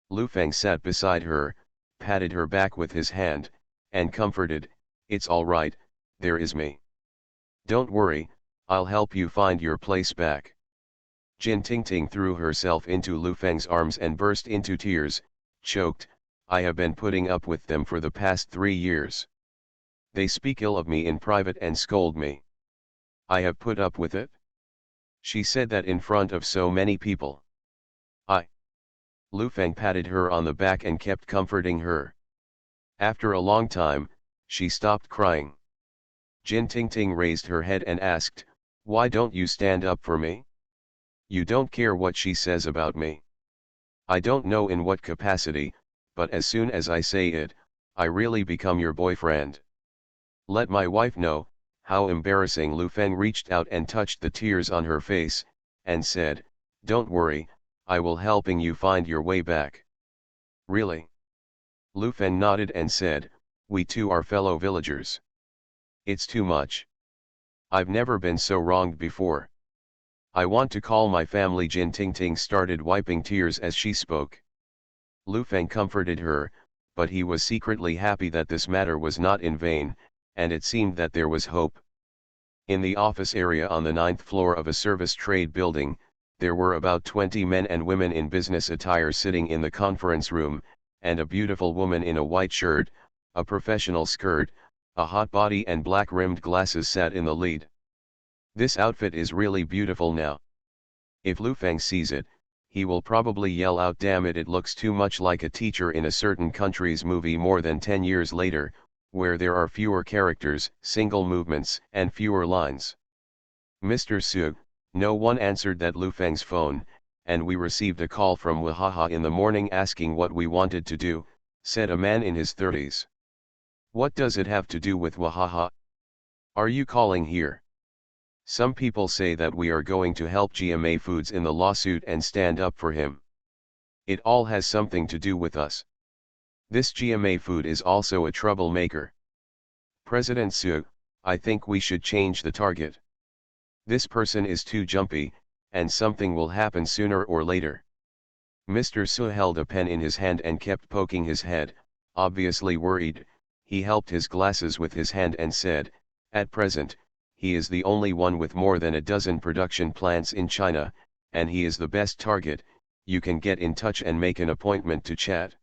Lu Feng sat beside her, patted her back with his hand, and comforted, "It's all right, there is me. Don't worry, I'll help you find your place back." Jin Tingting threw herself into Lu Feng's arms and burst into tears, choked, "I have been putting up with them for the past 3 years. They speak ill of me in private and scold me. I have put up with it?" She said that in front of so many people. Lu Feng patted her on the back and kept comforting her. After a long time, she stopped crying. Jin Tingting raised her head and asked, "Why don't you stand up for me? You don't care what she says about me. I don't know in what capacity, but as soon as I say it, I really become your boyfriend. Let my wife know." How embarrassing. Lu Feng reached out and touched the tears on her face, and said, "Don't worry, I will helping you find your way back." "Really?" Lu Feng nodded and said, "We two are fellow villagers. It's too much. I've never been so wronged before. I want to call my family." Jin Tingting started wiping tears as she spoke. Lu Feng comforted her, but he was secretly happy that this matter was not in vain, and it seemed that there was hope. In the office area on the 9th floor of a service trade building, there were about 20 men and women in business attire sitting in the conference room, and a beautiful woman in a white shirt, a professional skirt, a hot body and black-rimmed glasses sat in the lead. This outfit is really beautiful now. If Lu Feng sees it, he will probably yell out, "Damn it, it looks too much like a teacher in a certain country's movie more than 10 years later, where there are fewer characters, single movements, and fewer lines." "Mr. Su," no one answered that Lu Feng's phone, and we received a call from Wahaha in the morning asking what we wanted to do, said a man in his 30s. "What does it have to do with Wahaha? Are you calling here? Some people say that we are going to help GMA Foods in the lawsuit and stand up for him. It all has something to do with us. This GMA Food is also a troublemaker. President Su, I think we should change the target. This person is too jumpy, and something will happen sooner or later. Mr. Su held a pen in his hand and kept poking his head, obviously worried. He helped his glasses with his hand and said, "At present, he is the only one with more than a dozen production plants in China, and he is the best target. You can get in touch and make an appointment to chat."